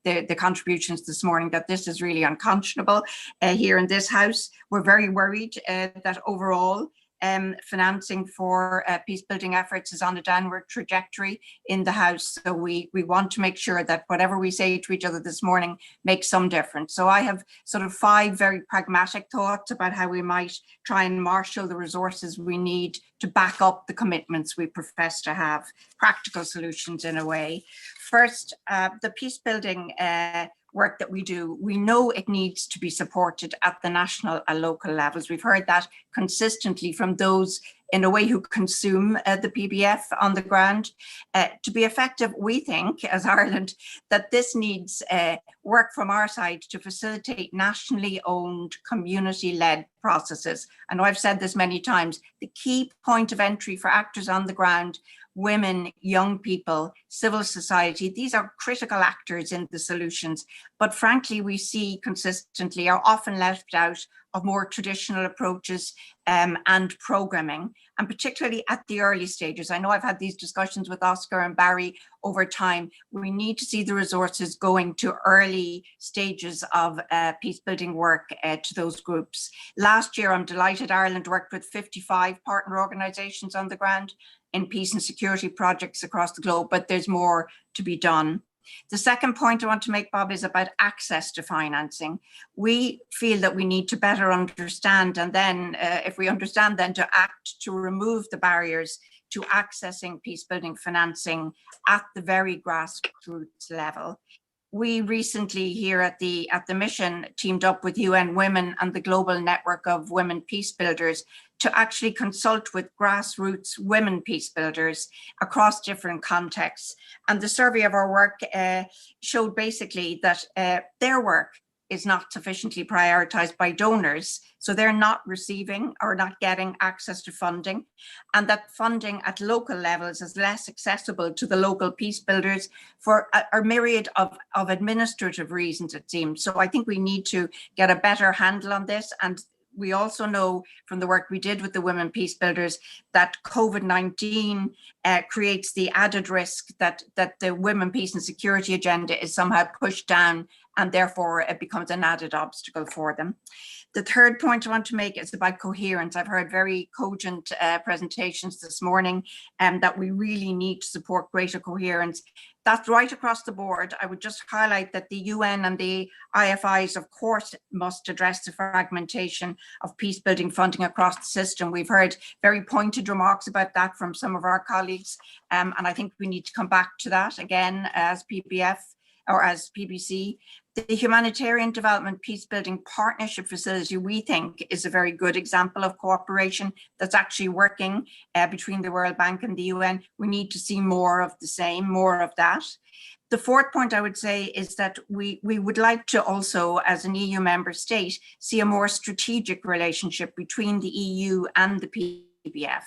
the contributions this morning, that this is really unconscionable here in this House. We're very worried that overall financing for peace building efforts is on a downward trajectory in the House. So we want to make sure that whatever we say to each other this morning makes some difference. So I have sort of 5 very pragmatic thoughts about how we might try and marshal the resources we need to back up the commitments we profess to have, practical solutions in a way. First, the peace building work that we do, we know it needs to be supported at the national and local levels. We've heard that consistently from those in a way who consume the PBF on the ground. To be effective, we think as Ireland that this needs work from our side to facilitate nationally owned, community-led processes. I know I've said this many times, the key point of entry for actors on the ground, women, young people, civil society, these are critical actors in the solutions. But frankly, we see consistently are often left out of more traditional approaches and programming, and particularly at the early stages. I know I've had these discussions with Oscar and Barry over time. We need to see the resources going to early stages of peace building work to those groups. Last year, I'm delighted Ireland worked with 55 partner organizations on the ground in peace and security projects across the globe, but there's more to be done. The second point I want to make, Bob, is about access to financing. We feel that we need to better understand, and then if we understand, then to act to remove the barriers to accessing peace building financing at the very grassroots level. We recently here at the mission teamed up with UN Women and the Global Network of Women Peace Builders to actually consult with grassroots women peace builders across different contexts. And the survey of our work showed basically that their work is not sufficiently prioritized by donors. So they're not receiving or not getting access to funding, and that funding at local levels is less accessible to the local peace builders for a myriad of administrative reasons, it seems. So I think we need to get a better handle on this. And we also know from the work we did with the women peace builders that COVID-19 creates the added risk that the women peace and security agenda is somehow pushed down, and therefore it becomes an added obstacle for them. The third point I want to make is about coherence. I've heard very cogent presentations this morning, and that we really need to support greater coherence. That's right across the board. I would just highlight that the UN and the IFIs, of course, must address the fragmentation of peace building funding across the system. We've heard very pointed remarks about that from some of our colleagues, and I think we need to come back to that again as PBF or as PBC. The Humanitarian Development Peacebuilding Partnership Facility, we think, is a very good example of cooperation that's actually working between the World Bank and the UN. We need to see more of the same, more of that. The fourth point I would say is that we would like to also, as an EU member state, see a more strategic relationship between the EU and the PBF.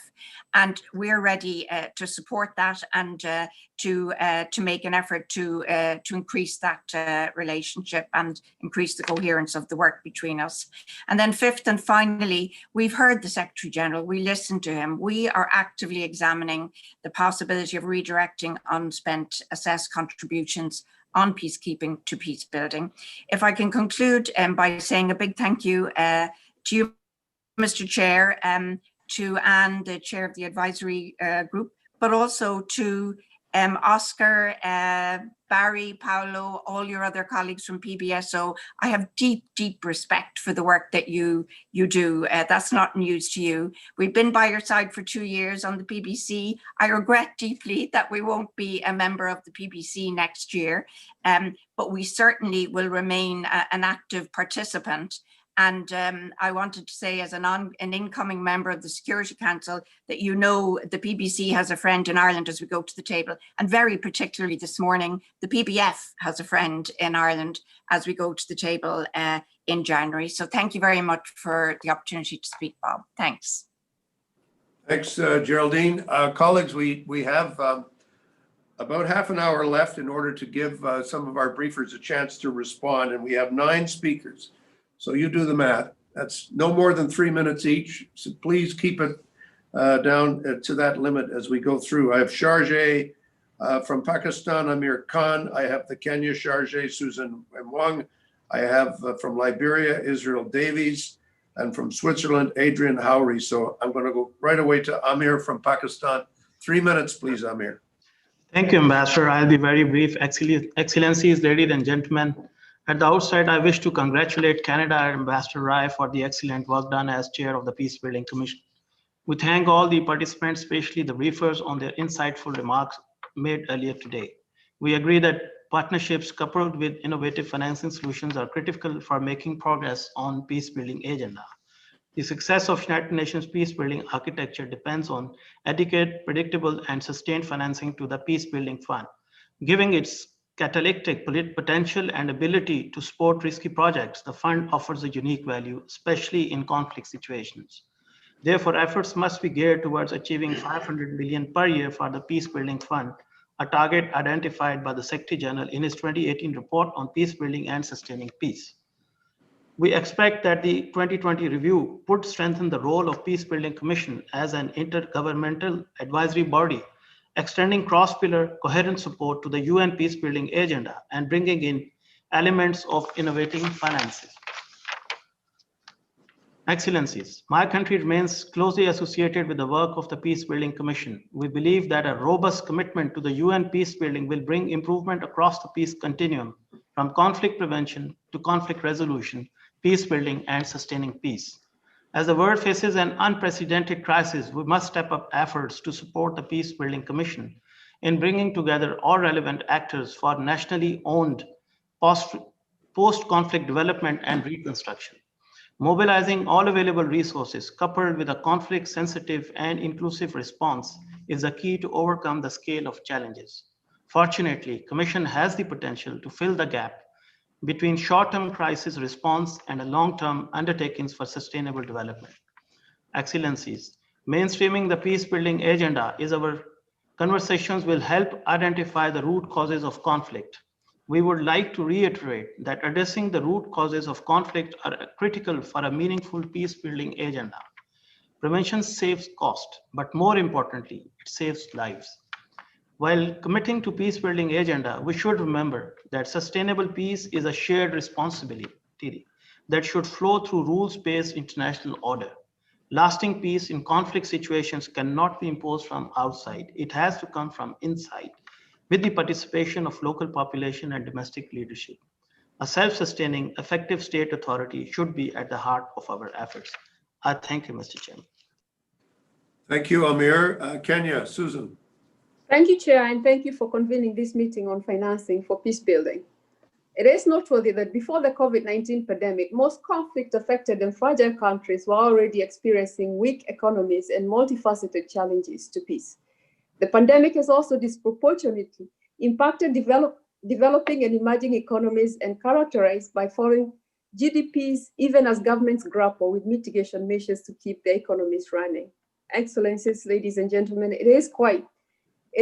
And we're ready to support that and to make an effort to increase that relationship and increase the coherence of the work between us. And then fifth and finally, we've heard the Secretary General, we listened to him. We are actively examining the possibility of redirecting unspent assessed contributions on peacekeeping to peace building. If I can conclude by saying a big thank you to you, Mr. Chair, to Anne, the chair of the advisory group, but also to Oscar, Barry, Paolo, all your other colleagues from PBSO. I have deep, deep respect for the work that you do. That's not news to you. We've been by your side for 2 years on the PBC. I regret deeply that we won't be a member of the PBC next year, but we certainly will remain an active participant. And I wanted to say, as an incoming member of the Security Council, that you know the PBC has a friend in Ireland as we go to the table. And very particularly this morning, the PBF has a friend in Ireland as we go to the table in January. So thank you very much for the opportunity to speak, Bob. Thanks. Thanks, Geraldine. Colleagues, we have about half an hour left in order to give some of our briefers a chance to respond. And we have 9 speakers. So you do the math. That's no more than 3 minutes each. So please keep it down to that limit as we go through. I have Sharjah from Pakistan, Amir Khan. I have the Kenya Sharjah, Susan Mwang. I have from Liberia, Israel Davies, and from Switzerland, Adrian Howry. So I'm going to go right away to Amir from Pakistan. 3 minutes, please, Amir. Thank you, Ambassador. I'll be very brief. Excellencies, ladies and gentlemen. At the outset, I wish to congratulate Canada and Ambassador Rai for the excellent work done as chair of the Peacebuilding Commission. We thank all the participants, especially the briefers, on their insightful remarks made earlier today. We agree that partnerships coupled with innovative financing solutions are critical for making progress on peace-building agenda. The success of United Nations peace-building architecture depends on adequate, predictable, and sustained financing to the Peacebuilding Fund, giving its catalytic potential and ability to support risky projects. The fund offers a unique value, especially in conflict situations. Therefore, efforts must be geared towards achieving 500 million per year for the Peacebuilding Fund, a target identified by the Secretary General in his 2018 report on peacebuilding and sustaining peace. We expect that the 2020 review would strengthen the role of Peacebuilding Commission as an intergovernmental advisory body, extending cross-pillar coherent support to the UN peacebuilding agenda and bringing in elements of innovating finances. Excellencies, my country remains closely associated with the work of the Peacebuilding Commission. We believe that a robust commitment to the UN peacebuilding will bring improvement across the peace continuum, from conflict prevention to conflict resolution, peacebuilding, and sustaining peace. As the world faces an unprecedented crisis, we must step up efforts to support the Peacebuilding Commission in bringing together all relevant actors for nationally owned post-conflict development and reconstruction. Mobilizing all available resources coupled with a conflict-sensitive and inclusive response is the key to overcome the scale of challenges. Fortunately, Commission has the potential to fill the gap between short-term crisis response and long-term undertakings for sustainable development. Excellencies, mainstreaming the peace-building agenda is our conversations will help identify the root causes of conflict. We would like to reiterate that addressing the root causes of conflict are critical for a meaningful peace-building agenda. Prevention saves cost, but more importantly, it saves lives. While committing to peace-building agenda, we should remember that sustainable peace is a shared responsibility that should flow through rules-based international order. Lasting peace in conflict situations cannot be imposed from outside. It has to come from inside, with the participation of local population and domestic leadership. A self-sustaining, effective state authority should be at the heart of our efforts. I thank you, Mr. Chairman. Thank you, Amir. Kenya, Susan. Thank you, Chair, and thank you for convening this meeting on financing for peace building. It is noteworthy that before the COVID-19 pandemic, most conflict-affected and fragile countries were already experiencing weak economies and multifaceted challenges to peace. The pandemic has also disproportionately impacted developing and emerging economies and characterized by falling GDPs, even as governments grapple with mitigation measures to keep their economies running. Excellencies, ladies and gentlemen, it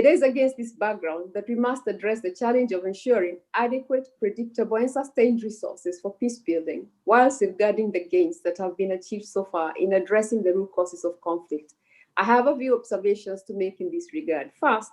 is against this background that we must address the challenge of ensuring adequate, predictable, and sustained resources for peace building, while safeguarding the gains that have been achieved so far in addressing the root causes of conflict. I have a few observations to make in this regard. First,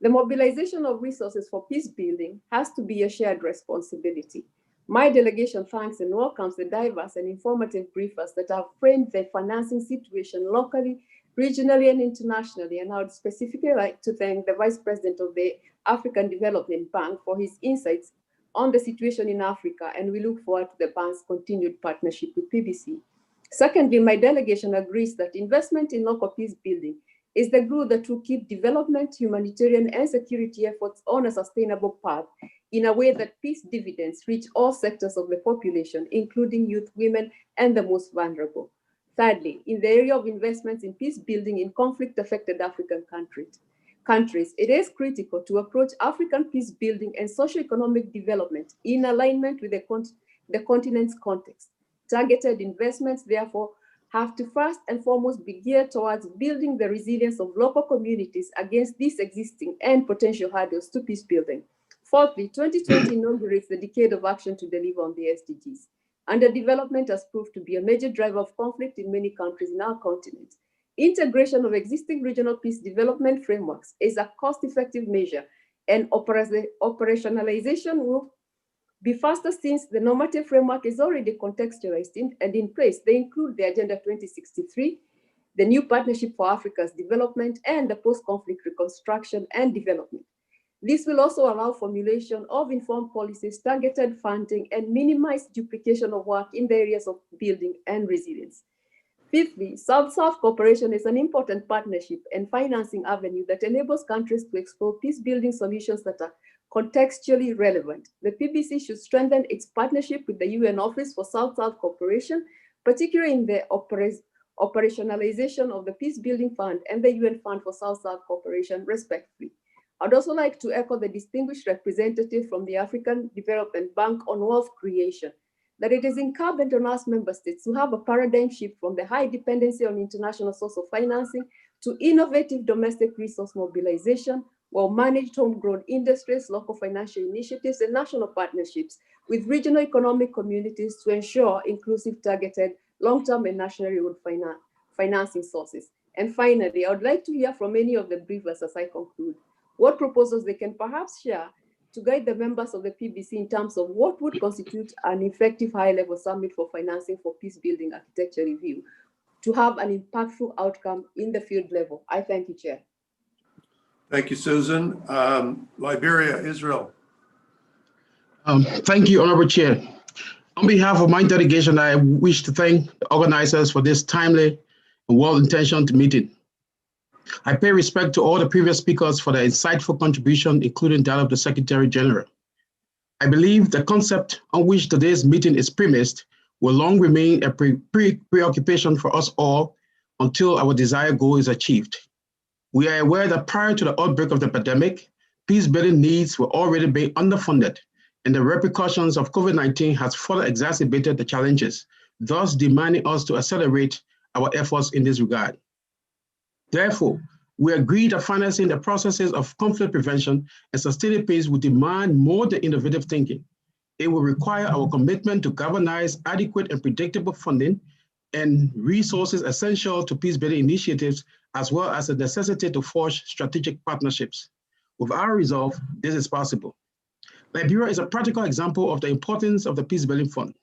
the mobilization of resources for peace building has to be a shared responsibility. My delegation thanks and welcomes the diverse and informative briefers that have framed the financing situation locally, regionally, and internationally, and I would specifically like to thank the Vice President of the African Development Bank for his insights on the situation in Africa, and we look forward to the bank's continued partnership with PBC. Secondly, my delegation agrees that investment in local peace building is the glue that will keep development, humanitarian, and security efforts on a sustainable path in a way that peace dividends reach all sectors of the population, including youth, women, and the most vulnerable. Thirdly, in the area of investments in peace building in conflict-affected African countries, it is critical to approach African peace building and socio-economic development in alignment with the continent's context. Targeted investments, therefore, have to first and foremost be geared towards building the resilience of local communities against these existing and potential hurdles to peace building. Fourthly, 2020 inaugurates the decade of action to deliver on the SDGs. Underdevelopment has proved to be a major driver of conflict in many countries in our continent. Integration of existing regional peace development frameworks is a cost-effective measure, and operationalization will be faster since the normative framework is already contextualized and in place. They include the Agenda 2063, the new Partnership for Africa's Development, and the post-conflict reconstruction and development. This will also allow formulation of informed policies, targeted funding, and minimize duplication of work in the areas of building and resilience. Fifthly, South-South cooperation is an important partnership and financing avenue that enables countries to explore peace-building solutions that are contextually relevant. The PBC should strengthen its partnership with the UN Office for South-South Cooperation, particularly in the operationalization of the Peacebuilding Fund and the UN Fund for South-South Cooperation, respectively. I'd also like to echo the distinguished representative from the African Development Bank on wealth creation, that it is incumbent on us member states to have a paradigm shift from the high dependency on international source of financing to innovative domestic resource mobilization, well-managed homegrown industries, local financial initiatives, and national partnerships with regional economic communities to ensure inclusive, targeted, long-term and nationally owned financing sources. And finally, I would like to hear from many of the briefers as I conclude, what proposals they can perhaps share to guide the members of the PBC in terms of what would constitute an effective high-level summit for financing for peace-building architecture review to have an impactful outcome in the field level. I thank you, Chair. Thank you, Susan. Liberia, Israel. Thank you, Honorable Chair. On behalf of my delegation, I wish to thank the organizers for this timely and well-intentioned meeting. I pay respect to all the previous speakers for their insightful contribution, including that of the Secretary General. I believe the concept on which today's meeting is premised will long remain a preoccupation for us all until our desired goal is achieved. We are aware that prior to the outbreak of the pandemic, peace-building needs were already being underfunded, and the repercussions of COVID-19 has further exacerbated the challenges, thus demanding us to accelerate our efforts in this regard. Therefore, we agree that financing the processes of conflict prevention and sustaining peace will demand more than innovative thinking. It will require our commitment to galvanize adequate and predictable funding and resources essential to peace-building initiatives, as well as the necessity to forge strategic partnerships. With our resolve, this is possible. Liberia is a practical example of the importance of the Peacebuilding Fund.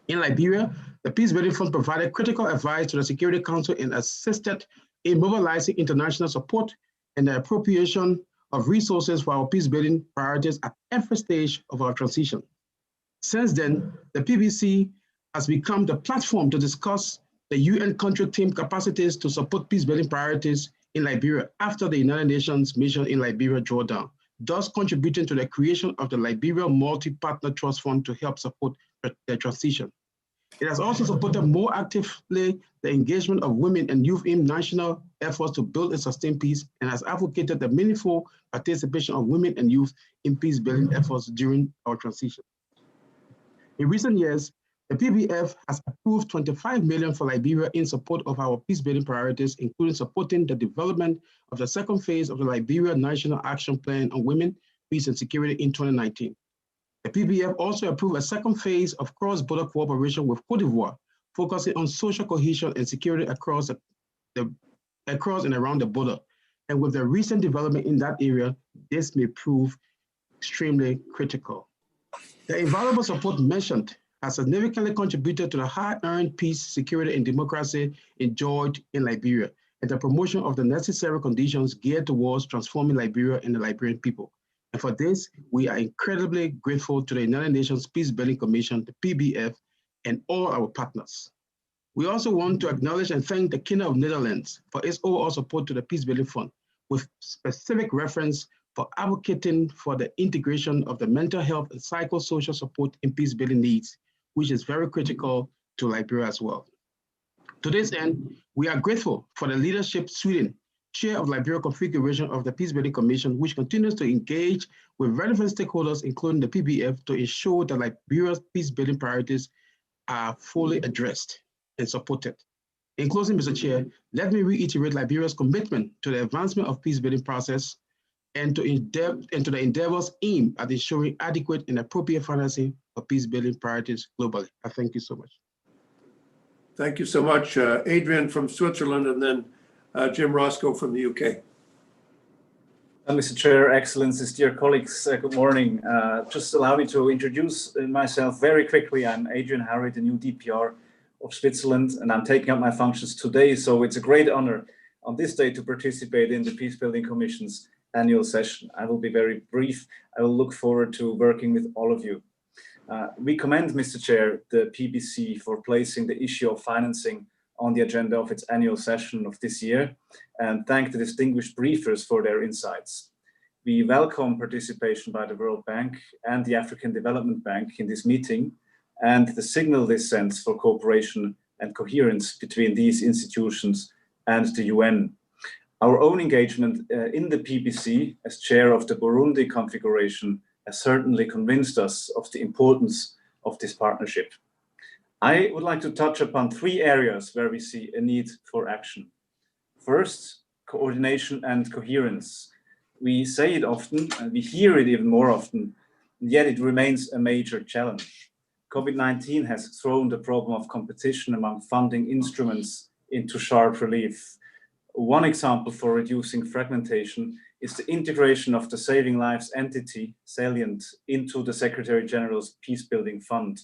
In Liberia, the Peacebuilding Fund provided critical advice to the Security Council and assisted in mobilizing international support and the appropriation of resources for our peacebuilding priorities at every stage of our transition. Since then, the PBC has become the platform to discuss the UN country team capacities to support peacebuilding priorities in Liberia after the United Nations mission in Liberia drawdown, thus contributing to the creation of the Liberia Multi-Partner Trust Fund to help support the transition. It has also supported more actively the engagement of women and youth in national efforts to build and sustain peace, and has advocated the meaningful participation of women and youth in peace-building efforts during our transition. In recent years, the PBF has approved $25 million for Liberia in support of our peace-building priorities, including supporting the development of the second phase of the Liberia National Action Plan on Women, Peace and Security in 2019. The PBF also approved a second phase of cross-border cooperation with Côte d'Ivoire, focusing on social cohesion and security across and around the border. And with the recent development in that area, this may prove extremely critical. The invaluable support mentioned has significantly contributed to the hard-earned peace, security, and democracy enjoyed in Liberia, and the promotion of the necessary conditions geared towards transforming Liberia and the Liberian people. And for this, we are incredibly grateful to the United Nations Peacebuilding Commission, the PBF, and all our partners. We also want to acknowledge and thank the Kingdom of Netherlands for its overall support to the Peacebuilding Fund, with specific reference for advocating for the integration of the mental health and psychosocial support in peacebuilding needs, which is very critical to Liberia as well. To this end, we are grateful for the leadership Sweden, Chair of Liberia Configuration of the Peacebuilding Commission, which continues to engage with relevant stakeholders, including the PBF, to ensure that Liberia's peacebuilding priorities are fully addressed and supported. In closing, Mr. Chair, let me reiterate Liberia's commitment to the advancement of peacebuilding process and to the endeavors aimed at ensuring adequate and appropriate financing for peacebuilding priorities globally. I thank you so much. Thank you so much, Adrian from Switzerland, and then Jim Roscoe from the UK. Mr. Chair, Excellencies, dear colleagues, good morning. Just allow me to introduce myself very quickly. I'm Adrian Harry, the new DPR of Switzerland, and I'm taking up my functions today. So it's a great honor on this day to participate in the Peacebuilding Commission's annual session. I will be very brief. I will look forward to working with all of you. We commend, Mr. Chair, the PBC for placing the issue of financing on the agenda of its annual session of this year, and thank the distinguished briefers for their insights. We welcome participation by the World Bank and the African Development Bank in this meeting, and the signal this sends for cooperation and coherence between these institutions and the UN. Our own engagement in the PBC as chair of the Burundi configuration has certainly convinced us of the importance of this partnership. I would like to touch upon 3 areas where we see a need for action. First, coordination and coherence. We say it often, and we hear it even more often, yet it remains a major challenge. COVID-19 has thrown the problem of competition among funding instruments into sharp relief. One example for reducing fragmentation is the integration of the Saving Lives entity, Salient, into the Secretary General's Peacebuilding Fund.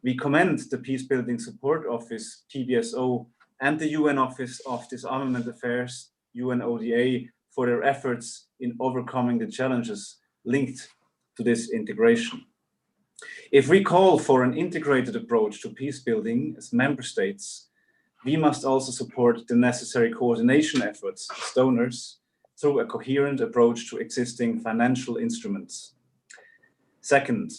We commend the Peacebuilding Support Office, PBSO, and the UN Office of Disarmament Affairs, UNODA, for their efforts in overcoming the challenges linked to this integration. If we call for an integrated approach to peacebuilding as member states, we must also support the necessary coordination efforts as donors through a coherent approach to existing financial instruments. Second,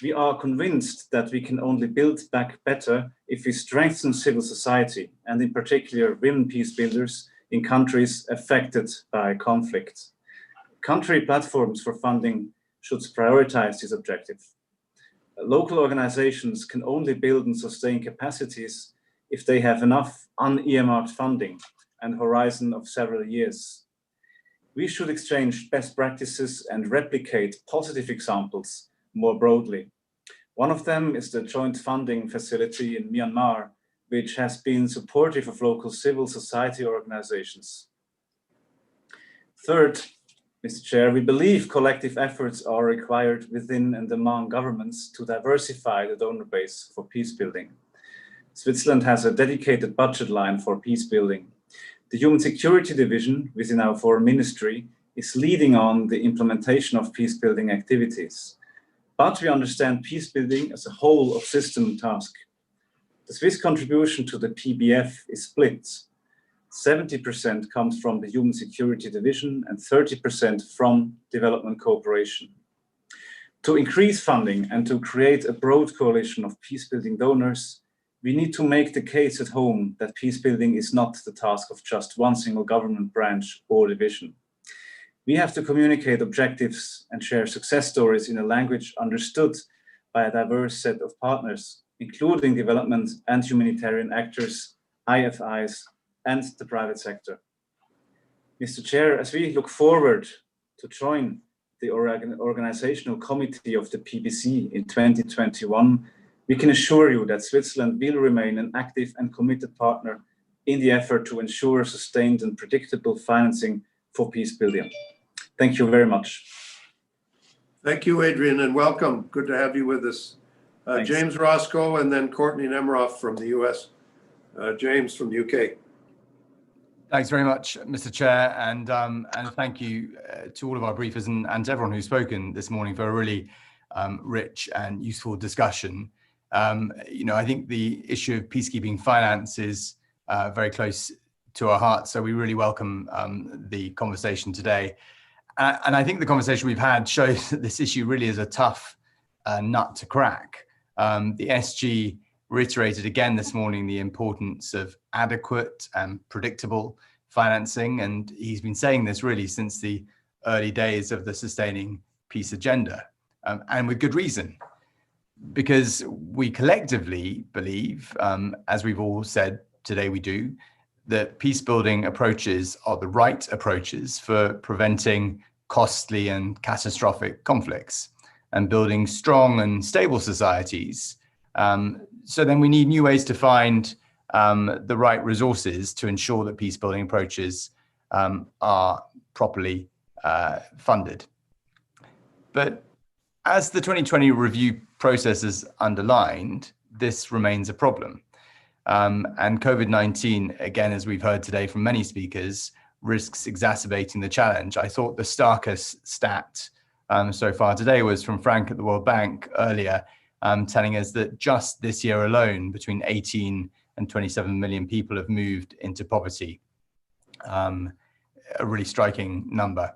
we are convinced that we can only build back better if we strengthen civil society, and in particular women peacebuilders in countries affected by conflict. Country platforms for funding should prioritize this objective. Local organizations can only build and sustain capacities if they have enough unearmarked funding and horizon of several years. We should exchange best practices and replicate positive examples more broadly. One of them is the joint funding facility in Myanmar, which has been supportive of local civil society organizations. Third, Mr. Chair, we believe collective efforts are required within and among governments to diversify the donor base for peacebuilding. Switzerland has a dedicated budget line for peacebuilding. The Human Security Division within our Foreign Ministry is leading on the implementation of peacebuilding activities. But we understand peacebuilding as a whole of system task. The Swiss contribution to the PBF is split. 70% comes from the Human Security Division and 30% from development cooperation. To increase funding and to create a broad coalition of peacebuilding donors, we need to make the case at home that peacebuilding is not the task of just one single government branch or division. We have to communicate objectives and share success stories in a language understood by a diverse set of partners, including development and humanitarian actors, IFIs, and the private sector. Mr. Chair, as we look forward to join the organizational committee of the PBC in 2021, we can assure you that Switzerland will remain an active and committed partner in the effort to ensure sustained and predictable financing for peacebuilding. Thank you very much. Thank you, Adrian, and welcome. Good to have you with us. James Roscoe and then Courtney Nemiroff from the US. James from the UK. Thanks very much, Mr. Chair, and thank you to all of our briefers and to everyone who's spoken this morning for a really rich and useful discussion. I think the issue of peacekeeping finance is very close to our hearts, so we really welcome the conversation today. And I think the conversation we've had shows that this issue really is a tough nut to crack. The SG reiterated again this morning the importance of adequate and predictable financing, and he's been saying this really since the early days of the Sustaining Peace Agenda, and with good reason, because we collectively believe, as we've all said today we do, that peacebuilding approaches are the right approaches for preventing costly and catastrophic conflicts and building strong and stable societies. So then we need new ways to find the right resources to ensure that peacebuilding approaches are properly funded. But as the 2020 review process has underlined, this remains a problem. And COVID-19, again, as we've heard today from many speakers, risks exacerbating the challenge. I thought the starkest stat so far today was from Frank at the World Bank earlier, telling us that just this year alone, between 18 and 27 million people have moved into poverty, a really striking number.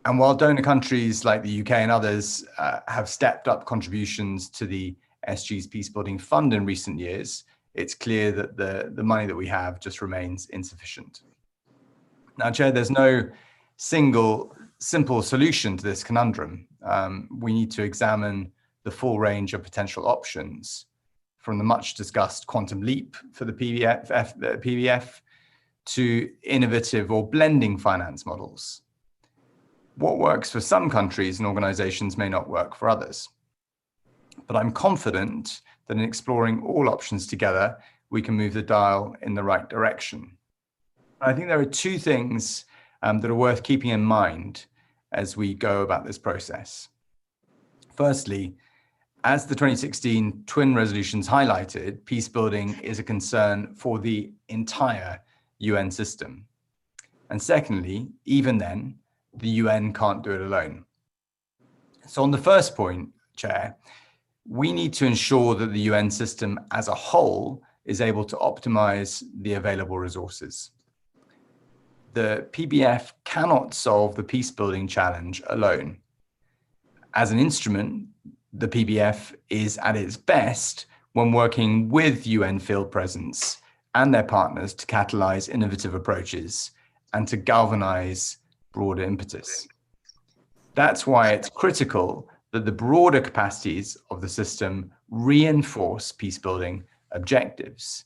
And while donor countries like the UK and others have stepped up contributions to the SG's Peacebuilding Fund in recent years, it's clear that the money that we have just remains insufficient. Now, Chair, there's no single simple solution to this conundrum. We need to examine the full range of potential options, from the much discussed quantum leap for the PBF to innovative or blending finance models. What works for some countries and organizations may not work for others. But I'm confident that in exploring all options together, we can move the dial in the right direction. I think there are two things that are worth keeping in mind as we go about this process. Firstly, as the 2016 twin resolutions highlighted, peacebuilding is a concern for the entire UN system. And secondly, even then, the UN can't do it alone. So on the first point, Chair, we need to ensure that the UN system as a whole is able to optimize the available resources. The PBF cannot solve the peacebuilding challenge alone. As an instrument, the PBF is at its best when working with UN field presence and their partners to catalyze innovative approaches and to galvanize broader impetus. That's why it's critical that the broader capacities of the system reinforce peacebuilding objectives.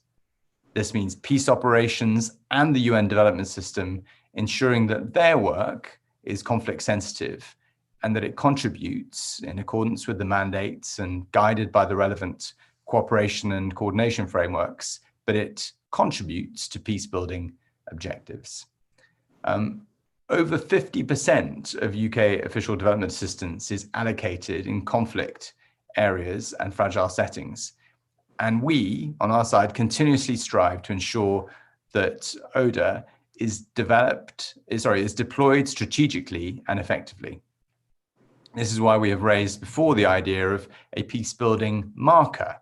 This means peace operations and the UN development system ensuring that their work is conflict sensitive and that it contributes in accordance with the mandates and guided by the relevant cooperation and coordination frameworks, but it contributes to peacebuilding objectives. Over 50% of UK official development assistance is allocated in conflict areas and fragile settings. And we, on our side, continuously strive to ensure that ODA is deployed strategically and effectively. This is why we have raised before the idea of a peacebuilding marker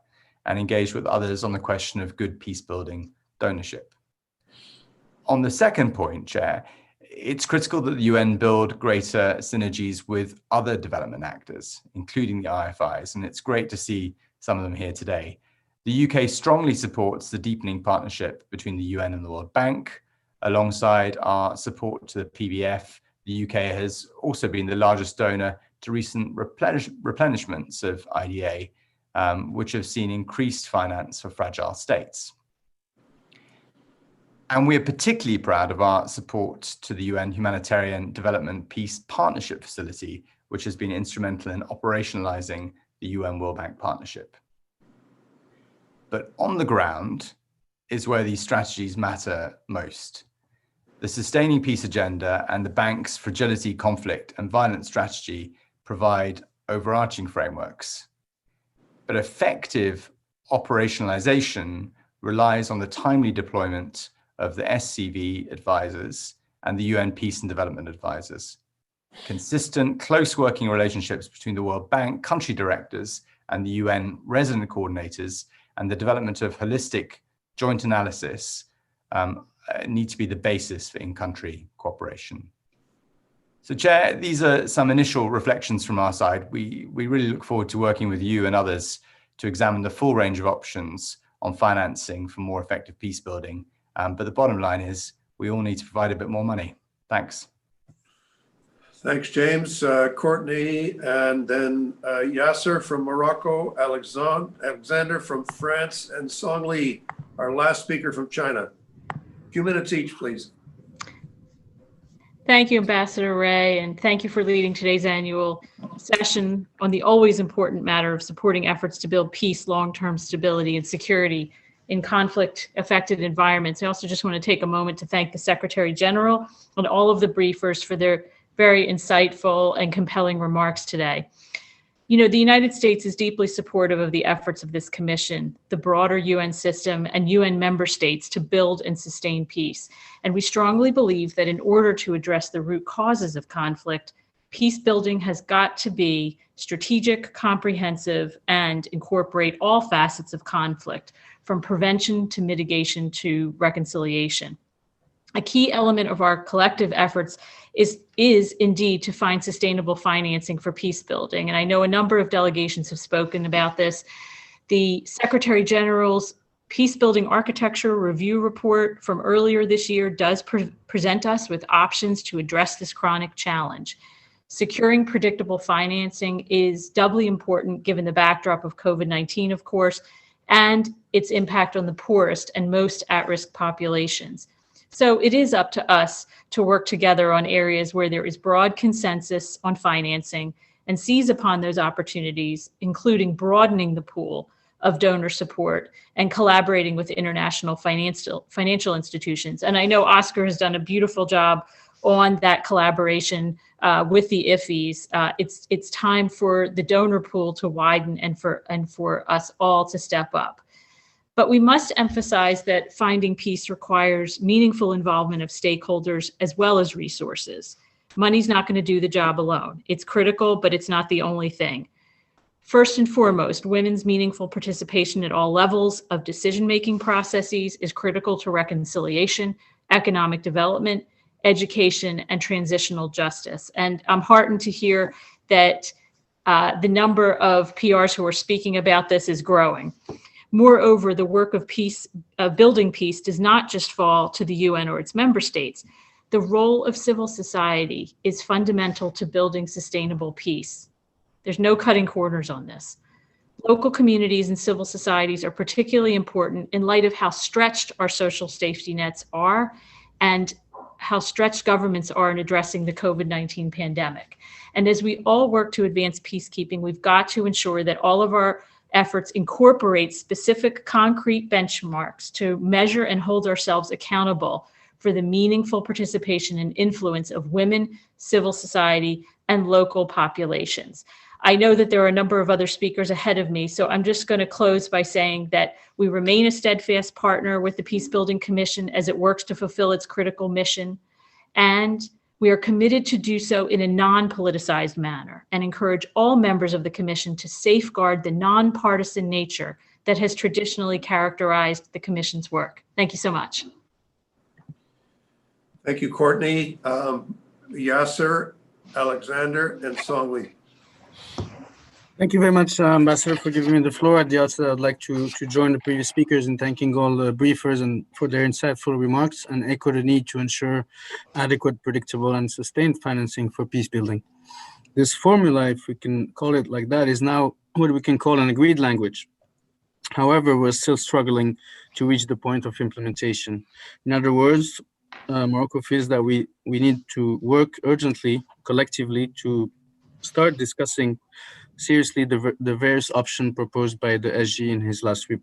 and engaged with others on the question of good peacebuilding donorship. On the second point, Chair, it's critical that the UN build greater synergies with other development actors, including the IFIs, and it's great to see some of them here today. The UK strongly supports the deepening partnership between the UN and the World Bank. Alongside our support to the PBF, the UK has also been the largest donor to recent replenishments of IDA, which have seen increased finance for fragile states. And we are particularly proud of our support to the UN Humanitarian Development Peace Partnership Facility, which has been instrumental in operationalizing the UN World Bank partnership. But on the ground is where these strategies matter most. The Sustaining Peace Agenda and the Bank's Fragility, Conflict and Violence Strategy provide overarching frameworks. But effective operationalization relies on the timely deployment of the SCV advisors and the UN Peace and Development advisors. Consistent, close working relationships between the World Bank country directors and the UN resident coordinators and the development of holistic joint analysis need to be the basis for in-country cooperation. So, Chair, these are some initial reflections from our side. We really look forward to working with you and others to examine the full range of options on financing for more effective peace building. But the bottom line is we all need to provide a bit more money. Thanks. Thanks, James. Courtney, and then Yasser from Morocco, Alexander from France, and Song Li, our last speaker from China. A few minutes each, please. Thank you, Ambassador Ray, and thank you for leading today's annual session on the always important matter of supporting efforts to build peace, long-term stability, and security in conflict-affected environments. I also just want to take a moment to thank the Secretary General and all of the briefers for their very insightful and compelling remarks today. You know, the United States is deeply supportive of the efforts of this commission, the broader UN system, and UN member states to build and sustain peace. And we strongly believe that in order to address the root causes of conflict, peace building has got to be strategic, comprehensive, and incorporate all facets of conflict, from prevention to mitigation to reconciliation. A key element of our collective efforts is indeed to find sustainable financing for peace building. And I know a number of delegations have spoken about this. The Secretary General's Peace Building Architecture Review Report from earlier this year does present us with options to address this chronic challenge. Securing predictable financing is doubly important given the backdrop of COVID-19, of course, and its impact on the poorest and most at-risk populations. So it is up to us to work together on areas where there is broad consensus on financing and seize upon those opportunities, including broadening the pool of donor support and collaborating with international financial institutions. And I know Oscar has done a beautiful job on that collaboration with the IFIs. It's time for the donor pool to widen and for us all to step up. But we must emphasize that finding peace requires meaningful involvement of stakeholders as well as resources. Money's not going to do the job alone. It's critical, but it's not the only thing. First and foremost, women's meaningful participation at all levels of decision-making processes is critical to reconciliation, economic development, education, and transitional justice. And I'm heartened to hear that the number of PRs who are speaking about this is growing. Moreover, the work of building peace does not just fall to the UN or its member states. The role of civil society is fundamental to building sustainable peace. There's no cutting corners on this. Local communities and civil societies are particularly important in light of how stretched our social safety nets are and how stretched governments are in addressing the COVID-19 pandemic. And as we all work to advance peacekeeping, we've got to ensure that all of our efforts incorporate specific concrete benchmarks to measure and hold ourselves accountable for the meaningful participation and influence of women, civil society, and local populations. I know that there are a number of other speakers ahead of me, so I'm just going to close by saying that we remain a steadfast partner with the Peacebuilding Commission as it works to fulfill its critical mission, and we are committed to do so in a non-politicized manner and encourage all members of the Commission to safeguard the nonpartisan nature that has traditionally characterized the Commission's work. Thank you so much. Thank you, Courtney, Yasser, Alexander, and Songli. Thank you very much, Ambassador, for giving me the floor. At the outset, I'd like to join the previous speakers in thanking all the briefers and for their insightful remarks and echo the need to ensure adequate, predictable, and sustained financing for peace building. This formula, if we can call it like that, is now what we can call an agreed language. However, we're still struggling to reach the point of implementation. In other words, Morocco feels that we need to work urgently, collectively, to start discussing seriously the various options proposed by the SG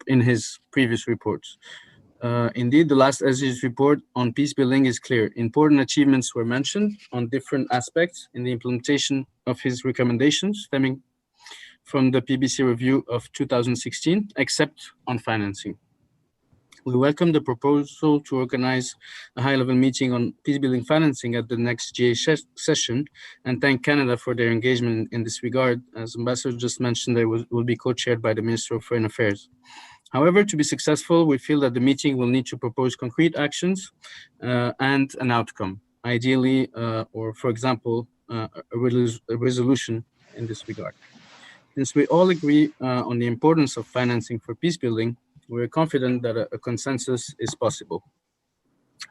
in his previous reports. Indeed, the last SG's report on peace building is clear. Important achievements were mentioned on different aspects in the implementation of his recommendations stemming from the PBC review of 2016, except on financing. We welcome the proposal to organize a high-level meeting on peacebuilding financing at the next GA session and thank Canada for their engagement in this regard. As Ambassador just mentioned, they will be co-chaired by the Minister of Foreign Affairs. However, to be successful, we feel that the meeting will need to propose concrete actions and an outcome, ideally, or for example, a resolution in this regard. Since we all agree on the importance of financing for peacebuilding, we're confident that a consensus is possible.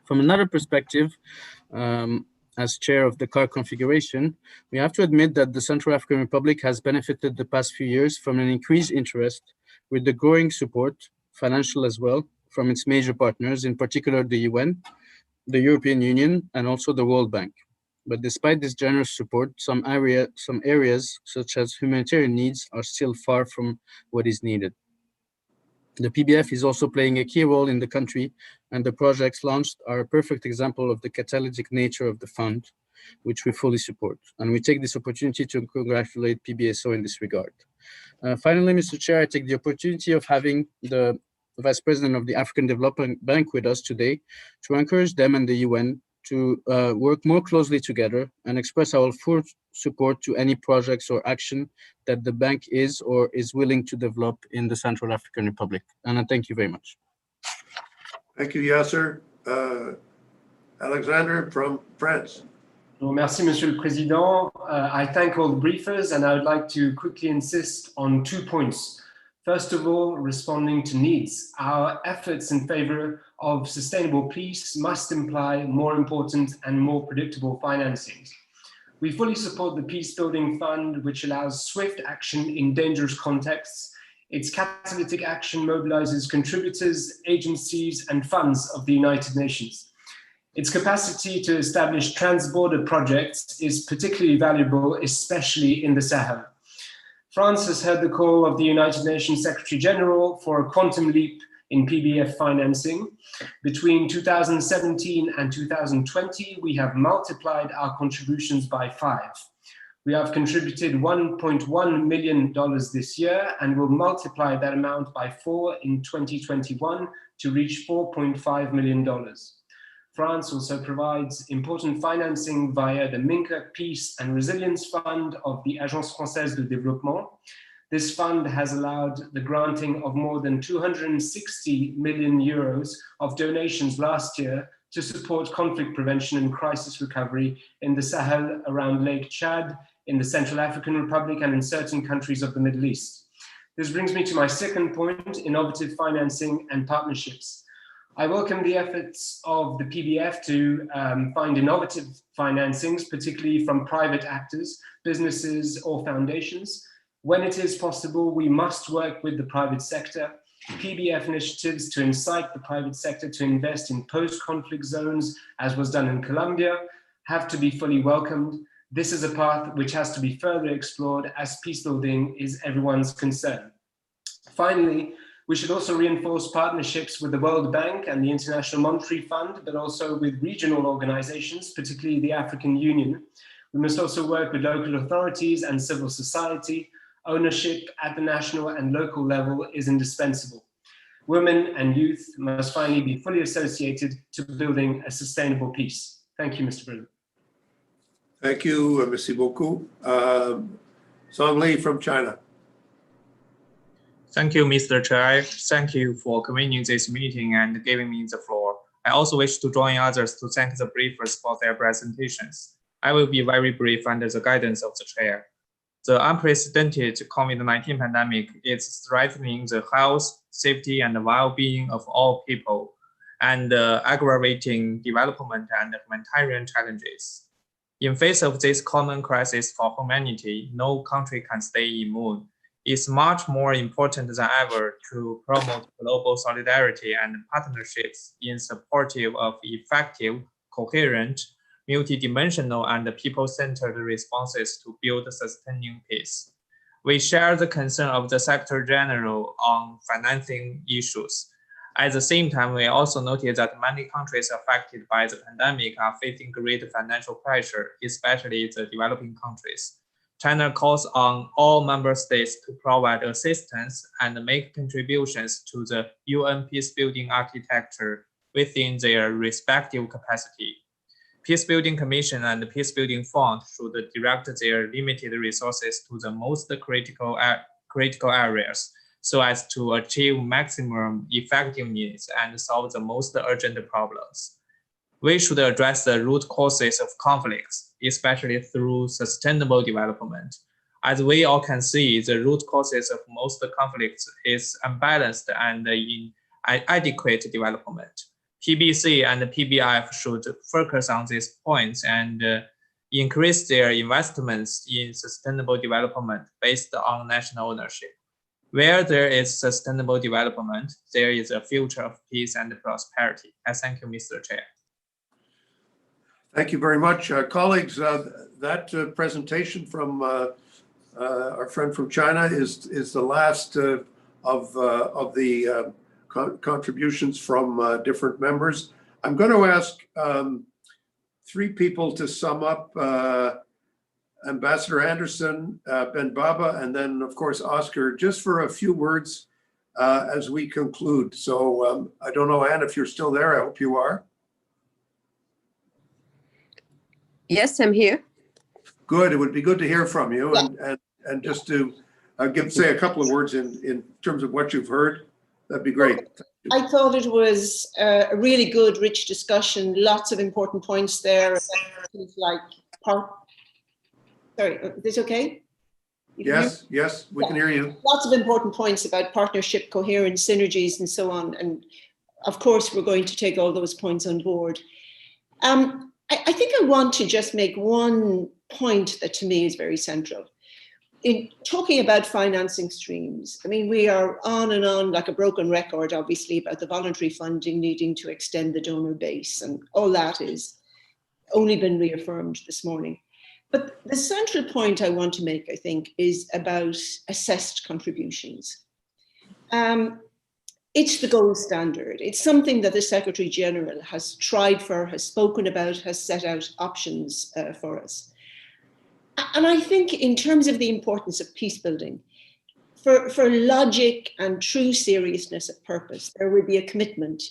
From another perspective, as chair of the CAR configuration, we have to admit that the Central African Republic has benefited the past few years from an increased interest with the growing support, financial as well, from its major partners, in particular the UN, the European Union, and also the World Bank. But despite this generous support, some areas, such as humanitarian needs, are still far from what is needed. The PBF is also playing a key role in the country, and the projects launched are a perfect example of the catalytic nature of the fund, which we fully support. And we take this opportunity to congratulate PBSO in this regard. Finally, Mr. Chair, I take the opportunity of having the Vice President of the African Development Bank with us today to encourage them and the UN to work more closely together and express our full support to any projects or action that the bank is or is willing to develop in the Central African Republic. And I thank you very much. Thank you, Yasser. Alexander from France. Merci, Monsieur le Président. I thank all the briefers, and I would like to quickly insist on 2 points. First of all, responding to needs. Our efforts in favor of sustainable peace must imply more important and more predictable financing. We fully support the Peacebuilding Fund, which allows swift action in dangerous contexts. Its catalytic action mobilizes contributors, agencies, and funds of the United Nations. Its capacity to establish trans-border projects is particularly valuable, especially in the Sahel. France has heard the call of the United Nations Secretary General for a quantum leap in PBF financing. Between 2017 and 2020, we have multiplied our contributions by 5. We have contributed $1.1 million this year and will multiply that amount by 4 in 2021 to reach $4.5 million. France also provides important financing via the Minca Peace and Resilience Fund of the Agence Française de Développement. This fund has allowed the granting of more than 260 million euros of donations last year to support conflict prevention and crisis recovery in the Sahel, around Lake Chad, in the Central African Republic, and in certain countries of the Middle East. This brings me to my second point, innovative financing and partnerships. I welcome the efforts of the PBF to find innovative financings, particularly from private actors, businesses, or foundations. When it is possible, we must work with the private sector. PBF initiatives to incite the private sector to invest in post-conflict zones, as was done in Colombia, have to be fully welcomed. This is a path which has to be further explored, as peacebuilding is everyone's concern. Finally, we should also reinforce partnerships with the World Bank and the International Monetary Fund, but also with regional organizations, particularly the African Union. We must also work with local authorities and civil society. Ownership at the national and local level is indispensable. Women and youth must finally be fully associated to building a sustainable peace. Thank you, Mr. President. Thank you, merci beaucoup. Song Li from China. Thank you, Mr. Chair. Thank you for convening this meeting and giving me the floor. I also wish to join others to thank the briefers for their presentations. I will be very brief under the guidance of the chair. The unprecedented COVID-19 pandemic is threatening the health, safety, and well-being of all people, and aggravating development and humanitarian challenges. In face of this common crisis for humanity, no country can stay immune. It's much more important than ever to promote global solidarity and partnerships in support of effective, coherent, multidimensional, and people-centered responses to build sustaining peace. We share the concern of the Secretary General on financing issues. At the same time, we also noted that many countries affected by the pandemic are facing great financial pressure, especially the developing countries. China calls on all member states to provide assistance and make contributions to the UN peacebuilding architecture within their respective capacity. Peacebuilding Commission and the Peacebuilding Fund should direct their limited resources to the most critical areas so as to achieve maximum effectiveness and solve the most urgent problems. We should address the root causes of conflicts, especially through sustainable development. As we all can see, the root causes of most conflicts is unbalanced and inadequate development. PBC and PBF should focus on these points and increase their investments in sustainable development based on national ownership. Where there is sustainable development, there is a future of peace and prosperity. I thank you, Mr. Chair. Thank you very much. Colleagues, that presentation from our friend from China is the last of the contributions from different members. I'm going to ask 3 people to sum up, Ambassador Anderson, Ben Baba, and then of course Oscar, just for a few words as we conclude. So I don't know, Anne, if you're still there. I hope you are. Yes, I'm here. Good. It would be good to hear from you, and just to say a couple of words in terms of what you've heard. That'd be great. I thought it was a really good, rich discussion. Lots of important points there. Things like sorry, is this okay? Yes, yes, we can hear you. Lots of important points about partnership, coherence, synergies, and so on. And of course, we're going to take all those points on board. I think I want to just make one point that to me is very central. In talking about financing streams, I mean, we are on and on like a broken record, obviously, about the voluntary funding needing to extend the donor base, and all that is only been reaffirmed this morning. But the central point I want to make, I think, is about assessed contributions. It's the gold standard. It's something that the Secretary General has tried for, has spoken about, has set out options for us. And I think in terms of the importance of peace building, for logic and true seriousness of purpose, there would be a commitment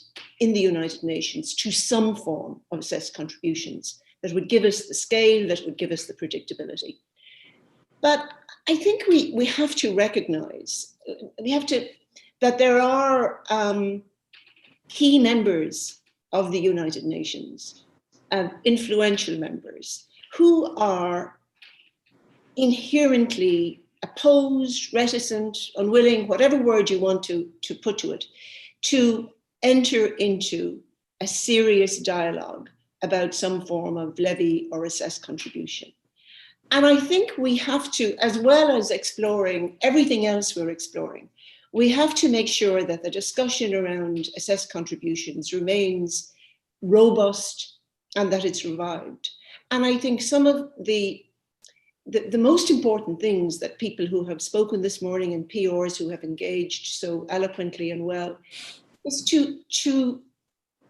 in the United Nations to some form of assessed contributions that would give us the scale, that would give us the predictability. But I think we have to recognize, that there are key members of the United Nations, influential members, who are inherently opposed, reticent, unwilling, whatever word you want to put to it, to enter into a serious dialogue about some form of levy or assessed contribution. And I think we have to, as well as exploring everything else we're exploring, we have to make sure that the discussion around assessed contributions remains robust and that it's revived. And I think some of the most important things that people who have spoken this morning and PRs who have engaged so eloquently and well is to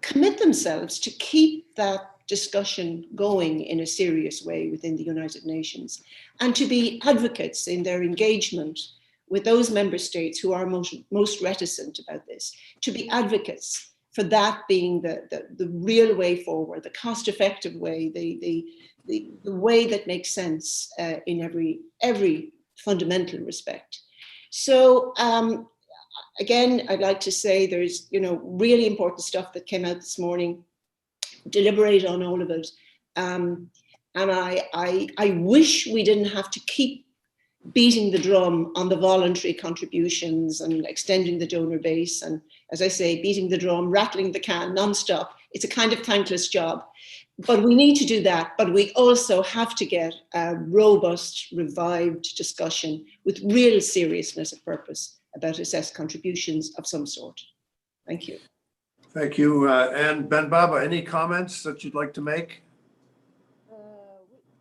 commit themselves to keep that discussion going in a serious way within the United Nations, and to be advocates in their engagement with those member states who are most reticent about this, to be advocates for that being the real way forward, the cost-effective way, the way that makes sense in every fundamental respect. So again, I'd like to say there's really important stuff that came out this morning. Deliberate on all of it, and I wish we didn't have to keep beating the drum on the voluntary contributions and extending the donor base, and as I say, beating the drum, rattling the can nonstop. It's a kind of thankless job, but we need to do that. But we also have to get a robust, revived discussion with real seriousness of purpose about assessed contributions of some sort. Thank you. Thank you. And Ben Baba, any comments that you'd like to make?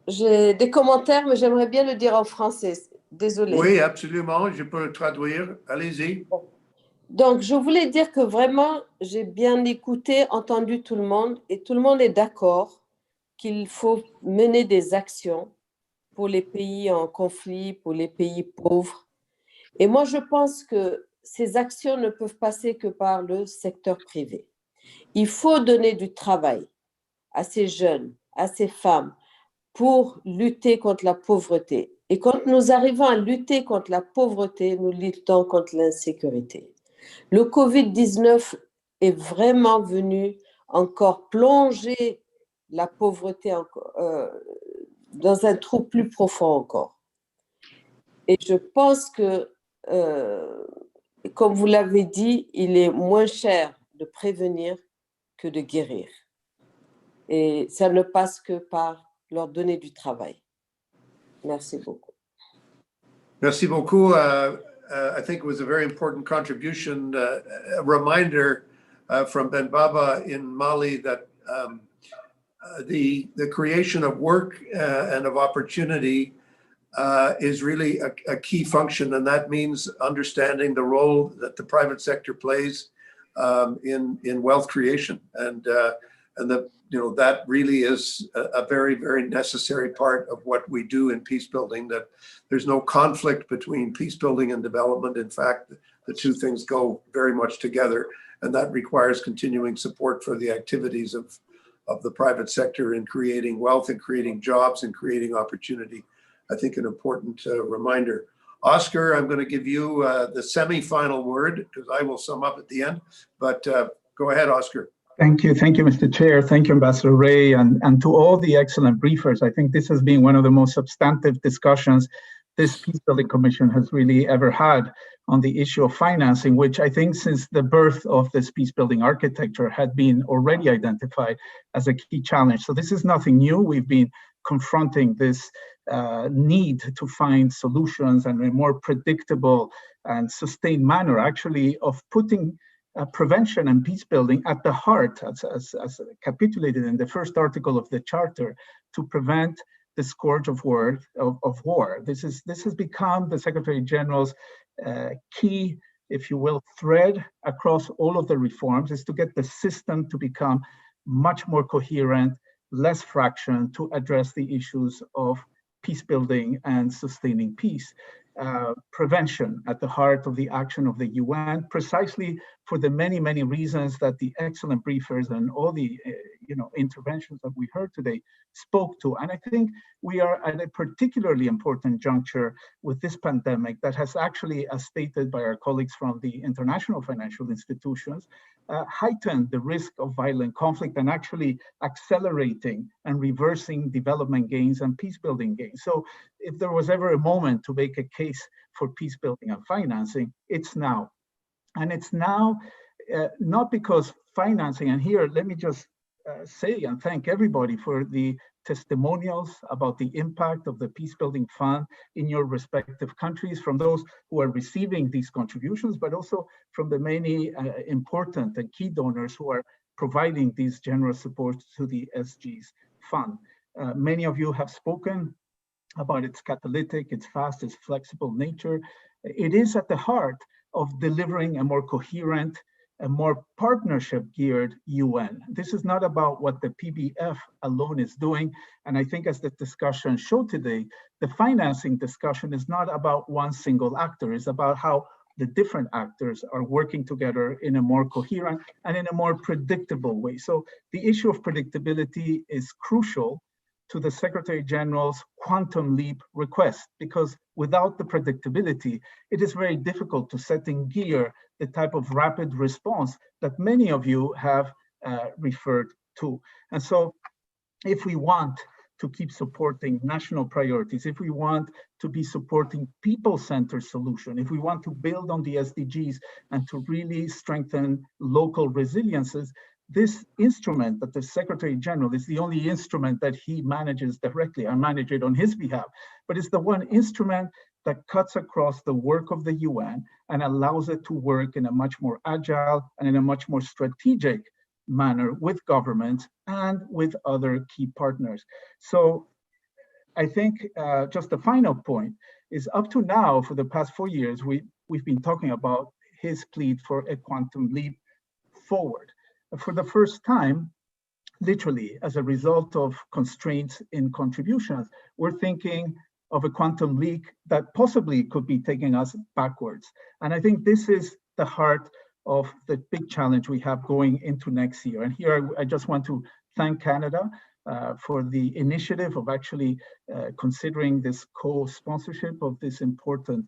J'ai des commentaires, mais j'aimerais bien le dire en français. Désolée. Oui, absolument. Je peux le traduire. Allez-y. Donc, je voulais dire que vraiment, j'ai bien écouté, entendu tout le monde, et tout le monde est d'accord qu'il faut mener des actions pour les pays en conflit, pour les pays pauvres. Et moi, je pense que ces actions ne peuvent passer que par le secteur privé. Il faut donner du travail à ces jeunes, à ces femmes, pour lutter contre la pauvreté. Et quand nous arrivons à lutter contre la pauvreté, nous luttons contre l'insécurité. Le Covid-19 est vraiment venu encore plonger la pauvreté dans un trou plus profond encore. Et je pense que, comme vous l'avez dit, il est moins cher de prévenir que de guérir. Et ça ne passe que par leur donner du travail. Merci beaucoup. Merci beaucoup. I think it was a very important contribution, a reminder from Ben Baba in Mali that the creation of work and of opportunity is really a key function, and that means understanding the role that the private sector plays in wealth creation, and that really is a very, very necessary part of what we do in peace building. That there's no conflict between peace building and development. In fact, the two things go very much together, and that requires continuing support for the activities of the private sector in creating wealth and creating jobs and creating opportunity. I think an important reminder. Oscar, I'm going to give you the semi-final word because I will sum up at the end, but go ahead, Oscar. Thank you, Mr. Chair. Thank you, Ambassador Ray, and to all the excellent briefers. I think this has been one of the most substantive discussions this Peacebuilding Commission has really ever had on the issue of financing, which I think since the birth of this peacebuilding architecture had been already identified as a key challenge. So this is nothing new. We've been confronting this need to find solutions and a more predictable and sustained manner, actually, of putting prevention and peacebuilding at the heart, as capitulated in the first article of the Charter, to prevent the scourge of war. This has become the Secretary General's key, if you will, thread across all of the reforms, is to get the system to become much more coherent, less fractioned, to address the issues of peacebuilding and sustaining peace. Prevention at the heart of the action of the UN, precisely for the many, many reasons that the excellent briefers and all the interventions that we heard today spoke to. And I think we are at a particularly important juncture with this pandemic that has actually, as stated by our colleagues from the international financial institutions, heightened the risk of violent conflict and actually accelerating and reversing development gains and peacebuilding gains. So if there was ever a moment to make a case for peacebuilding and financing, it's now. And it's now not because financing, and here let me just say and thank everybody for the testimonials about the impact of the Peacebuilding Fund in your respective countries, from those who are receiving these contributions, but also from the many important and key donors who are providing these generous support to the SG's fund. Many of you have spoken about its catalytic, its fast, its flexible nature. It is at the heart of delivering a more coherent, a more partnership-geared UN. This is not about what the PBF alone is doing. And I think as the discussion showed today, the financing discussion is not about one single actor. It's about how the different actors are working together in a more coherent and in a more predictable way. So the issue of predictability is crucial to the Secretary General's quantum leap request, because without the predictability, it is very difficult to set in gear the type of rapid response that many of you have referred to. And so if we want to keep supporting national priorities, if we want to be supporting people-centered solution, if we want to build on the SDGs and to really strengthen local resiliences, this instrument that the Secretary General is the only instrument that he manages directly. I manage it on his behalf, but it's the one instrument that cuts across the work of the UN and allows it to work in a much more agile and in a much more strategic manner with governments and with other key partners. So I think just the final point is, up to now, for the past 4 years, we've been talking about his plea for a quantum leap forward. For the first time, literally, as a result of constraints in contributions, we're thinking of a quantum leap that possibly could be taking us backwards. And I think this is the heart of the big challenge we have going into next year. And here I just want to thank Canada for the initiative of actually considering this co-sponsorship of this important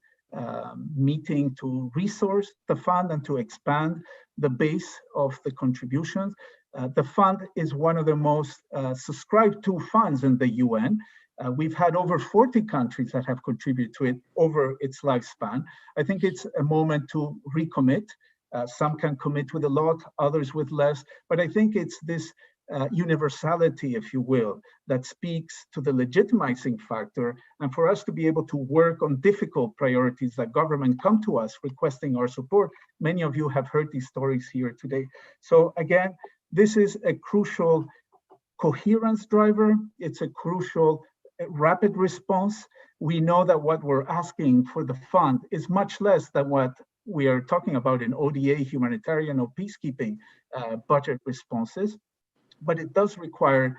meeting to resource the fund and to expand the base of the contributions. The fund is one of the most subscribed to funds in the UN. We've had over 40 countries that have contributed to it over its lifespan. I think it's a moment to recommit. Some can commit with a lot, others with less, but I think it's this universality, if you will, that speaks to the legitimizing factor, and for us to be able to work on difficult priorities that government come to us requesting our support. Many of you have heard these stories here today. So again, this is a crucial coherence driver. It's a crucial rapid response. We know that what we're asking for the fund is much less than what we are talking about in ODA, humanitarian or peacekeeping budget responses, but it does require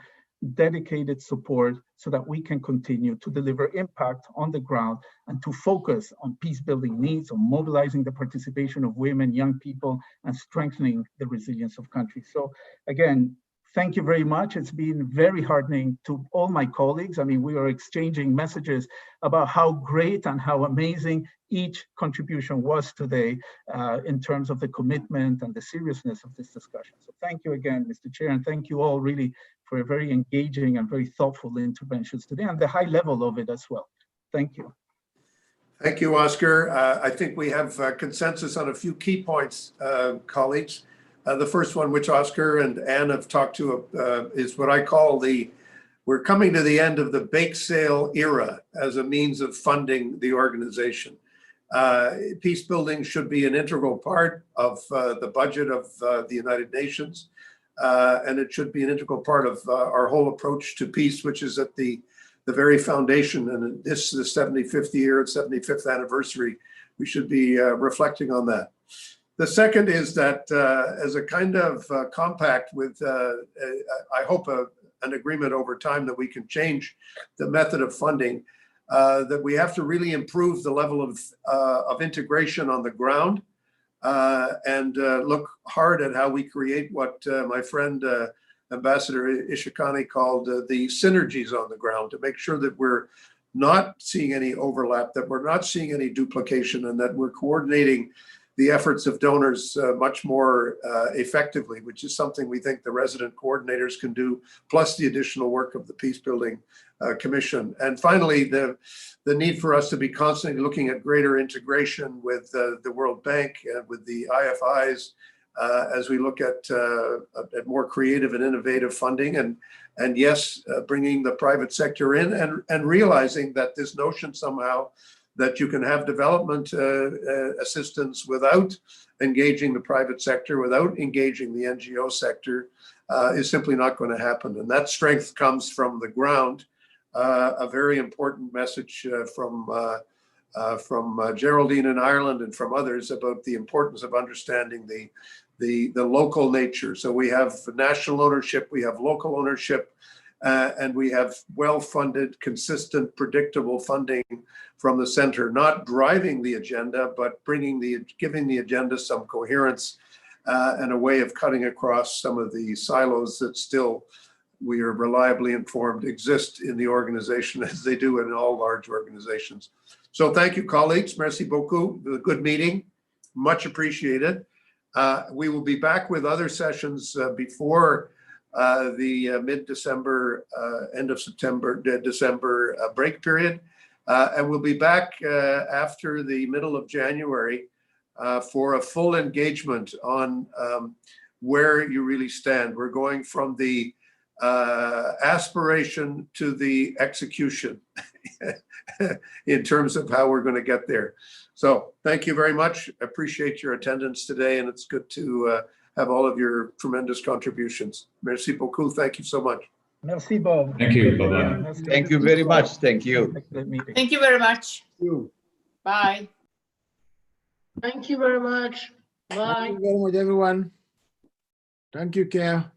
dedicated support so that we can continue to deliver impact on the ground and to focus on peace building needs, on mobilizing the participation of women, young people, and strengthening the resilience of countries. So again, thank you very much. It's been very heartening to all my colleagues. I mean, we are exchanging messages about how great and how amazing each contribution was today in terms of the commitment and the seriousness of this discussion. So thank you again, Mr. Chair, and thank you all really for a very engaging and very thoughtful interventions today and the high level of it as well. Thank you. Thank you, Oscar. I think we have consensus on a few key points, colleagues. The first one, which Oscar and Anne have talked to, is what I call we're coming to the end of the bake sale era as a means of funding the organization. Peace building should be an integral part of the budget of the United Nations, and it should be an integral part of our whole approach to peace, which is at the very foundation. And this is the 75th year and 75th anniversary. We should be reflecting on that. The second is that as a kind of compact with, I hope, an agreement over time that we can change the method of funding, that we have to really improve the level of integration on the ground and look hard at how we create what my friend Ambassador Ishikani called the synergies on the ground, to make sure that we're not seeing any overlap, that we're not seeing any duplication, and that we're coordinating the efforts of donors much more effectively, which is something we think the resident coordinators can do, plus the additional work of the Peacebuilding Commission. And finally, the need for us to be constantly looking at greater integration with the World Bank and with the IFIs as we look at more creative and innovative funding, and yes, bringing the private sector in, and realizing that this notion somehow that you can have development assistance without engaging the private sector, without engaging the NGO sector, is simply not going to happen. And that strength comes from the ground. A very important message from Geraldine in Ireland and from others about the importance of understanding the local nature. So we have national ownership, we have local ownership, and we have well-funded, consistent, predictable funding from the center, not driving the agenda, but giving the agenda some coherence and a way of cutting across some of the silos that still, we are reliably informed, exist in the organization, as they do in all large organizations. So thank you, colleagues. Merci beaucoup. It was a good meeting. Much appreciated. We will be back with other sessions before the mid-December, end of September, December break period. And we'll be back after the middle of January for a full engagement on where you really stand. We're going from the aspiration to the execution in terms of how we're going to get there. So thank you very much. I appreciate your attendance today, and it's good to have all of your tremendous contributions. Merci beaucoup. Thank you so much. Merci, Bob. Thank you. Bye-bye. Thank you very much. Thank you. Thank you very much. Bye. Thank you very much. Bye. Thank you very much, everyone. Thank you, Care.